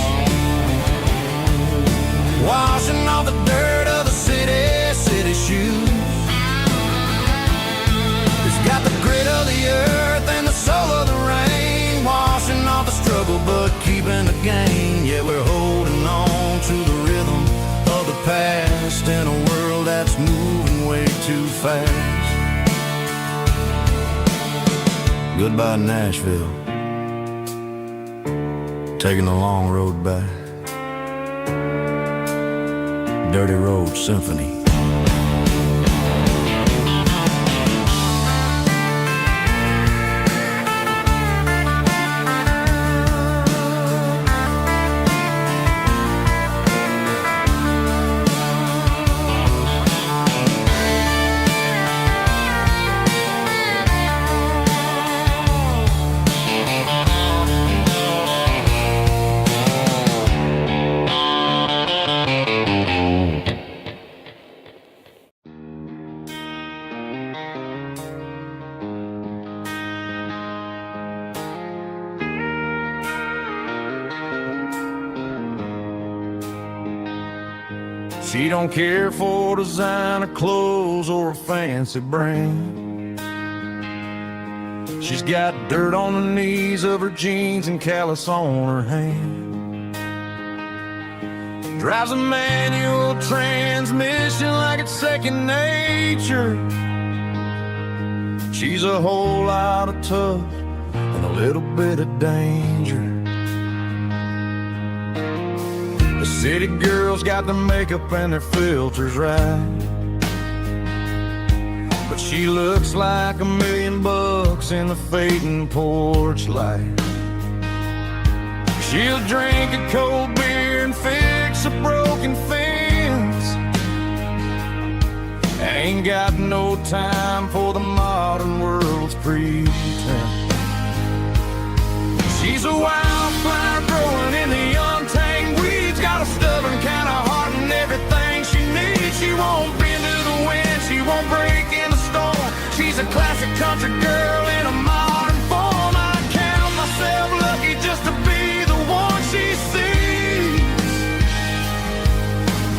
washing off the dirt of the city shoes. It's got the grit of the earth and the soul of the rain, washing off the struggle but keeping the gain. Yeah, we're holding on to the rhythm of the past in a world that's moving way too fast. Goodbye, Nashville. Taking the long road back. Dirty Road Symphony. She don't care for designer clothes or a fancy brand. She's got dirt on the knees of her jeans and callus on her hand. Drives a manual transmission like it's second nature. She's a whole lot of tough and a little bit of danger. The city girls got their makeup and their filters right, but she looks like $1 million in the fading porch light. She'll drink a cold beer and fix a broken fence. Ain't got no time for the modern world's pretense. She's a wildflower growing in the untamed weeds. Got a stubborn kind of heart and everything she needs. She won't bend to the wind, she won't break in the storm. She's a classic country girl in a modern form. I count myself lucky just to be the one she sees.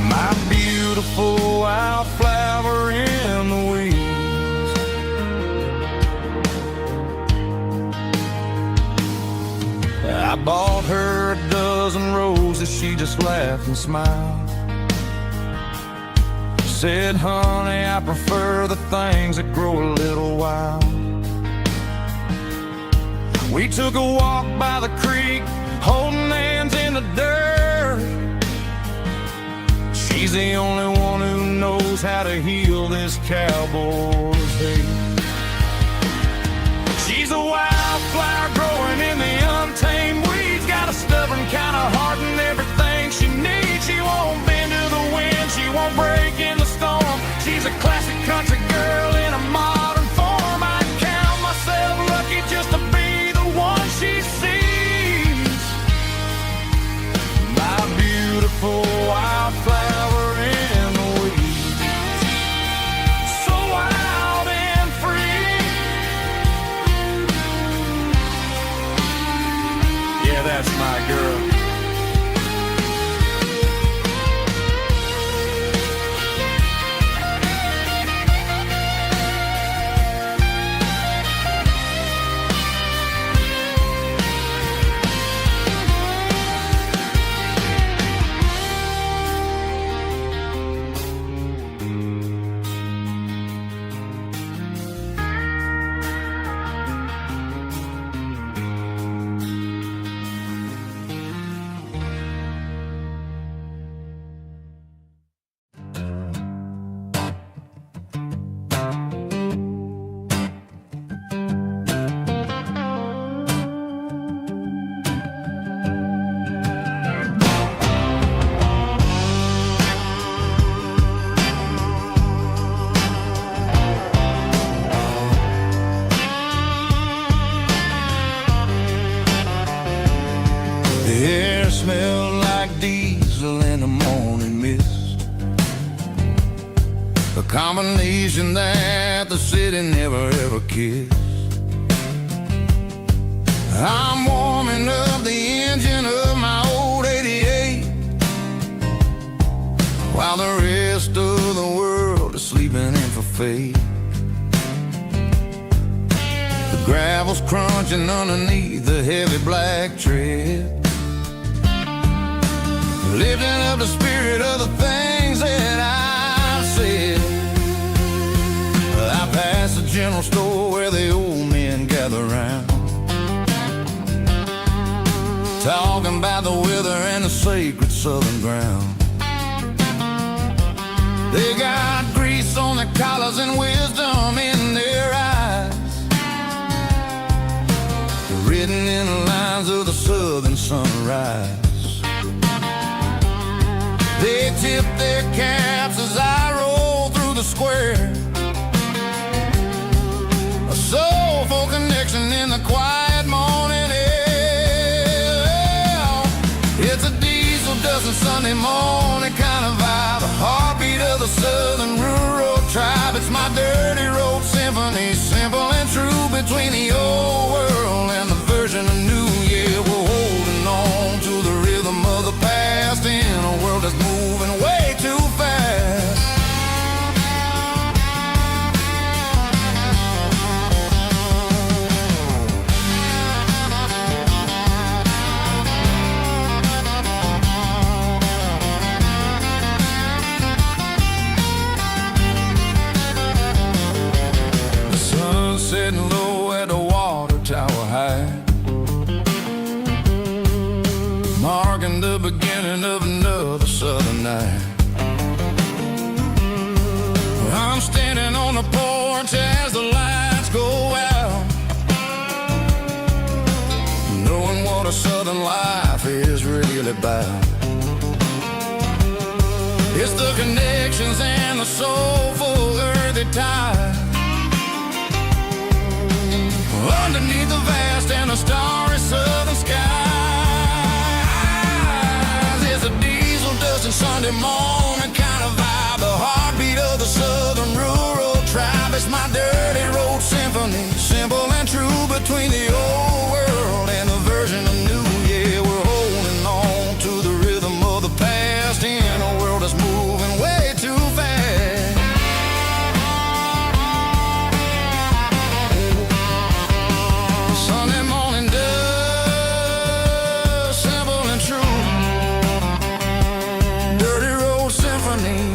My beautiful wildflower in the weeds. I bought her a dozen roses, she just laughed and smiled. Said, honey, I prefer the things that grow a little wild. We took a walk by the creek, holding hands in the dirt. She's the only one who knows how to heal this cowboy's hate. She's a wildflower growing in the untamed weeds. Got a stubborn kind of heart and everything she needs. She won't bend to the wind, she won't break in the storm. She's a classic country girl in a modern form. I count myself lucky just to be the one she sees. My beautiful wildflower in the weeds. So wild and free. Yeah, that's my girl. Smelled like diesel in the morning mist, a combination that the city never ever kissed. I'm warming up the engine of my old 88, while the rest of the world is sleeping in for fate. The gravel's crunching underneath the heavy black tread, lifting up the spirit of the things that I've said. I passed the general store where the old men gather round, talking about the weather and the sacred southern ground. They got grease on their collars and wisdom in their eyes, written in the lines of the southern sunrise. They tip their caps as I roll through the square, a soulful connection in the quiet morning air. It's a diesel dusting Sunday morning kind of vibe, a heartbeat of the southern rural tribe. It's my dirty road symphony, simple and true, between the old world and the version of new. Yeah, we're holding on to the rhythm of the past in a world that's moving way too fast. marking the beginning of another southern night. I'm standing on the porch as the lights go out, knowing what a southern life is really about. It's the connections and the soulful earthy tide underneath the vast and the starry southern skies. It's a diesel dusting Sunday morning kind of vibe, the heartbeat of the southern rural tribe. It's my dirty road symphony, simple and true, between the old world and the version of new. Yeah, we're holding on to the rhythm of the past in a world that's moving way too fast. Sunday morning dust, simple and true, dirty road symphony.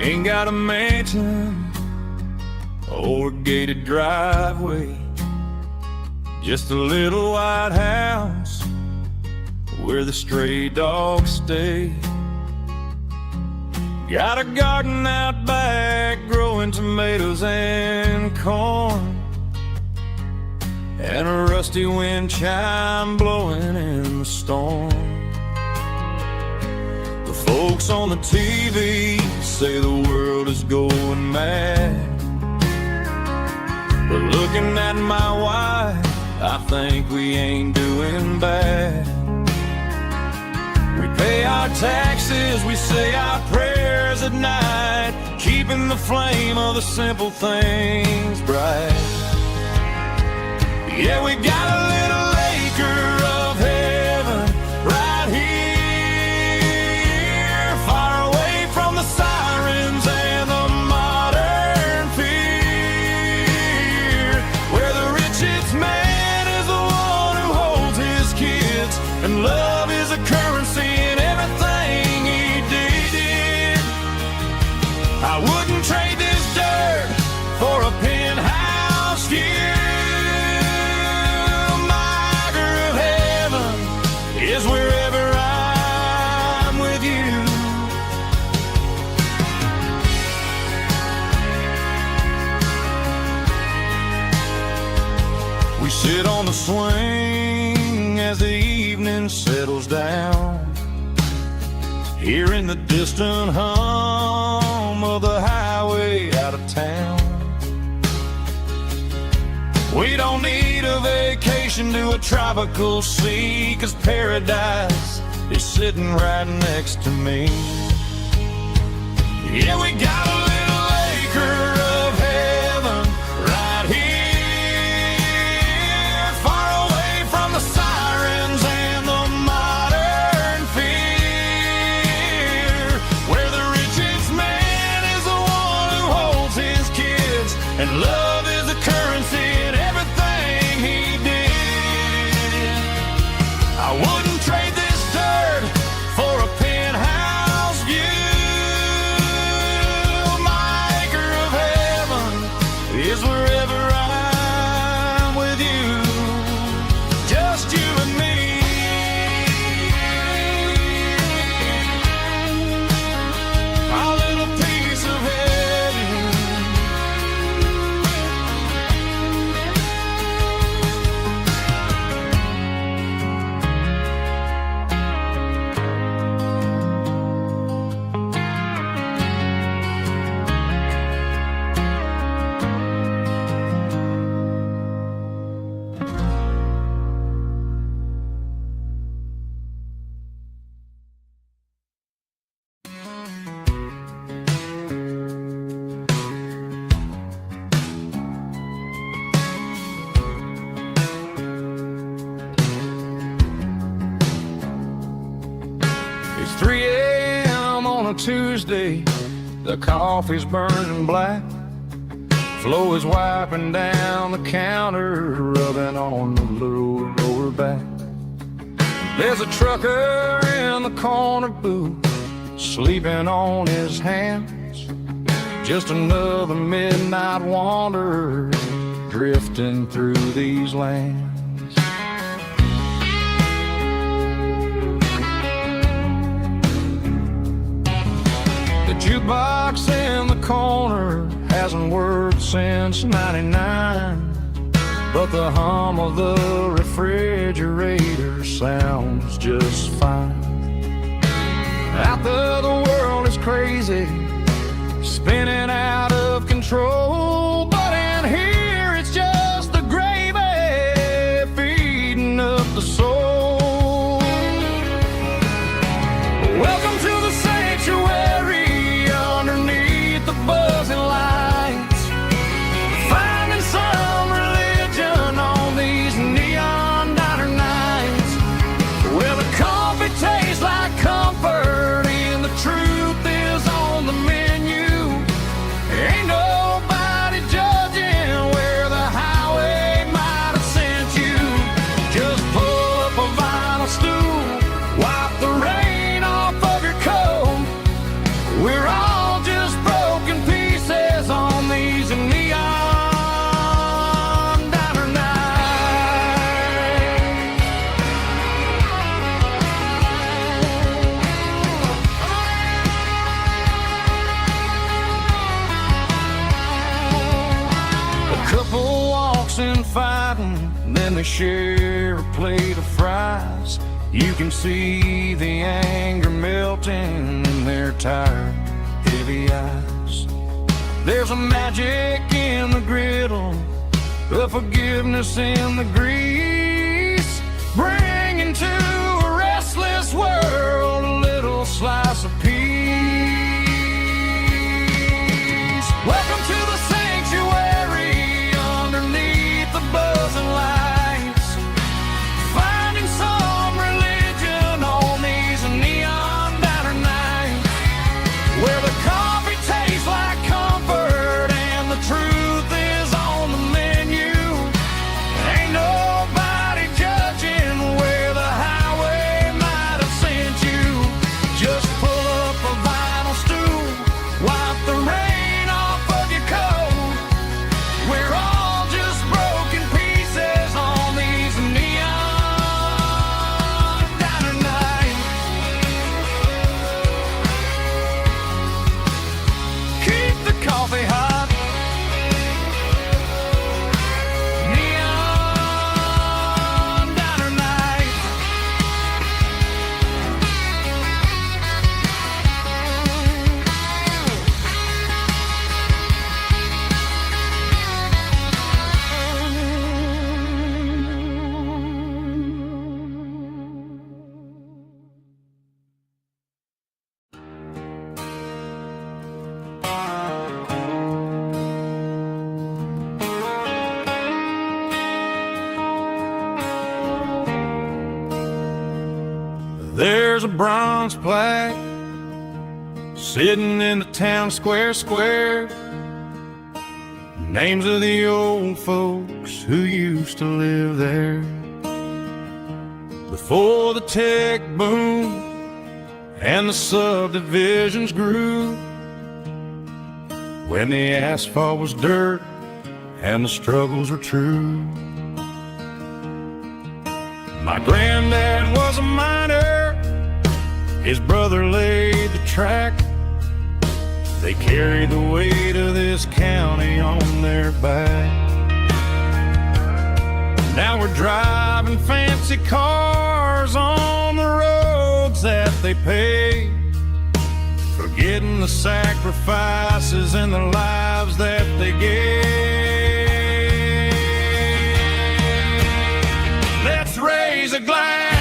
Ain't got a mansion or a gated driveway, just a little white house where the stray dogs stay. Got a garden out back growing tomatoes and corn, and a rusty wind chime blowing in the storm. The folks on the TV say the world is going mad, but looking at my wife, I think we ain't doing bad. We pay our taxes, we say our prayers at night, keeping the flame of the simple things bright. Yeah, we got a little acre of heaven right here, far away from the sirens and the modern fear, where the richest man is the one who holds his kids, and love is a currency in everything he did. I wouldn't trade this dirt for a penthouse view. Is wherever I'm with you. We sit on the swing as the evening settles down, hearing the distant hum of the highway out of town. We don't need a vacation to a tropical sea, 'cause paradise is sitting right next to me. Yeah, we got a little acre of heaven right here, far away from the sirens and the modern fear, where the richest man is the one who holds his kids, and love is a currency in everything he did. I wouldn't trade this dirt for a penthouse view. My on a Tuesday, the coffee's burning black. Flo is wiping down the counter, rubbing on the little lower back. There's a trucker in the corner booth, sleeping on his hands. Just another midnight wanderer, drifting through these lands. The jukebox in the corner hasn't worked since '99, but the hum of the refrigerator sounds just fine. Out there the world is crazy, spinning out of control, but in here it's just the gravy feeding up the soul. Welcome to the sanctuary underneath the buzzing lights, finding some religion on these neon diner nights. Well, the coffee tastes like comfort and the truth is on the menu. Ain't nobody judging where the highway might have sent you. Just pull up a vinyl stool, wipe the rain off of your coat. We're all just broken pieces on these neon diner nights. A couple walks in fighting, then they share a plate of fries. You can see the anger melting in their tired, heavy eyes. There's a magic in the griddle, a forgiveness in the grease, bringing to a restless world a little slice of peace. Welcome to the sanctuary underneath the buzzing lights, finding some religion on these neon diner nights, where the coffee tastes like comfort and the truth is on the menu. Ain't nobody judging where the highway might have sent you. Just pull up a vinyl stool, wipe the rain off of your coat. We're all just broken pieces on these neon diner nights. Keep the coffee hot. Neon diner nights. There's a bronze plaque sitting in the town square. Names of the old folks who used to live there before the tech boom and the subdivisions grew, when the asphalt was dirt and the struggles were true. My granddad was a miner, his brother laid the track. They carried the weight of this county on their back. Now we're driving fancy cars on the roads that they paved, forgetting the sacrifices and the lives that they gave. Let's raise a glass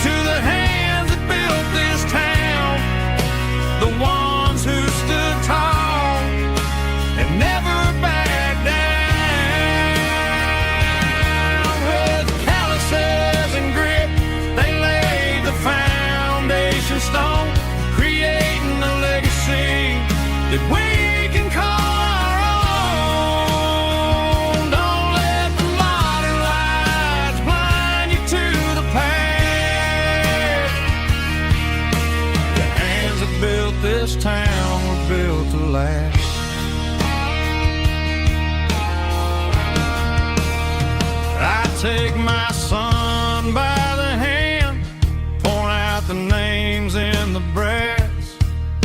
to the hands that built this town, the ones who stood tall and never backed down. With calluses and grit, they laid the foundation stone, creating last. I take my son by the hand, point out the names in the brass.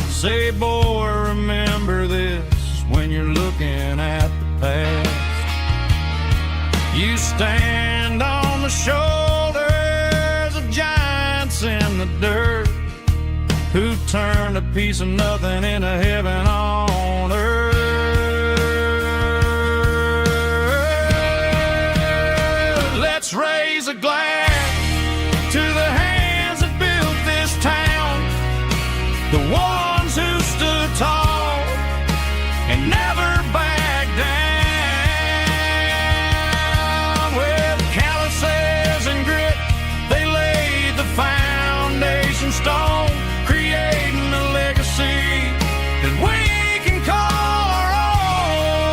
Say, boy, remember this when you're looking at the past. You stand on the shoulders of giants in the dirt, who turned a piece of nothing into heaven on earth. Let's raise a glass to the hands that built this town, the ones who stood tall and never backed down. With calluses and grit, they laid the foundation stone, creating a legacy that we can call our own.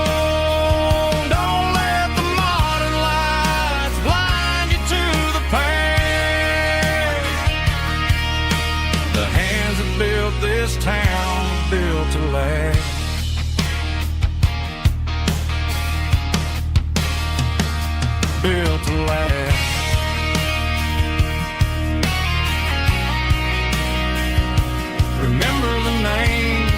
Don't let the modern lights blind you to the past. The hands that built this town built to last. Built to last. Remember the names.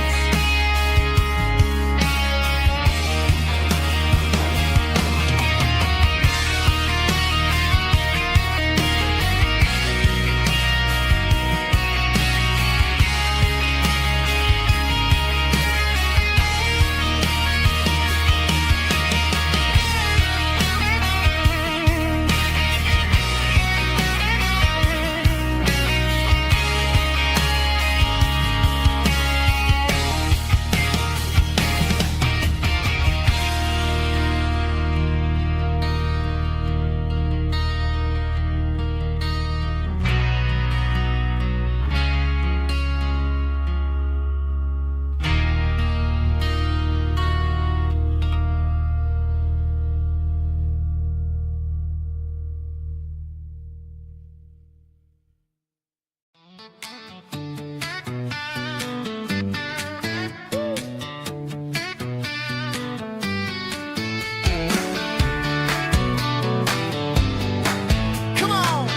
Come on.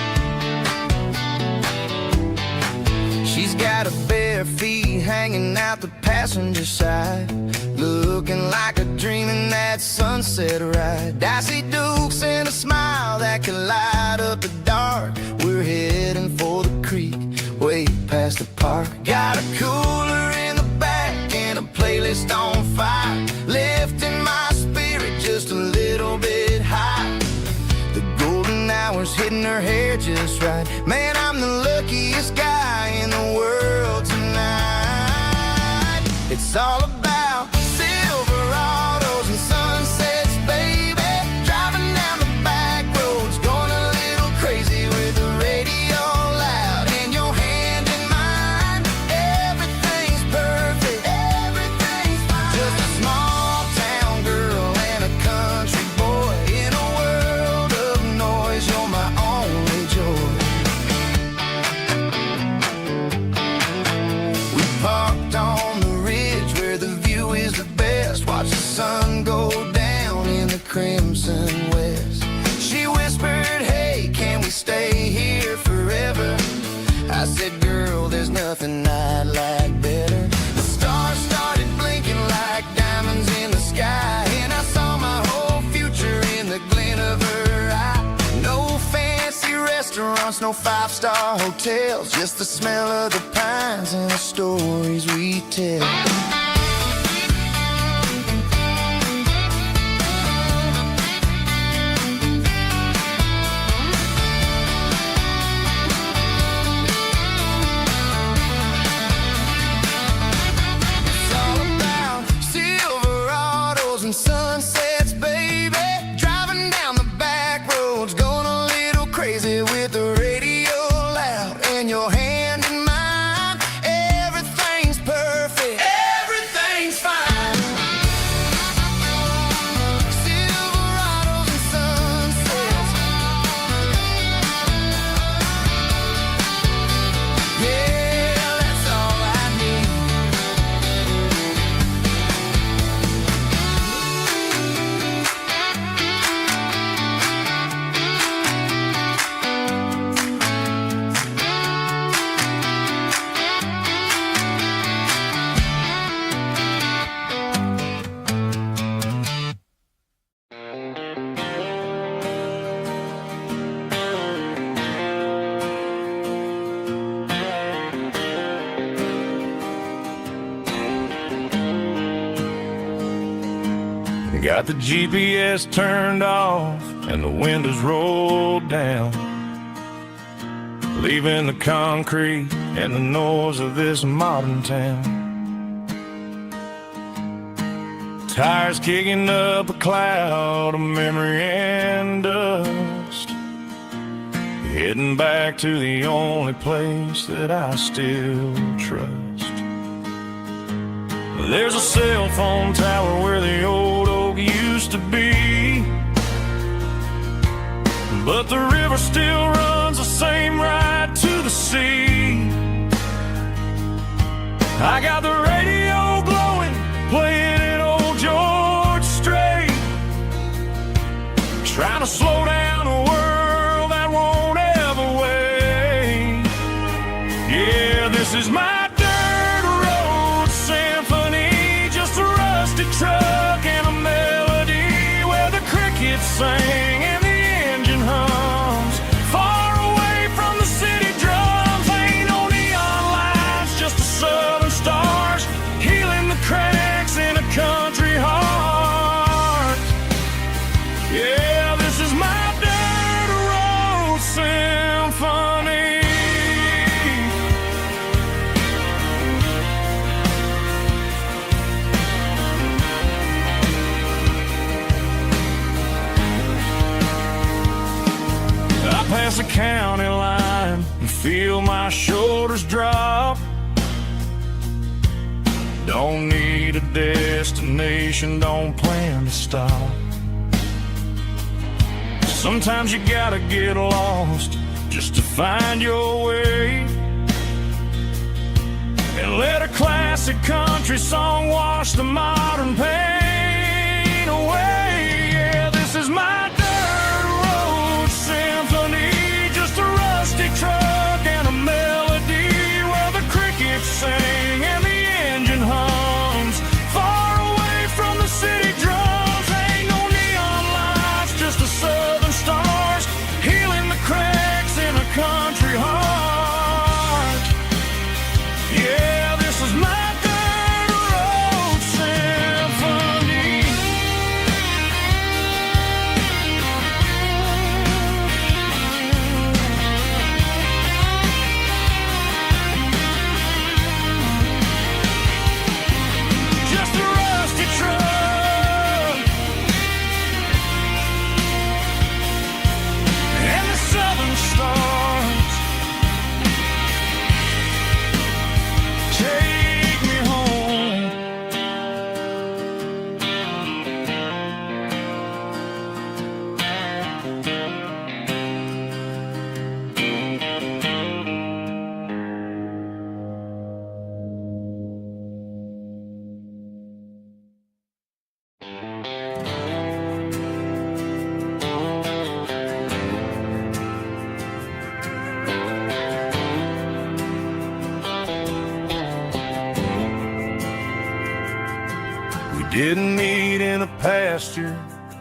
She's got her bare feet hanging out the passenger side, looking like a dream in that sunset ride. I see Dukes and a smile that can light up the dark. We're heading for the creek, way past the park. Got a cooler in the back and a playlist on fire, lifting my spirit just a little bit high. The golden hours hitting her hair just right. Man, I'm the luckiest guy in the world tonight. It's all about Silverados and sunsets, baby. Driving down the back roads, going a little crazy with the radio loud and your hand in mine. Everything's perfect, everything's fine. Just a small town girl and a country boy in a world of noise. You're my only joy. We parked on the ridge where the view is the best. Watch the sun go down in the crimson west. She whispered, hey, can we stay here forever? I said, girl, there's nothing I'd like better. The stars started blinking like diamonds in the sky, and I saw my whole future in the glint of her eye. No fancy restaurants, no five-star hotels, just the smell of the pines and the stories we tell. It's all about Silverados and sunsets, baby. Driving down the back roads, going a little crazy with the radio loud and your hand in mine. Everything's perfect. Got the GPS turned off and the windows rolled down, leaving the concrete and the noise of this modern town. Tires kicking up a cloud of memory and dust, heading back to the only place that I still trust. There's a cell phone tower where the old oak used to be, but the river still runs the same right to the sea. I got the radio glowing, playing an old George Strait, trying to slow down a world that won't ever wait. Yeah, this is my truck and a melody where the crickets sing and the engine hums, far away from the city drums. Ain't no neon lights, just the southern stars healing the cracks in a country heart. Yeah, this is my dirt road symphony. Past the county line and feel my shoulders drop. Don't need a destination, don't plan to stop. Sometimes you gotta get lost just to find your way, and let a classic country song wash the modern pain away. Yeah, this is my truck and a melody where the crickets sing and the engine hums, far away from the city drums. Ain't no neon lights, just the southern stars healing the cracks in a country heart. Yeah, this is my dirt road symphony. Didn't meet in a pasture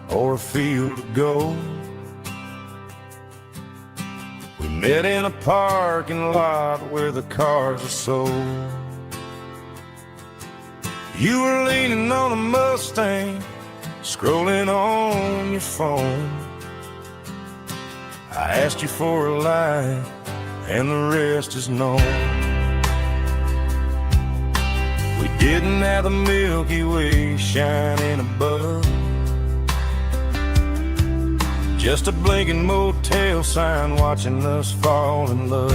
or a field of gold. We met in a parking lot where the cars are sold. You were leaning on a Mustang, scrolling on your phone. I asked you for a light, and the rest is known. We didn't have the Milky Way shining above, just a blinking motel sign watching us fall in love.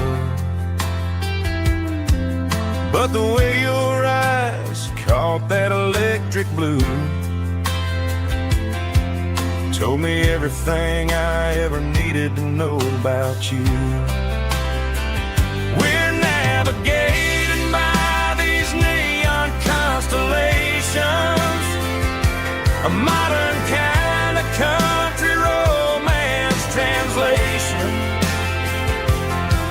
But the way your eyes caught that electric blue told me everything I ever needed to know about you. We're navigated by these neon constellations, a modern kind of country romance translation.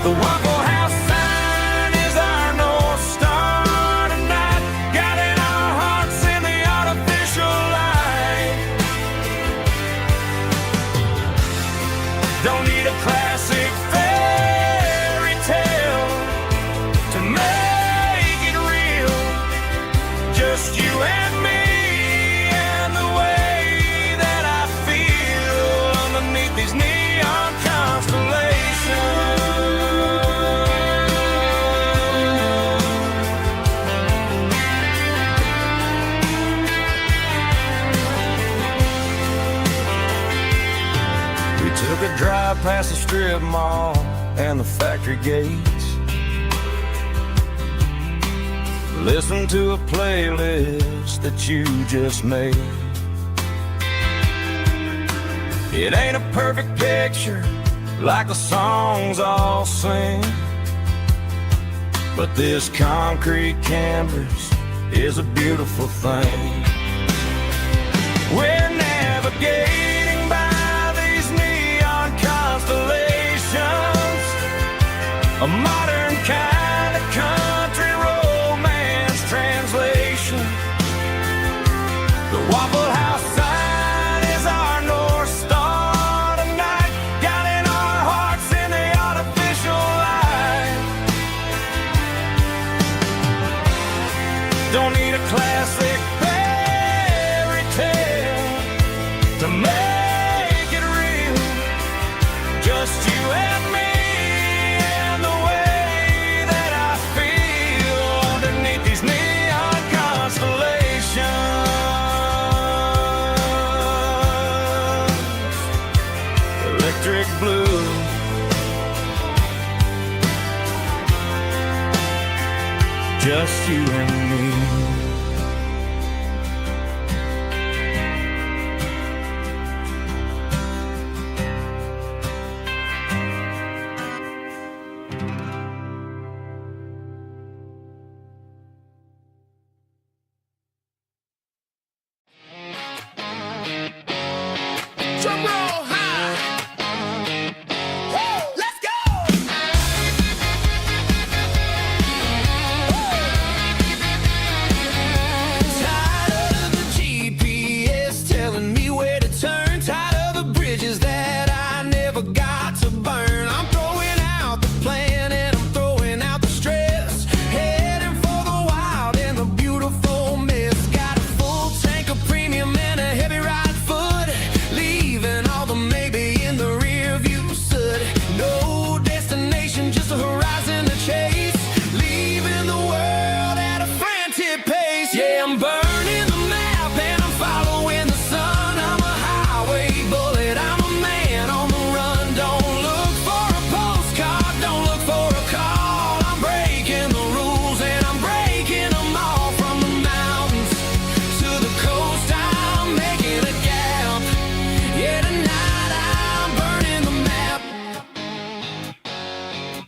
The Waffle House sign is our North Star tonight, guiding our hearts in the artificial light. Don't need a classic fairy tale to make it real, just you and me and the way strip mall and the factory gates. Listen to a playlist that you just made. It ain't a perfect picture like the songs all sing, but this concrete canvas is a beautiful thing. We're navigating by these neon constellations, a modern kind of country romance translation. The Waffle House sign is our North Star tonight, guiding our hearts in the artificial light. Don't need a classic fairy tale to make it real, just you and me and the way that I feel underneath these neon constellations. Electric blue, just you and me. Drum roll high. Woo, let's go. Tired of the GPS telling me where to turn. Tired of the bridges that I never got to burn. I'm throwing out the plan and I'm throwing out the stress. Heading for the wild and the beautiful mess. Got a full tank of premium and a heavy right foot. Leaving all the maybe in the rear view soot. No destination, just a horizon to chase. Leaving the world at a frantic pace. Yeah, I'm burning the map and I'm following the sun. I'm a highway bullet, I'm a man on the run. Don't look for a postcard, don't look for a call. I'm breaking the rules and I'm breaking them all. From the mountains to the coast, I'm making a gap. Yeah, tonight I'm burning the map.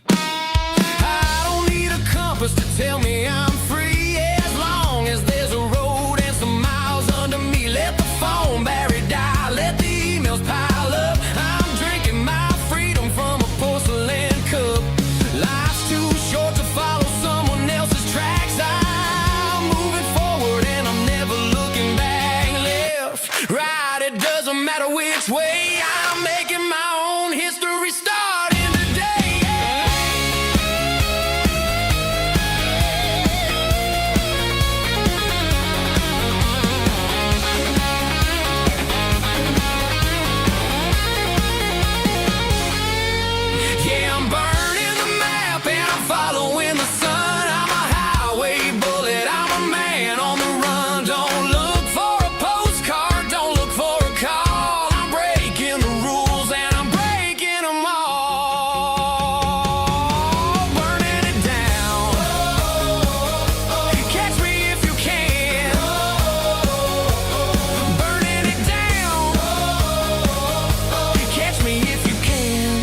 I don't need a compass to tell me I'm free, as long as there's a road and some miles under me. Let the phone battery die, let the emails pile up. I'm drinking my freedom from a porcelain cup. Life's too short to follow someone else's tracks. I'm moving forward and I'm never looking back. Left, right, it doesn't matter which way. I'm making my own history starting today. Yeah, I'm burning the map and I'm following the sun. I'm a highway bullet, I'm a man on the run. Don't look for a postcard, don't look for a call. I'm breaking the rules and I'm breaking them all. Burning it down. Catch me if you can. Burning it down. Catch me if you can.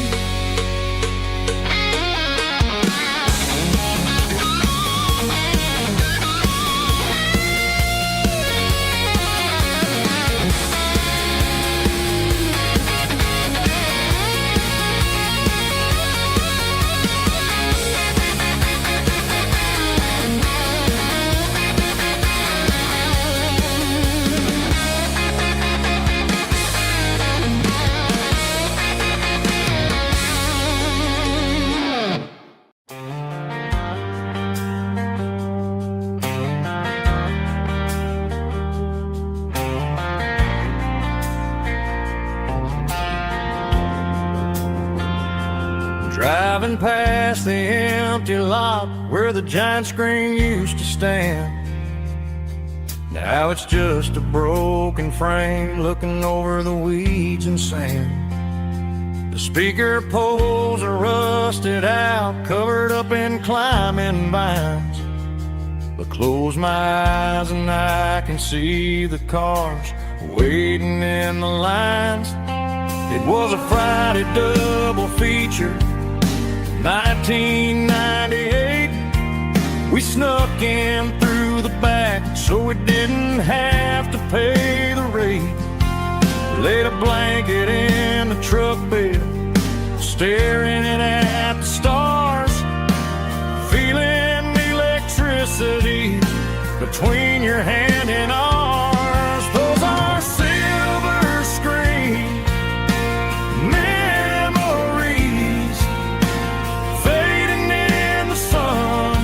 Driving past the empty lot where the giant screen used to stand. Now it's just a broken frame looking over the weeds and sand. The speaker poles are rusted out, covered up in climbing vines. But close my eyes and I can see the cars waiting in the lines. It was a Friday double feature, 1998. We snuck in through the back so we didn't have to pay the rate. Laid a blanket in the truck bed, staring at the stars, feeling the electricity between your hand and ours. Those are silver screen memories fading in the sun.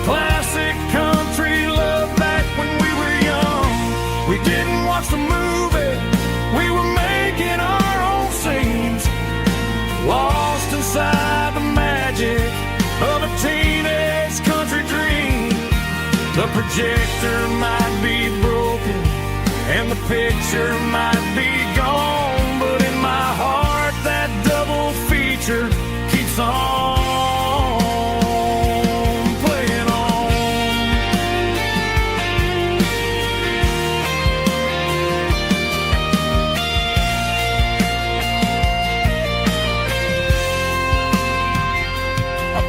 Classic country love back when we were young. We didn't watch the movie, we were making our own scenes, lost inside the magic of a teenage country dream. The projector might be broken and the picture might be gone, but in my heart that double feature keeps on playing on.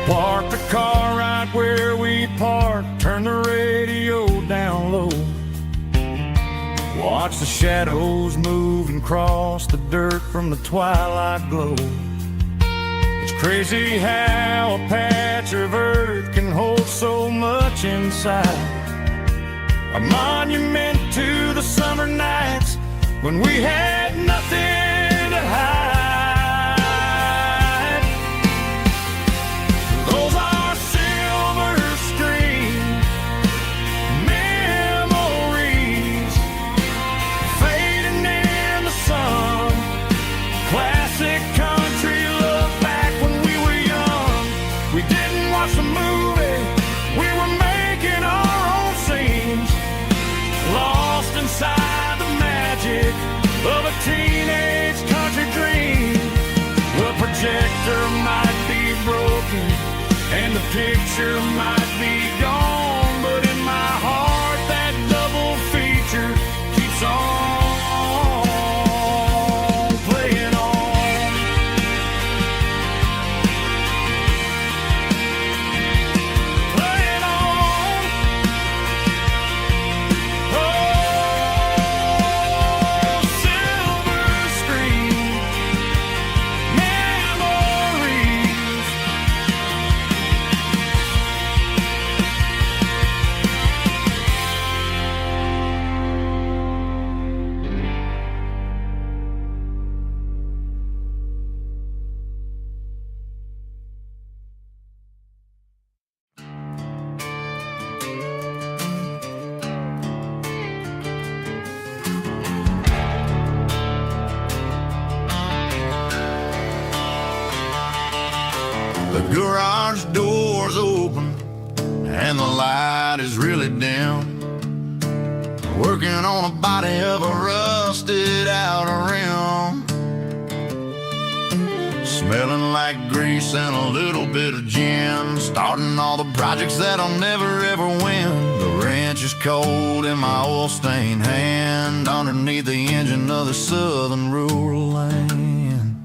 Parked the car right where we parked, turned the radio down low. Watch the shadows move and cross the dirt from the twilight glow. It's crazy how a patch of earth can hold so much inside. A monument to the summer nights when we had nothing to hide. Inside the magic of a teenage country dream. The projector might be broken and the picture might be gone, but in my heart that double feature keeps on playing on. Playing on. Oh, the garage door's open and the light is really dim. Working on a body of a rusted out rim. Smelling like grease and a little bit of gin. Starting all the projects that'll never ever win. The wrench is cold in my oil stained hand, underneath the engine of the southern rural land.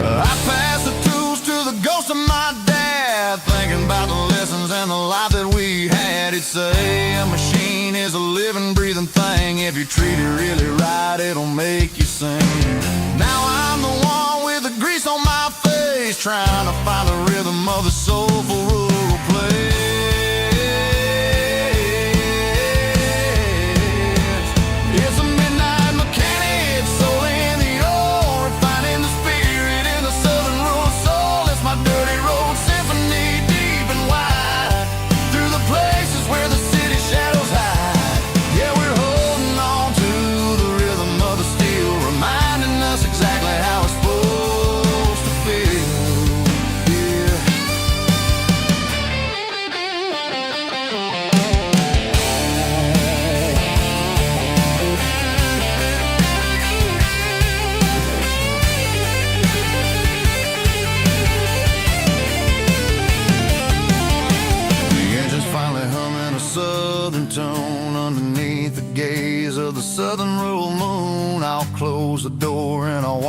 I pass the tools to the ghost of my dad, thinking about the lessons and the life that we had. He'd say a machine is a living, breathing thing. If you treat it really right, it'll make you sing. Now I'm the one with the grease on my face, trying to find the rhythm of the soulful rural place. It's a midnight mechanic, soul in the ore, refining the spirit in the southern rural soul. It's my dirty road symphony, deep and wide, through the places where the city shadows hide. Yeah, we're holding on to the rhythm of the steel, reminding us exactly how it's supposed to feel. Yeah.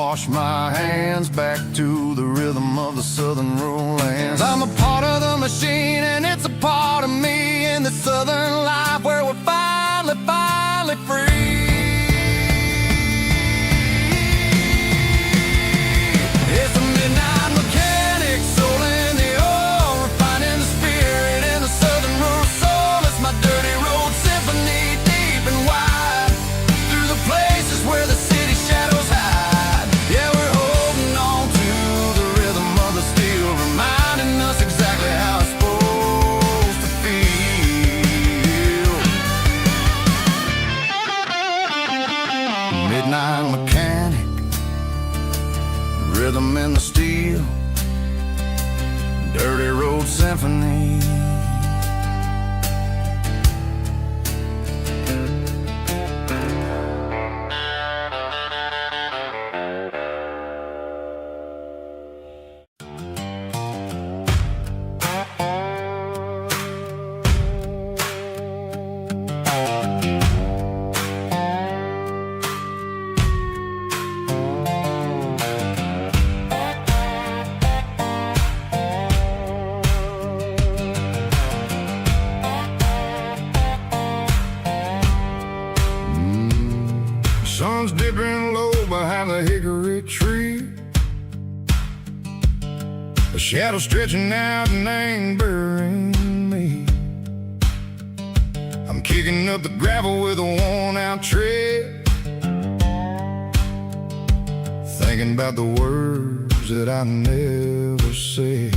wash my hands back to the rhythm of the southern rural lands. I'm a part of the machine and it's a part of me in the southern life where we're finally free. It's a midnight mechanic, soul in the oil, refining the spirit in the southern rural soul. It's my dirty road symphony, deep and wide, through the places where the city shadows hide. Yeah, we're holding on to the rhythm of the steel, reminding us exactly how it's supposed to feel. Midnight mechanic, rhythm in the steel, dirty road symphony. Sun's dipping low behind the hickory tree, a shadow stretching out and angering me. I'm kicking up the gravel with a worn-out tread, thinking about the words that I never said.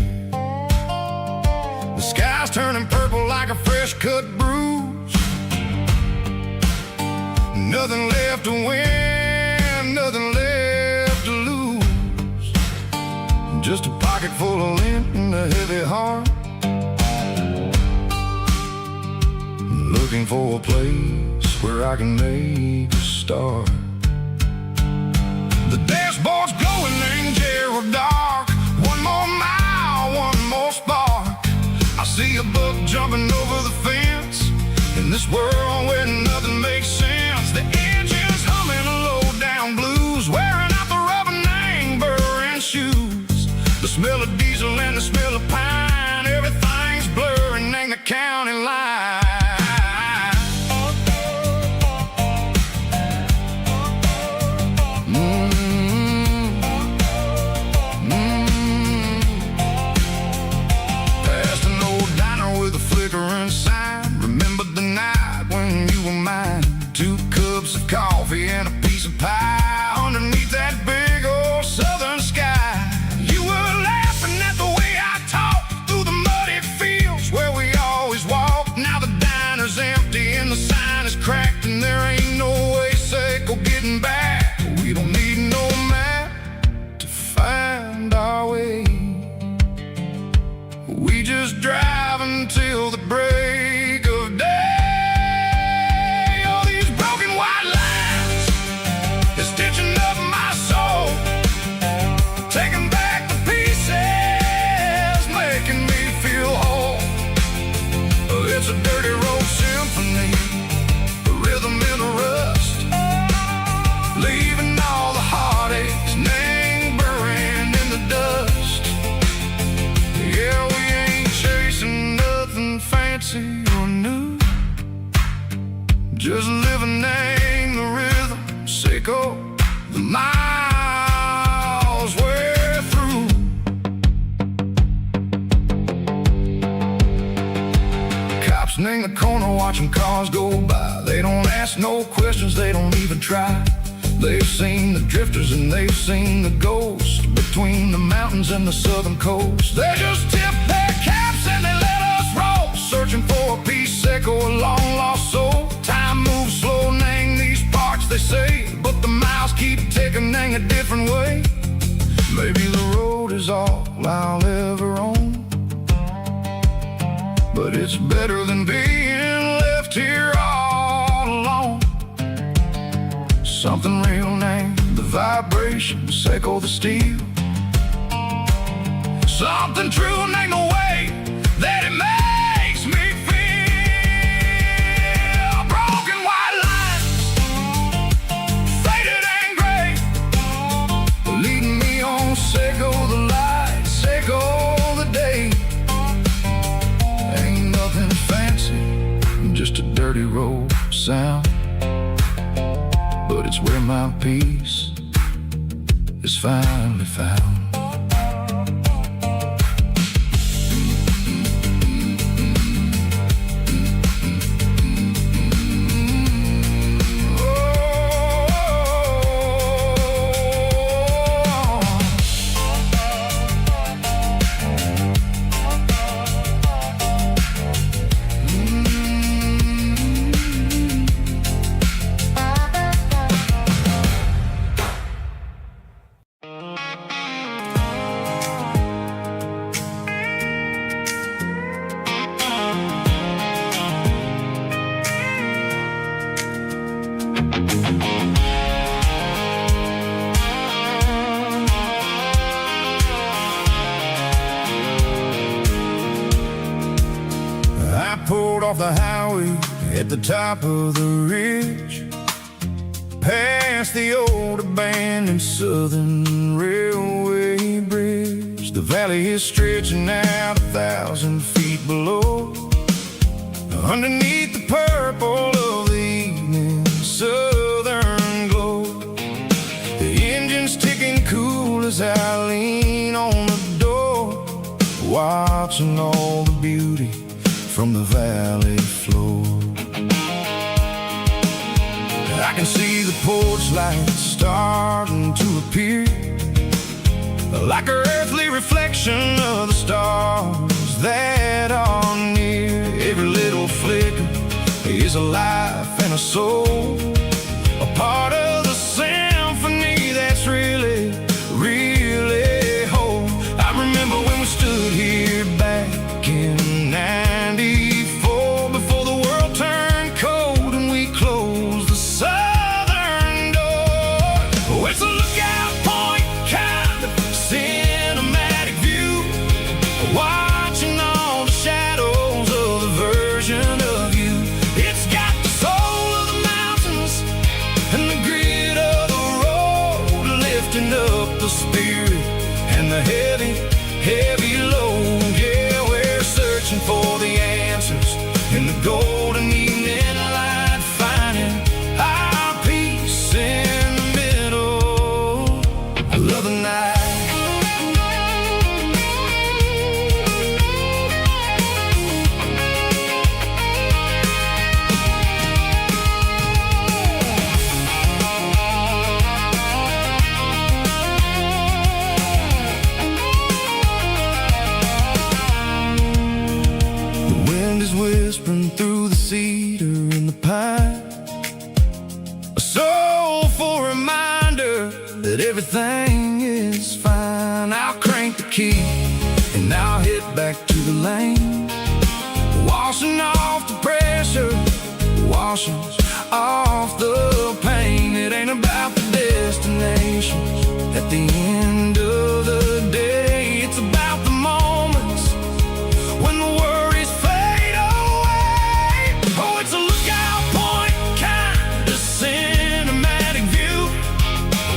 The sky's turning purple like a fresh-cut bruise. Nothing left to win, nothing left to lose. Just a pocket full of lint and a heavy heart, looking for a place where I can make a start. The dashboard's glowing in Gerald dark. One more mile, one more spark. I see a buck jumping over the fence in this world where nothing makes sense. The engine's humming a low-down blues, wearing out the rubber name, burring shoes. The smell of diesel and the smell of pine, everything's blurring, ain't the county line. Past an old diner with a flickering sign. Remember the night when you were mine. 2 cups of coffee and a piece of pie underneath that big old southern sky. You were laughing at the way I talked through the muddy fields where we always walked. Now the diner's empty and the sign is cracked, and there ain't no way safe or getting back. We don't need no map to find our way. We just drive until the break of day. Stitching up my soul, taking back the pieces, making me feel whole. It's a dirty road symphony, a rhythm in the rust, leaving all the heartaches lingering in the dust. Yeah, we ain't chasing nothing fancy or new, just living in the rhythm, sicko. The miles we're through. Cops in the corner watching cars go by. They don't ask no questions, they don't even try. They've seen the drifters and they've seen the ghosts between the mountains and the southern coast. They just tip their caps and they let us roll, searching for a piece second or a long lost soul. Time moves slow, nang these parts they say, but the miles keep ticking a different way. Maybe the road is all I'll ever own, but it's better than being left here all alone. Something real named the vibrations echo the steel. Something true named the way that it makes me feel. Broken white lines, faded and gray, just a dirty road sound, but it's where my peace is finally found. Pulled off the highway at the top of the ridge, past the old abandoned Southern Railway bridge. The valley is stretching out 1,000 feet below, underneath the purple of the evening southern glow. The engine's ticking cool as I lean on the door, watching all the beauty from the valley floor. I can see the porch lights starting to appear, like an earthly reflection of the stars that are near. Every little flicker is a life and a soul, a part of the symphony that's really, really whole. I remember when we stood here back in '94, before the world turned cold and we closed the southern door. Oh, it's a lookout point, kind of cinematic view, watching all the shadows of the version of you. It's got the soul of the mountains and the grit of the road, lifting up the spirit and the heavy, heavy load. Yeah, we're searching for the answers in the golden evening light, finding our peace in the middle of the night. The wind is whispering through the cedar and the pine, a soulful reminder that everything is fine. I'll crank the key and I'll hit back to the lane, washing off the pressure, washing off the pain. It ain't about the destination at the end of the day, it's about the moments when the worries fade away. Oh, it's a lookout point, kind of cinematic view,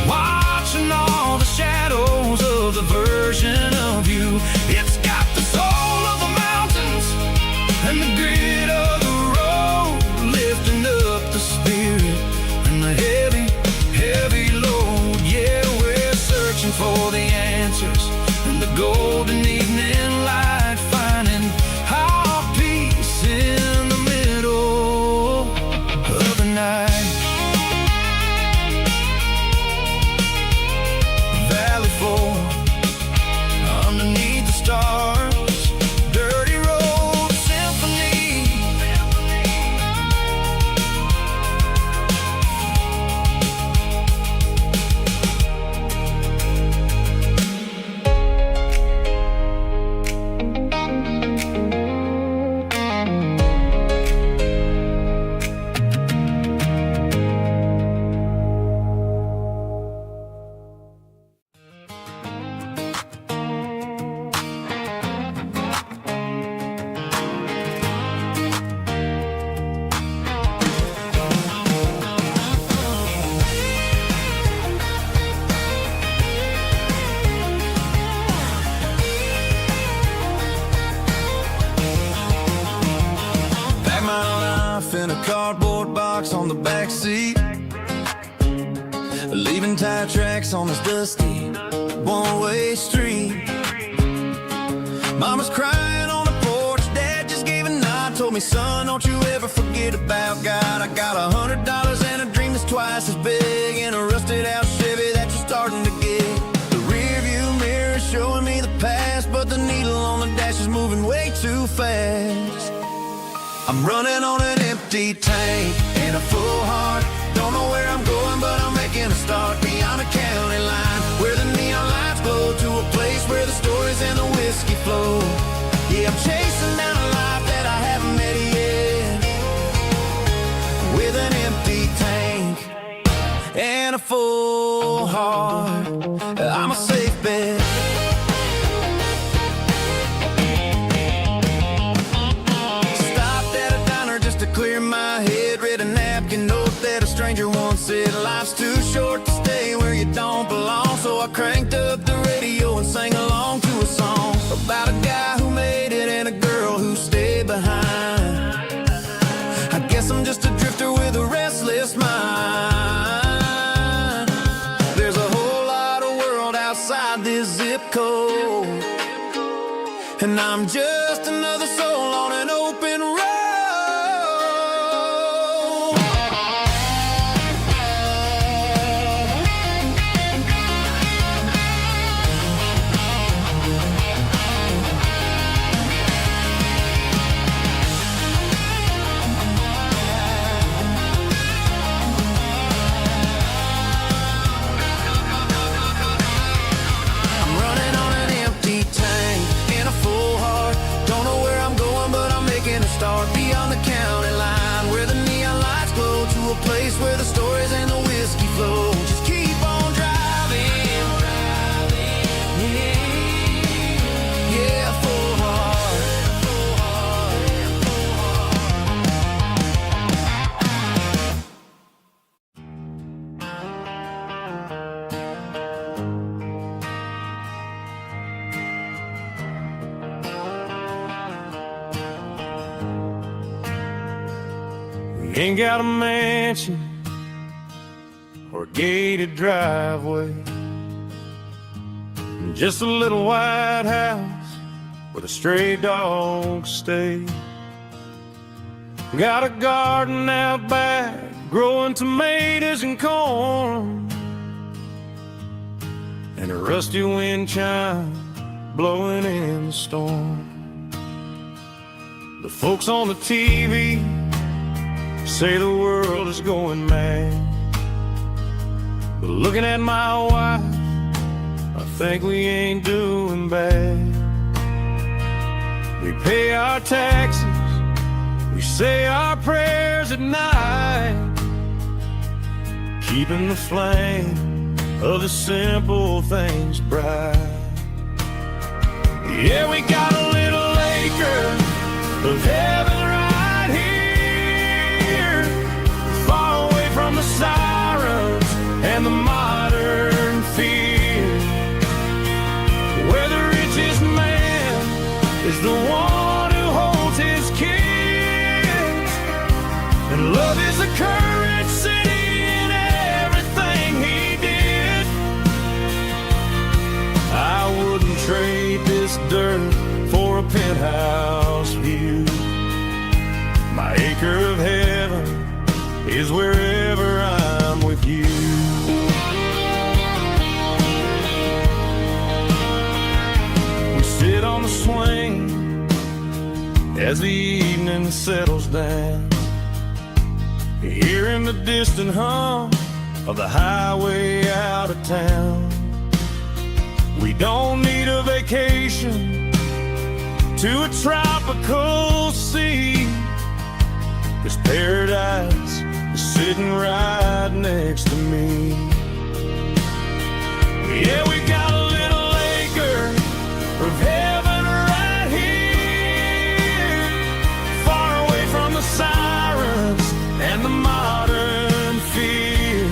watching all the shadows of the version of you. It's got the soul of the mountains and the grit of the road, lifting up cardboard box on the back seat, leaving tire tracks on this dusty one-way street. Mama's crying on the porch, Dad just gave a nod, told me, son, don't you ever forget about God. I got $100 and a dream that's twice as big, and a rusted out Chevy that you're starting to get. The rear view mirror is showing me the past, but the needle on the dash is moving way too fast. I'm running on an empty tank and a full heart. Don't know where I'm going, but I'm making a start beyond a county line, where the neon lights glow, to a place where the stories and the whiskey flow. Yeah, I'm chasing down a life that I haven't met yet, with an empty tank and a full heart. I'm a safe bet. Clear my head, read a napkin note that a stranger once said, life's too short to stay where you don't belong. So I cranked up the radio and sang along to a song about a guy who made it and a girl who stayed behind. I guess I'm just a drifter with a restless mind. There's a whole lot of world outside this zip code, and I'm just another soul on an open road. Beyond the county line, where the neon lights glow, to a place where the stories and the whiskey flow. Just keep on driving, yeah, full heart. Ain't got a mansion or a gated driveway, just a little white house where the stray dogs stay. Got a garden out back, growing tomatoes and corn, and a rusty wind chime blowing in the storm. The folks on the TV say the world is going mad, but looking at my wife, I think we ain't doing bad. We pay our taxes, we say our prayers at night, keeping the flame of the simple things bright. Yeah, we got a little acre of heaven right here, far away from the sirens and the modern fear, where the richest man is the one who holds his kids, and love is the currency in everything he did. I wouldn't trade this dirt for a penthouse view. My acre of heaven is wherever I'm with you. We sit on the swing as the evening settles down, hearing the distant hum of the highway out of town. We don't need a vacation to a tropical sea, 'cause paradise is sitting right next to me. Yeah, we got a little acre of heaven right here, far away from the sirens and the modern fear,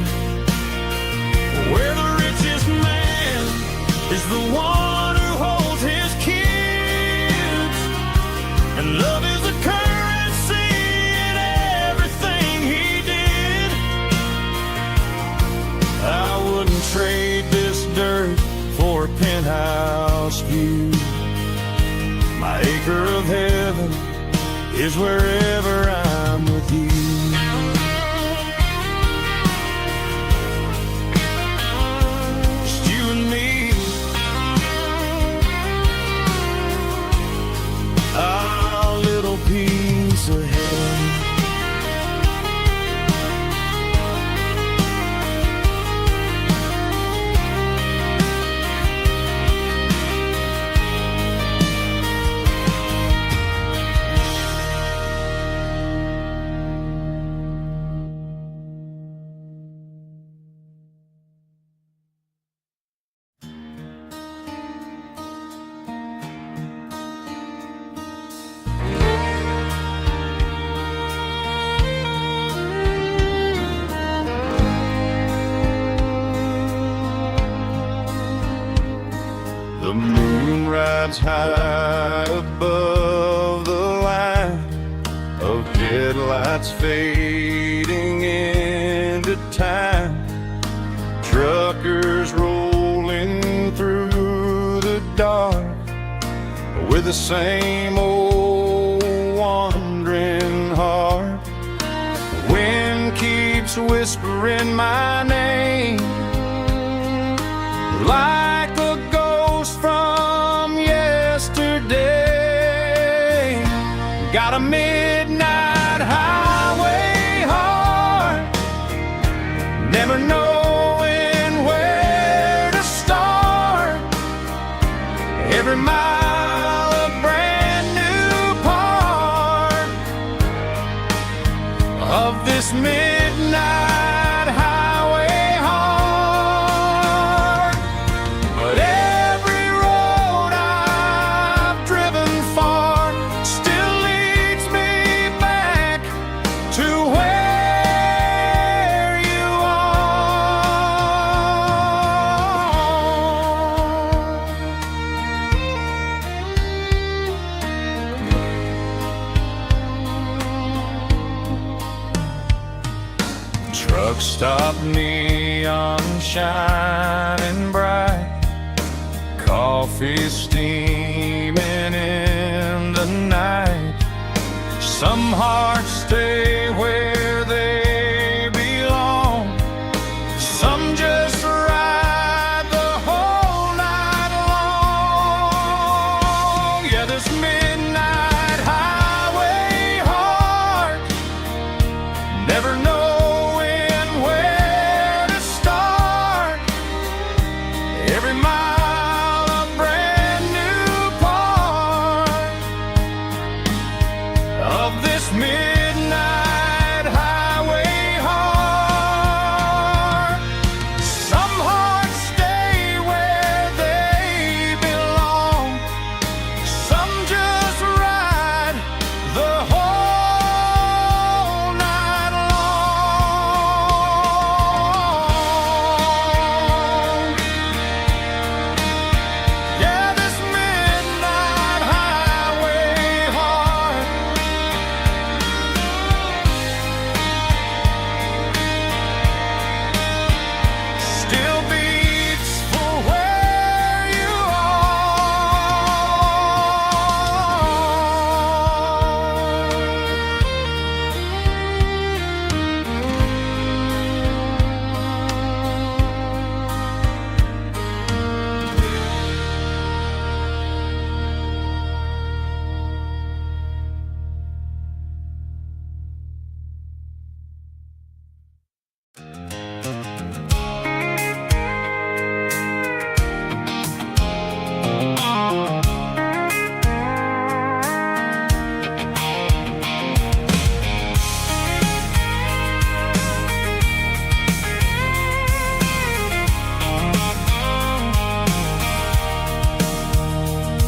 where the richest man is the one who holds his kids, and love is the currency in everything acre of heaven is wherever I'm with you. Just you and me, our little piece of heaven. The moon rides high above the line of headlights fading into time. Truckers rolling through the dark with the same old wandering heart. The wind keeps whispering my name like a ghost from yesterday. Got a midnight highway heart, never knowing where to start. Every mile a brand new part of this midnight highway heart. But every road I've driven far still leads me back to where you are. Truck stop, neon shining bright, coffee steaming in the night. Some hearts stay where they belong, some just ride the whole night long. Yeah, this midnight highway heart, never knowing where to start. Every mile a brand new part of this midnight highway heart. Some hearts stay where they belong, some just ride the whole night long. Yeah, this midnight highway heart still beats for where you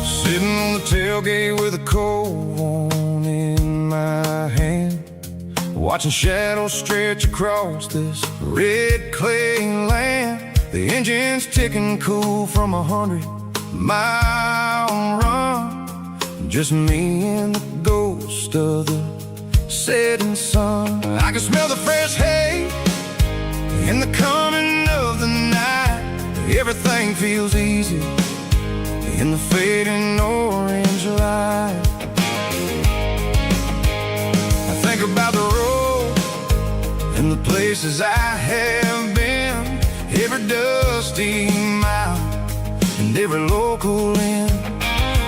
sitting on the tailgate with a cold one in my hand, watching shadows stretch across this red clay land. The engine's ticking cool from 100-mile run. Just me and the ghost of the setting sun. I can smell the fresh hay in the coming of the night. Everything feels easy in the fading orange is right. I think about the road and the places I have been, every dusty mile and every local inn.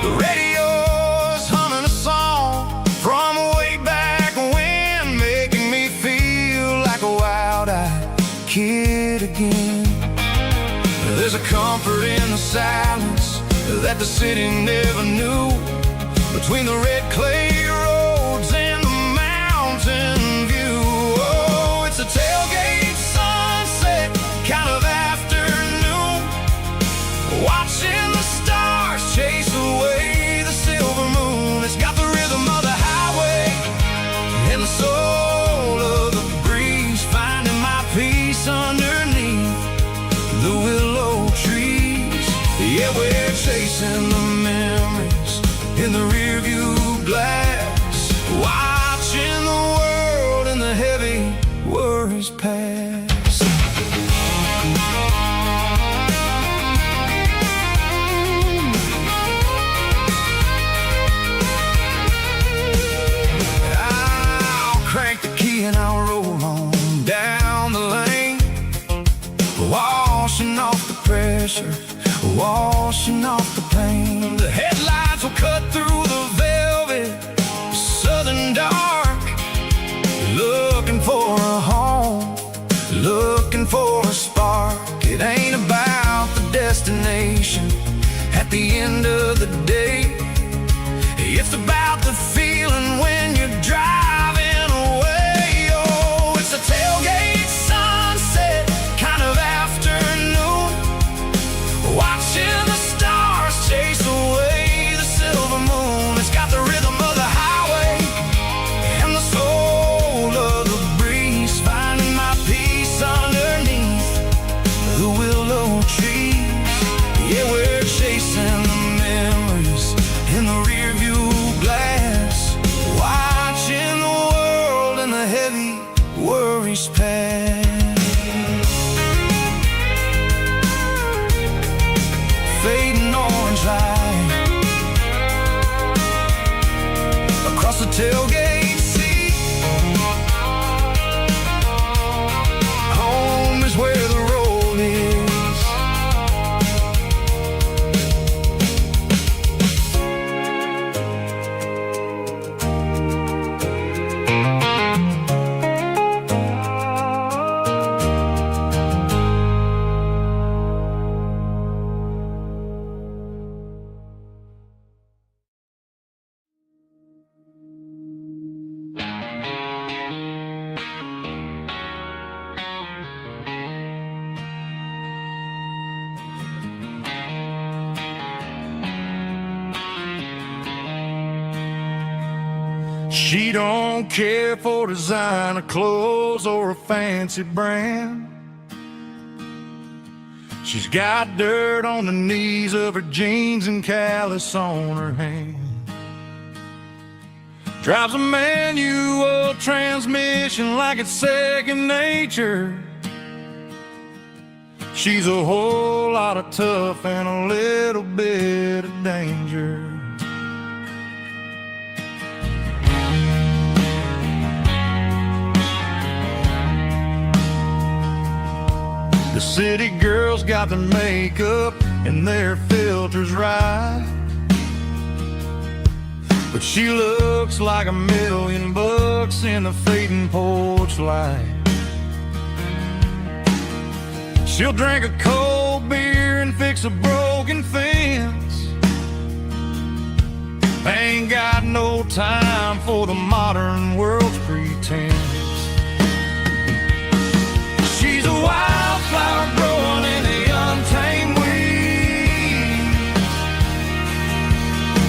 The radio's humming a song from way back when, making me feel like a wild-eyed kid again. There's a comfort in the silence that the city never knew, between the red clay roads and the mountain view. Oh, it's a tailgate sunset kind of afternoon, watching the stars chase away the silver moon. It's got the rhythm of the highway and the soul of the breeze, finding my peace underneath the willow trees. Yeah, we're chasing the memories in the rearview glass, watching the world and the heavy worries pass. I'll crank the key and I'll roll on down the lane, washing off the pressure, washing off the pain. The headlights will cut through the velvet southern dark, looking for a home, looking for a spark. It ain't about the destination at the end of the day, it's about the feeling when you're driving away. Oh, it's a tailgate sunset kind of afternoon, watching the stars chase away the silver moon. It's got the rhythm of the highway and the soul of the breeze, finding my peace underneath the willow trees. Yeah, we're chasing the memories in the rearview glass, watching the world and the heavy worries pass. Fading orange light across the tailgate seat. Home is where the road is. She don't care for designer clothes or a fancy brand. She's got dirt on the knees of her jeans and callus on her hand. Drives a manual transmission like it's second nature. She's a whole lot of tough and a little bit of danger. The city girls got their makeup and their filters right, but she looks like $1,000,000 in the fading porch light. She'll drink a cold beer and fix a broken fence. Ain't got no time for the modern world's pretense. She's a wildflower growing in the untamed weeds.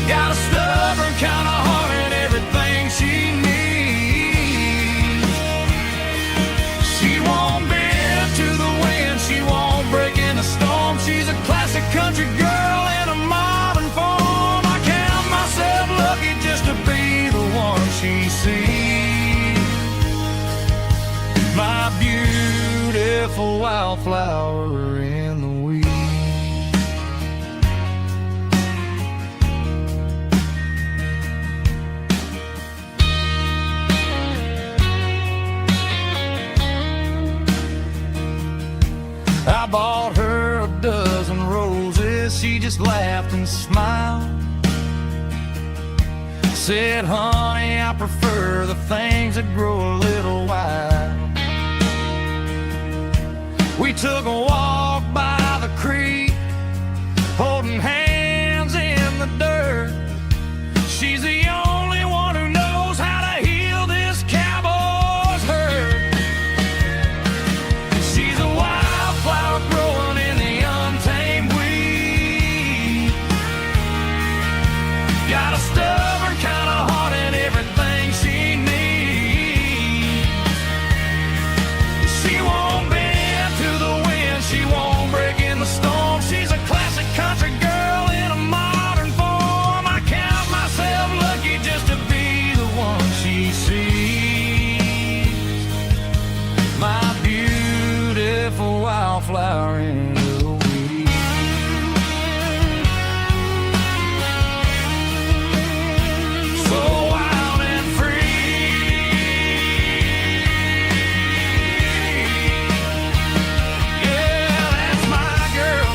Got a stubborn kind of heart and everything she needs. She won't bend to the wind, she won't break in a storm. She's a classic country girl in a modern form. I count myself lucky just to be the one she sees. My beautiful wildflower in the weeds. she just laughed and smiled. Said, honey, I prefer the things that grow a little wild. We took a walk by the creek, holding hands in the dirt. She's the only one who knows how to heal this cowboy's hurt. She's a wildflower growing in the untamed weed. Got a stubborn kind of heart and everything she needs. She won't bend to the wind, she won't break in the storm. She's a classic country girl in a modern form. I count myself lucky just to be the one she sees. My beautiful wildflower in the weed. So wild and free. Yeah, that's my girl.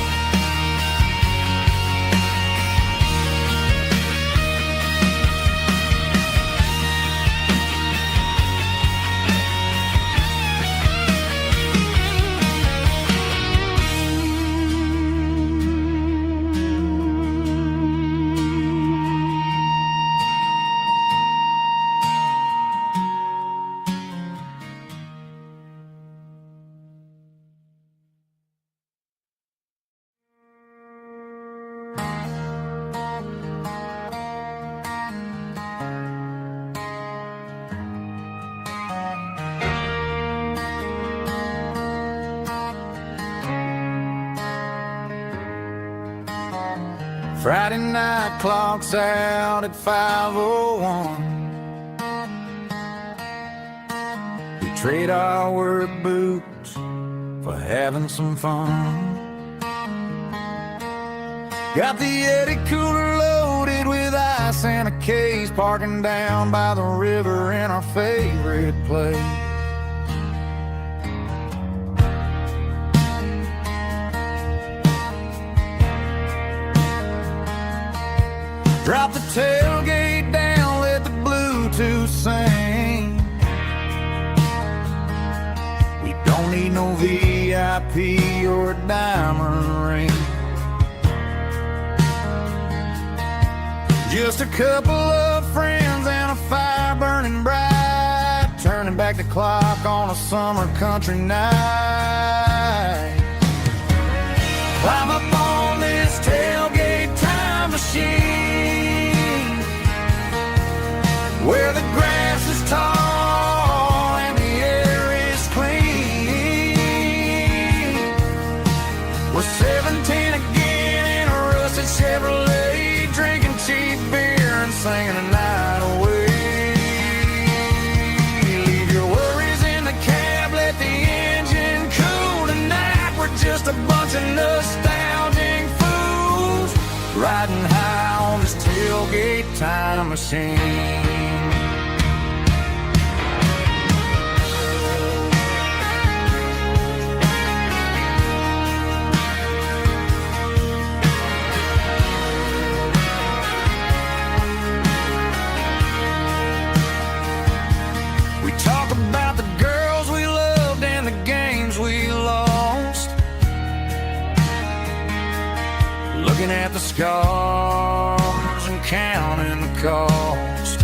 Friday night clock's out at 5:01. We trade our work boots for having some fun. Got the Eddie cooler loaded with ice and a case, parking down by the river in our favorite place. Drop the tailgate down, let the Bluetooth sing. We don't need no VIP or a diamond ring. Just a couple of friends and a fire burning bright, turning back the clock on a summer country night. Climb up on this tailgate time machine, where the grass is tall and the air is clean. We're 17 again in a rusted Chevrolet, drinking cheap beer and singing the night away. Leave your worries in the cab, let the engine cool tonight. We're just a bunch of nostalgic fools, riding high on this tailgate time machine. We talk about the girls we loved and the games we lost, looking at the scars and counting the cost.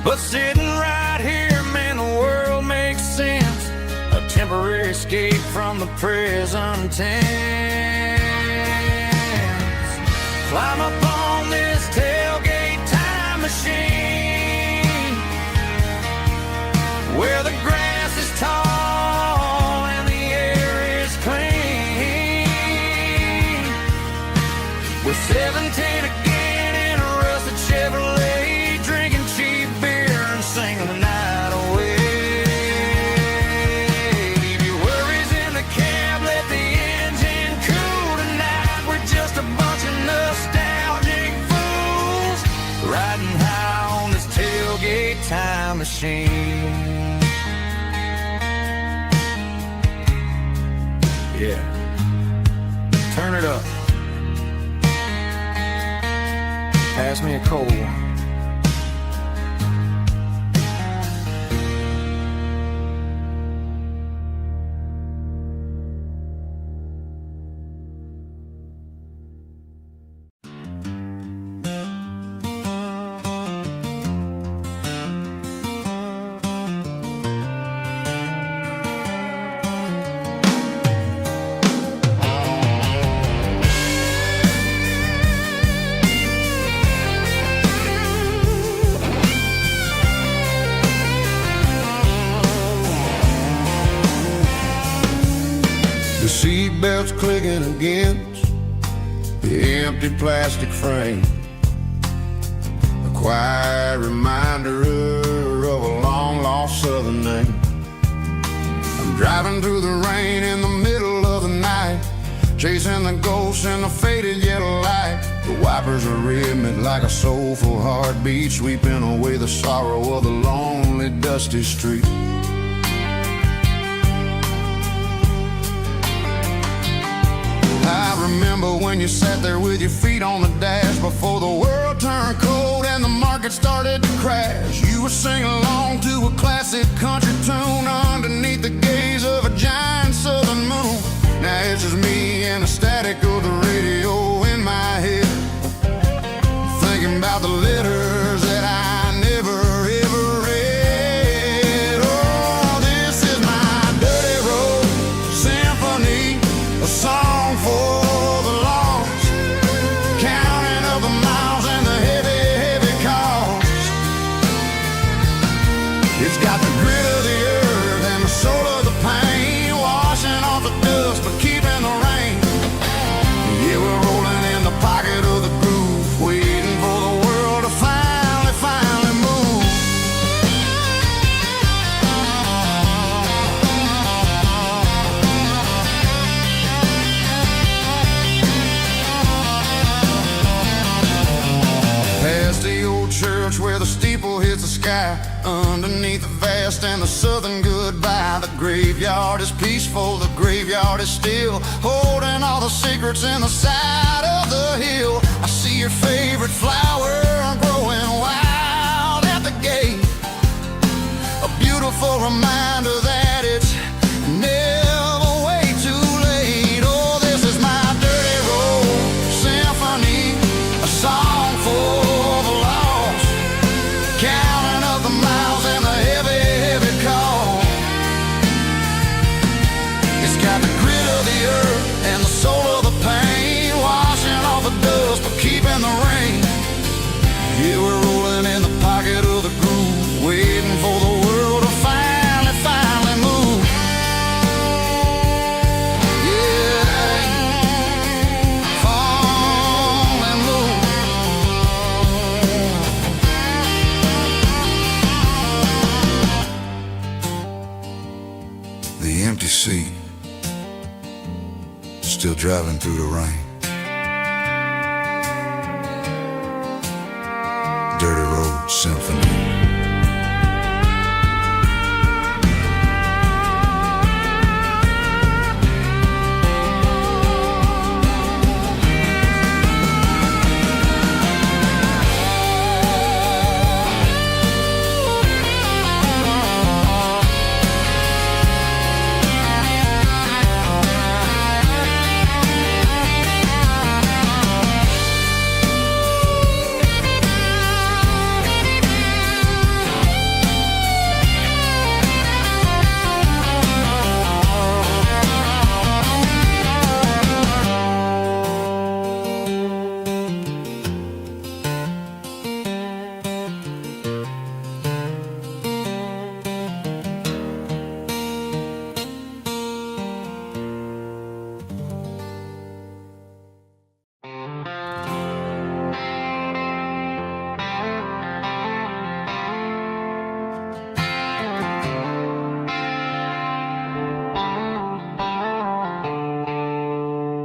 But sitting right here, man, the world makes sense. A temporary escape from the present tense. Climb up on this tailgate time machine, where the grass is tall and the air is clean. We're 17 again in a rusted Chevrolet, drinking cheap beer and singing the night away. Leave your worries in the cab, let the engine cool tonight. We're just a bunch of nostalgic fools, riding high on this tailgate time machine. Yeah. pass me a coal. The seatbelt's clicking against the empty plastic frame, a quiet reminder of a long-lost southern name. I'm driving through the rain in the middle of the night, chasing the ghosts in the faded yellow light. The wipers are rhythmic like a soulful heartbeat, sweeping away the sorrow of the lonely, dusty street. I remember when you sat there with your feet on the dash before the world turned cold and the market started to crash. You were singing along to a classic country tune underneath the gaze of a giant southern moon. Now it's just me and the static of the radio in my head, thinking about the letters that I never ever read. Oh, this is my dirty road symphony, a song for the lost, counting up the miles and the heavy, heavy cost. It's got the grit of the earth and the soul of the pain, washing off the dust but keeping the rain. Yeah, we're rolling in the pocket of the groove, waiting for the world to finally move. Past the old church where the steeple hits the sky, underneath the vast and the southern goodbye. The graveyard is peaceful, the graveyard is still, holding all the secrets in the side of the hill. I see your favorite flower growing wild at the gate, a beautiful reminder that it's never way too late. Oh, this is my dirty road symphony, a song for the lost, counting up the miles and the heavy, heavy call. It's got the grit of the earth and the soul of the pain, washing off the dust but keeping the rain. Yeah, we're rolling in the pocket of the groove, waiting for the world to finally move. Yeah, finally move. The empty seat, still driving through the rain. Dirty road symphony.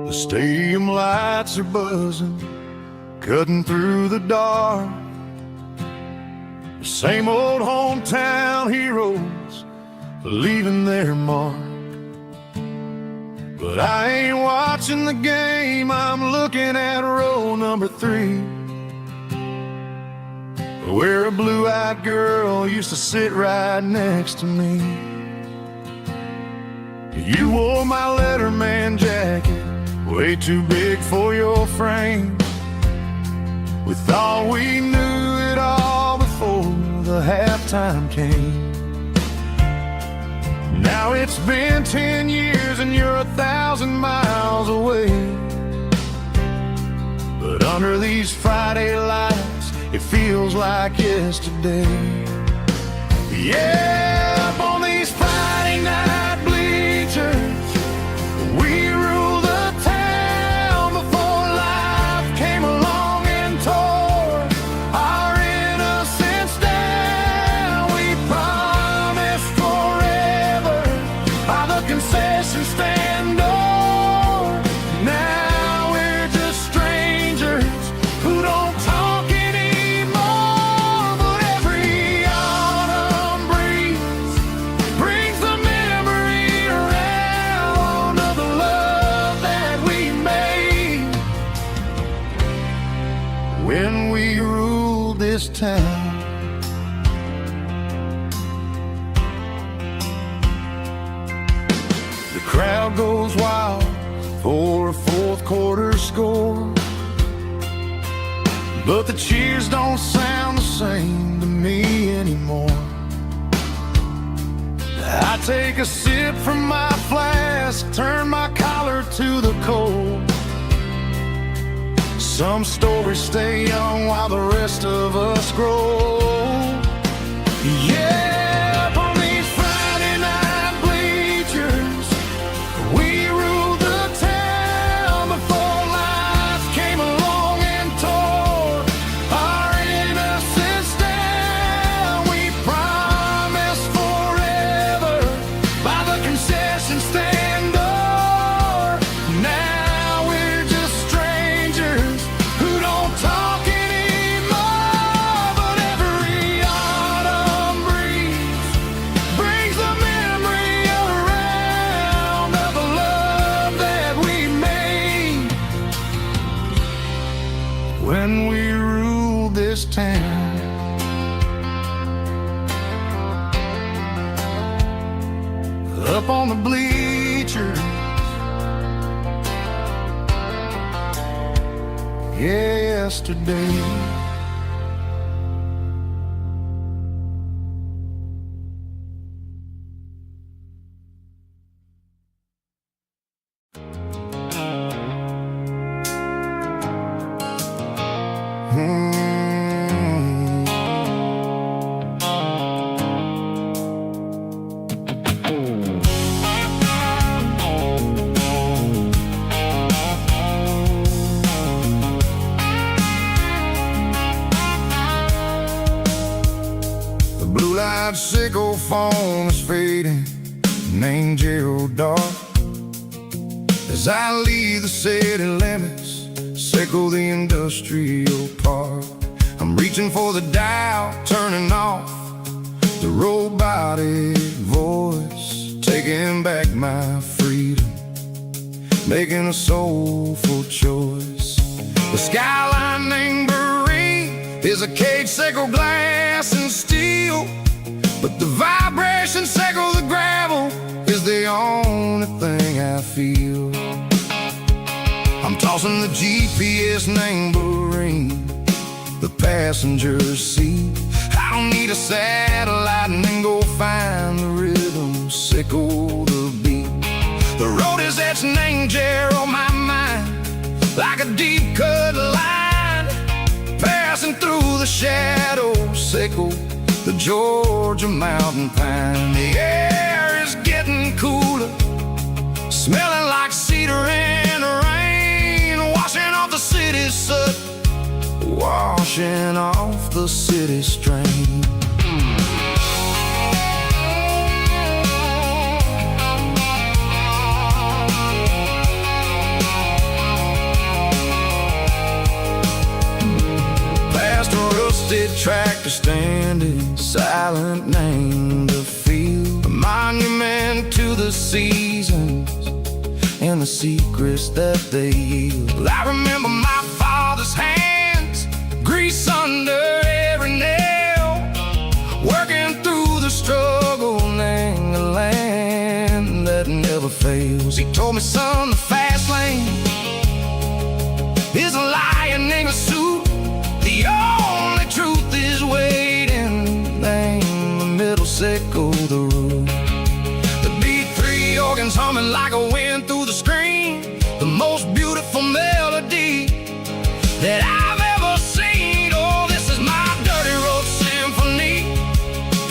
The stadium lights are buzzing, cutting through the dark. The same old hometown heroes leaving their mark. But I ain't watching the game, I'm looking at row number 3. where a blue-eyed girl used to sit right next to me. You wore my Letterman jacket, way too big for your frame. We thought we knew it all before the halftime came. Now it's been 10 years and you're 1,000 miles away. But under these Friday lights, it feels like yesterday. Yeah, up on these Friday night bleachers, we rule the town before life came along and tore our innocence down. We promised forever by the concession stand door. Now we're just strangers who don't talk anymore. But every autumn breeze brings the memory around of the love that we made when we ruled this town. The crowd goes wild for a fourth quarter score, but the cheers don't sound the same to me anymore. I take a sip from my flask, turn my collar to the cold. Some stories stay young while the rest of us grow. Yeah, up on these Friday night bleachers, we ruled the town before life came along and tore our innocence down. We promised forever by the concession stand door. Now we're just strangers who don't talk anymore. But every autumn breeze brings the memory around of the love that we made when we ruled this town. Up on the bleachers, yesterday. The blue-light sickle phone is fading, named Gerald dark. As I leave the city limits, sickle the industrial park. I'm reaching for the dial, turning off the robotic voice, taking back my freedom, making a soulful choice. The skyline named Marine is a cage, sickle glass and steel, but the vibration sickle the gravel is the only thing I feel. I'm tossing the GPS named Marine, the passenger seat. I don't need a satellite and then go find the rhythm, sickle the beat. The road is etched named Gerald, my mind, like a deep cut line, passing through the shadows, sickle the Georgia mountain pine. The air is getting cooler, smelling like cedar in the rain, washing off the city's soot, washing off the city strain. Past a rusted tractor standing silent, named the field, a monument to the seasons and the secrets that they yield. I remember my father's hands, grease under every nail, He told me, son, the fast lane is a lion in a suit. The only truth is waiting. Name the middle, sickle the root. The B3 organs humming like a wind through the screen. The most beautiful melody that I've ever seen. Oh, this is my dirty road symphony,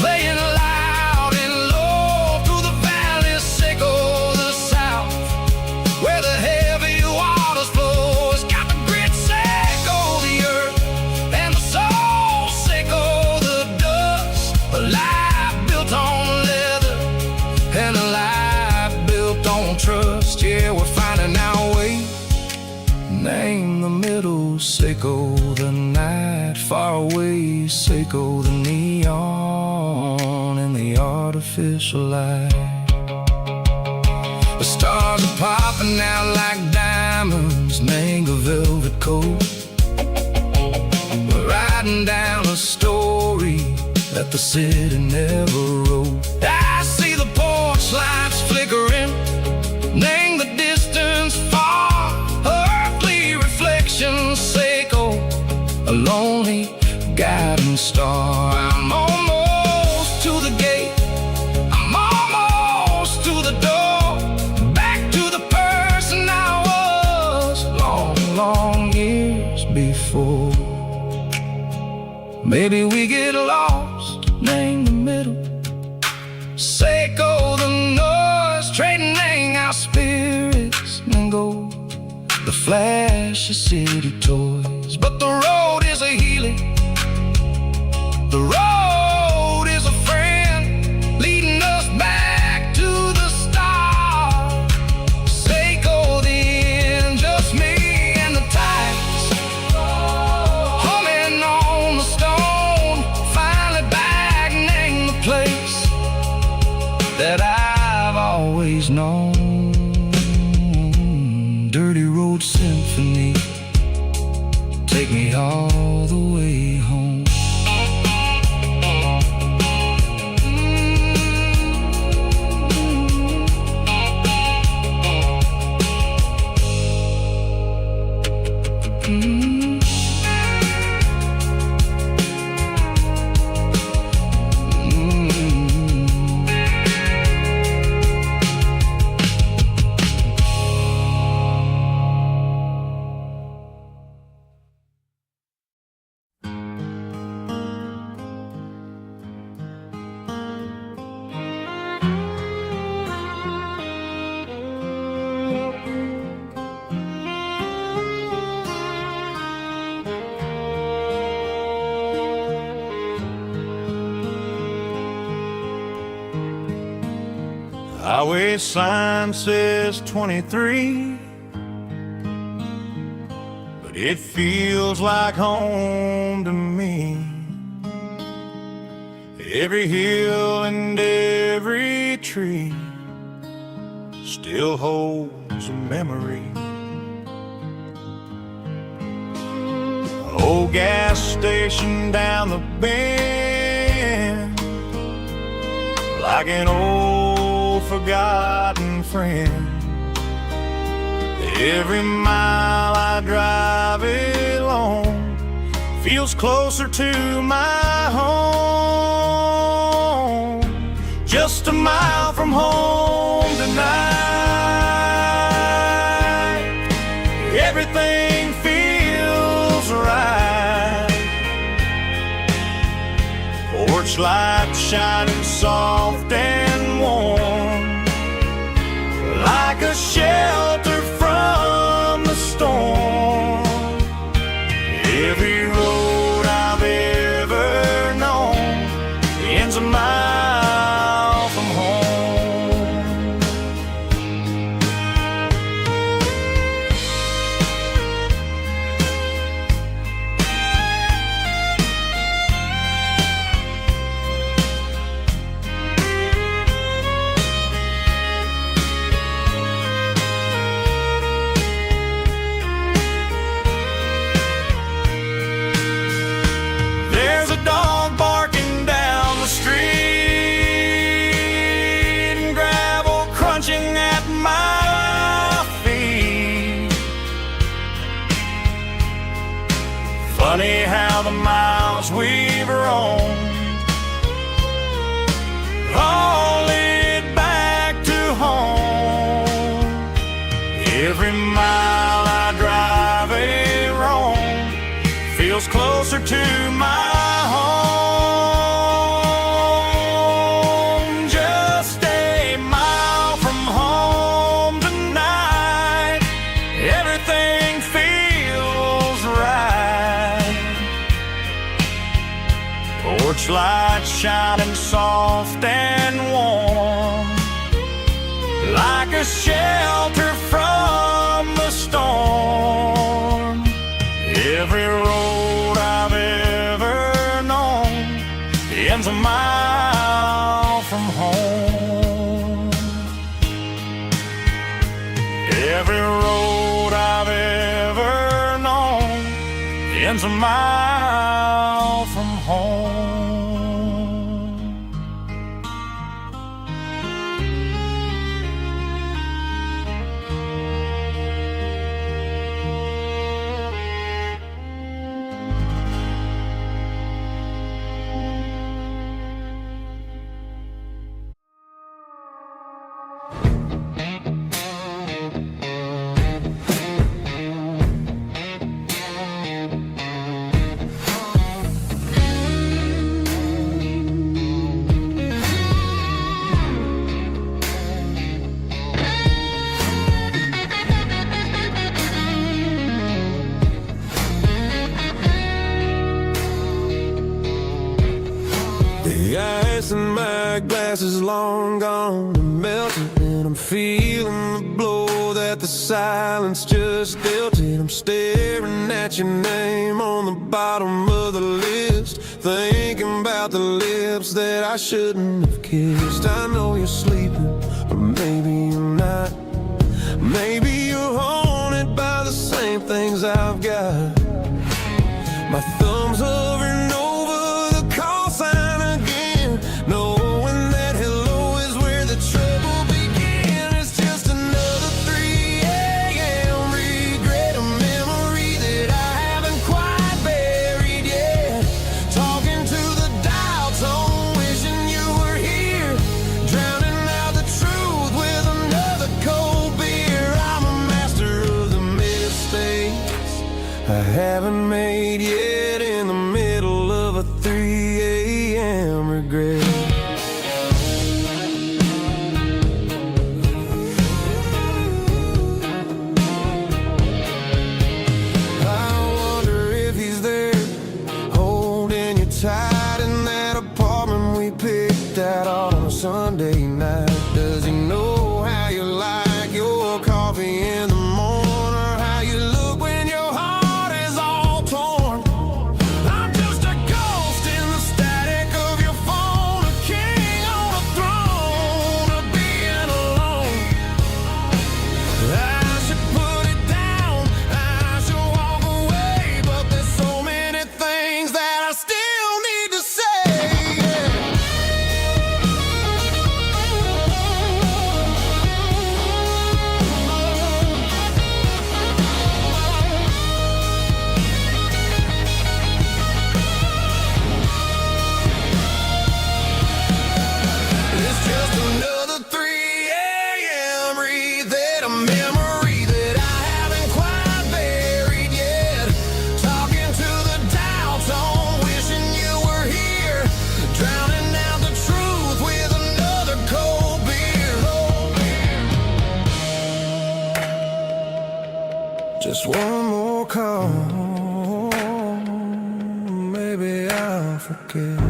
playing loud and low through the valley, sickle the south, where the heavy waters flow. It's got the grit, sickle the earth, and the soul, sickle the dust. A life built on leather, and a life built on trust. Yeah, we're finding our way. Name the middle, sickle the night. Far away, sickle the neon and the artificial light. The stars are popping out like diamonds, mango velvet coat. We're riding down a story that the city never wrote. I see the porch lights flickering, name the distance far. Earthly reflections, sickle a lonely guiding star. I'm almost to the gate, I'm almost to the door, back to the person I was long, long years before. Maybe we get lost, name the middle, sickle the noise, trading our spirits and gold, the flash of city toys. But the road is a healing, the road is a friend, leading us back to the start. Sickle the end, just me and the tides, humming on the stone. Finally back, name the place that I've always known. Dirty road symphony, take me all the way home. Highway sign says 23, but it feels like home to me. Every hill and every tree still holds a memory. Old gas station down the bend, like an old forgotten friend. Every mile I drive it alone feels closer to my home. Just a mile from home tonight, everything feels right. Porch light shining soft and warm, like a shelter from the storm. Every road I've ever known ends a mile from home. Funny how the miles we've roamed all lead back to home. Every mile I drive a roam feels closer to my home. Just a mile from home tonight, everything feels right. Porch lights shining soft and warm, like a shelter from the storm. Every road I've ever known ends a mile from home. Every road I've ever known ends a mile from home. The ice in my glass is long gone and melted, and I'm feeling the blow that the silence just dealt it. I'm staring at your name on the bottom of the list, thinking about the lips that I shouldn't have kissed. I know you're sleeping, or maybe you're not. Maybe you're haunted by the same things I've got. My thumb's hovering over the call sign again, knowing that hello is where the trouble began. It's just another 3 a.m. regret, a memory that I haven't quite buried yet. Talking to the dial tone, wishing you were here, drowning out the truth with another cold beer. I'm a master of the mistakes I haven't made yet, in the middle of a 3 a.m. regret. I wonder if he's there, holding you tight in that apartment we picked out on a Sunday night. Does he know how you like your coffee in the morning, or how you look when your heart is all torn? I'm just a ghost in the static of your phone, a king on a throne of being alone. I should put it down, I should walk away, but there's so many things that I still need to say. It's just another 3 a.m. read, a memory that I haven't quite buried yet. Talking to the dial tone, wishing you were here, drowning out the truth with another cold beer. Just one more call, maybe I'll forget.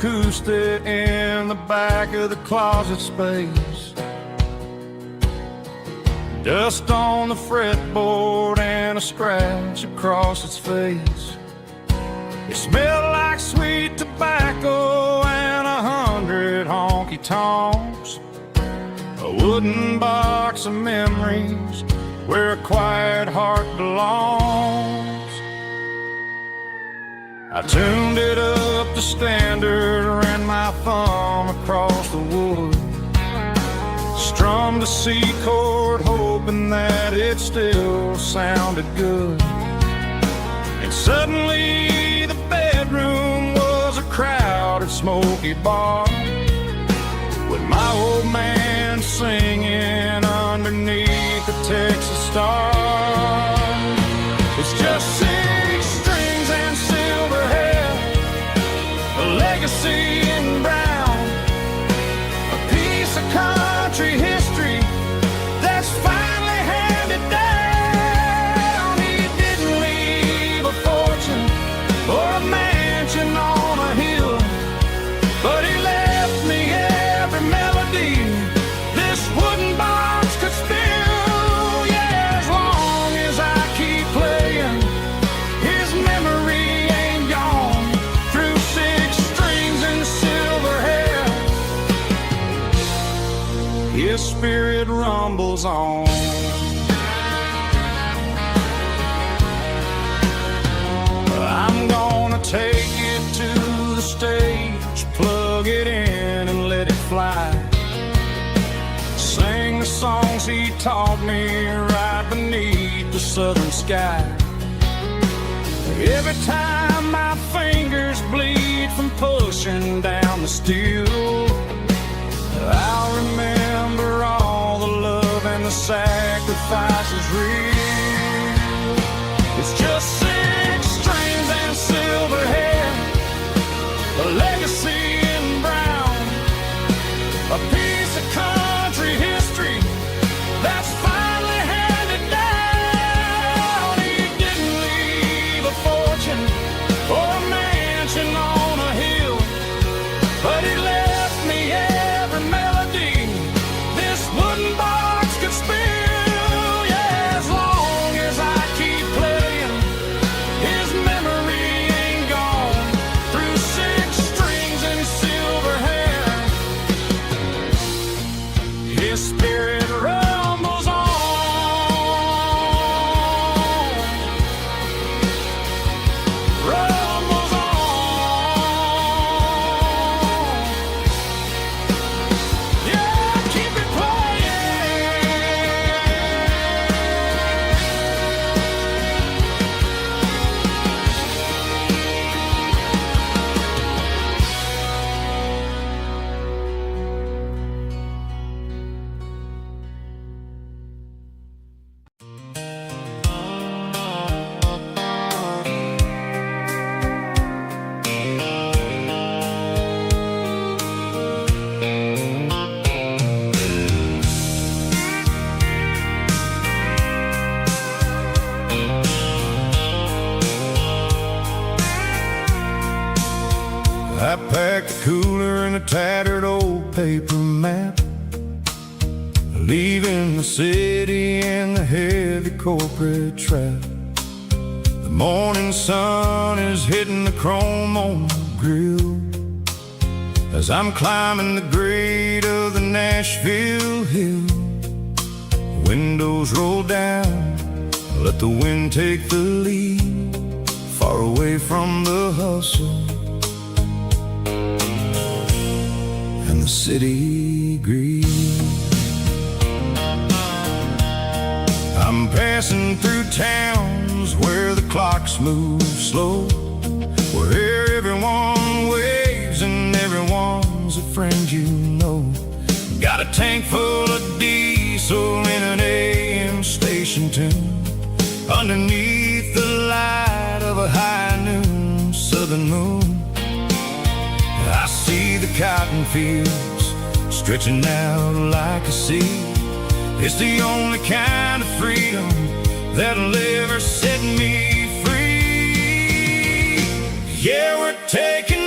acoustic in the back of the closet space. Dust on the fretboard and a scratch across its face. It smelled like sweet tobacco and 100 honky-tonks. A wooden box of memories where a quiet heart belongs. I tuned it up to standard, ran my thumb across the wood, strummed a C chord hoping that it still sounded good. And suddenly the bedroom was a crowded smoky bar, with my old man singing underneath the Texas star. It's just 6 strings and silver hair, a legacy in brown, a piece of country history that's finally handed down. He didn't leave a fortune or a mansion on a hill, but he left me every melody this wooden box could spill. Yeah, as long as I keep playing, his memory ain't gone. Through 6 strings and silver hair, his spirit rumbles on. I'm gonna take it to the stage, plug it in and let it fly. Sing the songs he taught me right beneath the southern sky. Every time my fingers bleed from pushing down the steel, I'll remember all the love and the sacrifices real. It's just 6 strings and silver hair, a legacy in brown, a piece of country history that's finally handed down. He didn't leave a fortune or a mansion on a hill, but he left me every melody this wooden box could spill. Yeah, as long as I keep playing, his memory ain't gone. Through 6 strings and silver hair, his spirit rumbles on. Rumbles on. Yeah, keep it I packed a cooler and a tattered old paper map, leaving the city and the heavy corporate trap. The morning sun is hitting the chrome on the grill as I'm climbing the grade of the Nashville hill. The windows roll down, let the wind take the lead, far away from the hustle and the city greed. I'm passing through towns where the clocks move slow, where everyone waves and everyone's a friend you know. Got a tank full of diesel in an AM station tune, underneath the light of a high noon southern moon. I see the cotton fields stretching out like a sea. It's the only kind of freedom that'll ever set me free. Yeah, we're taking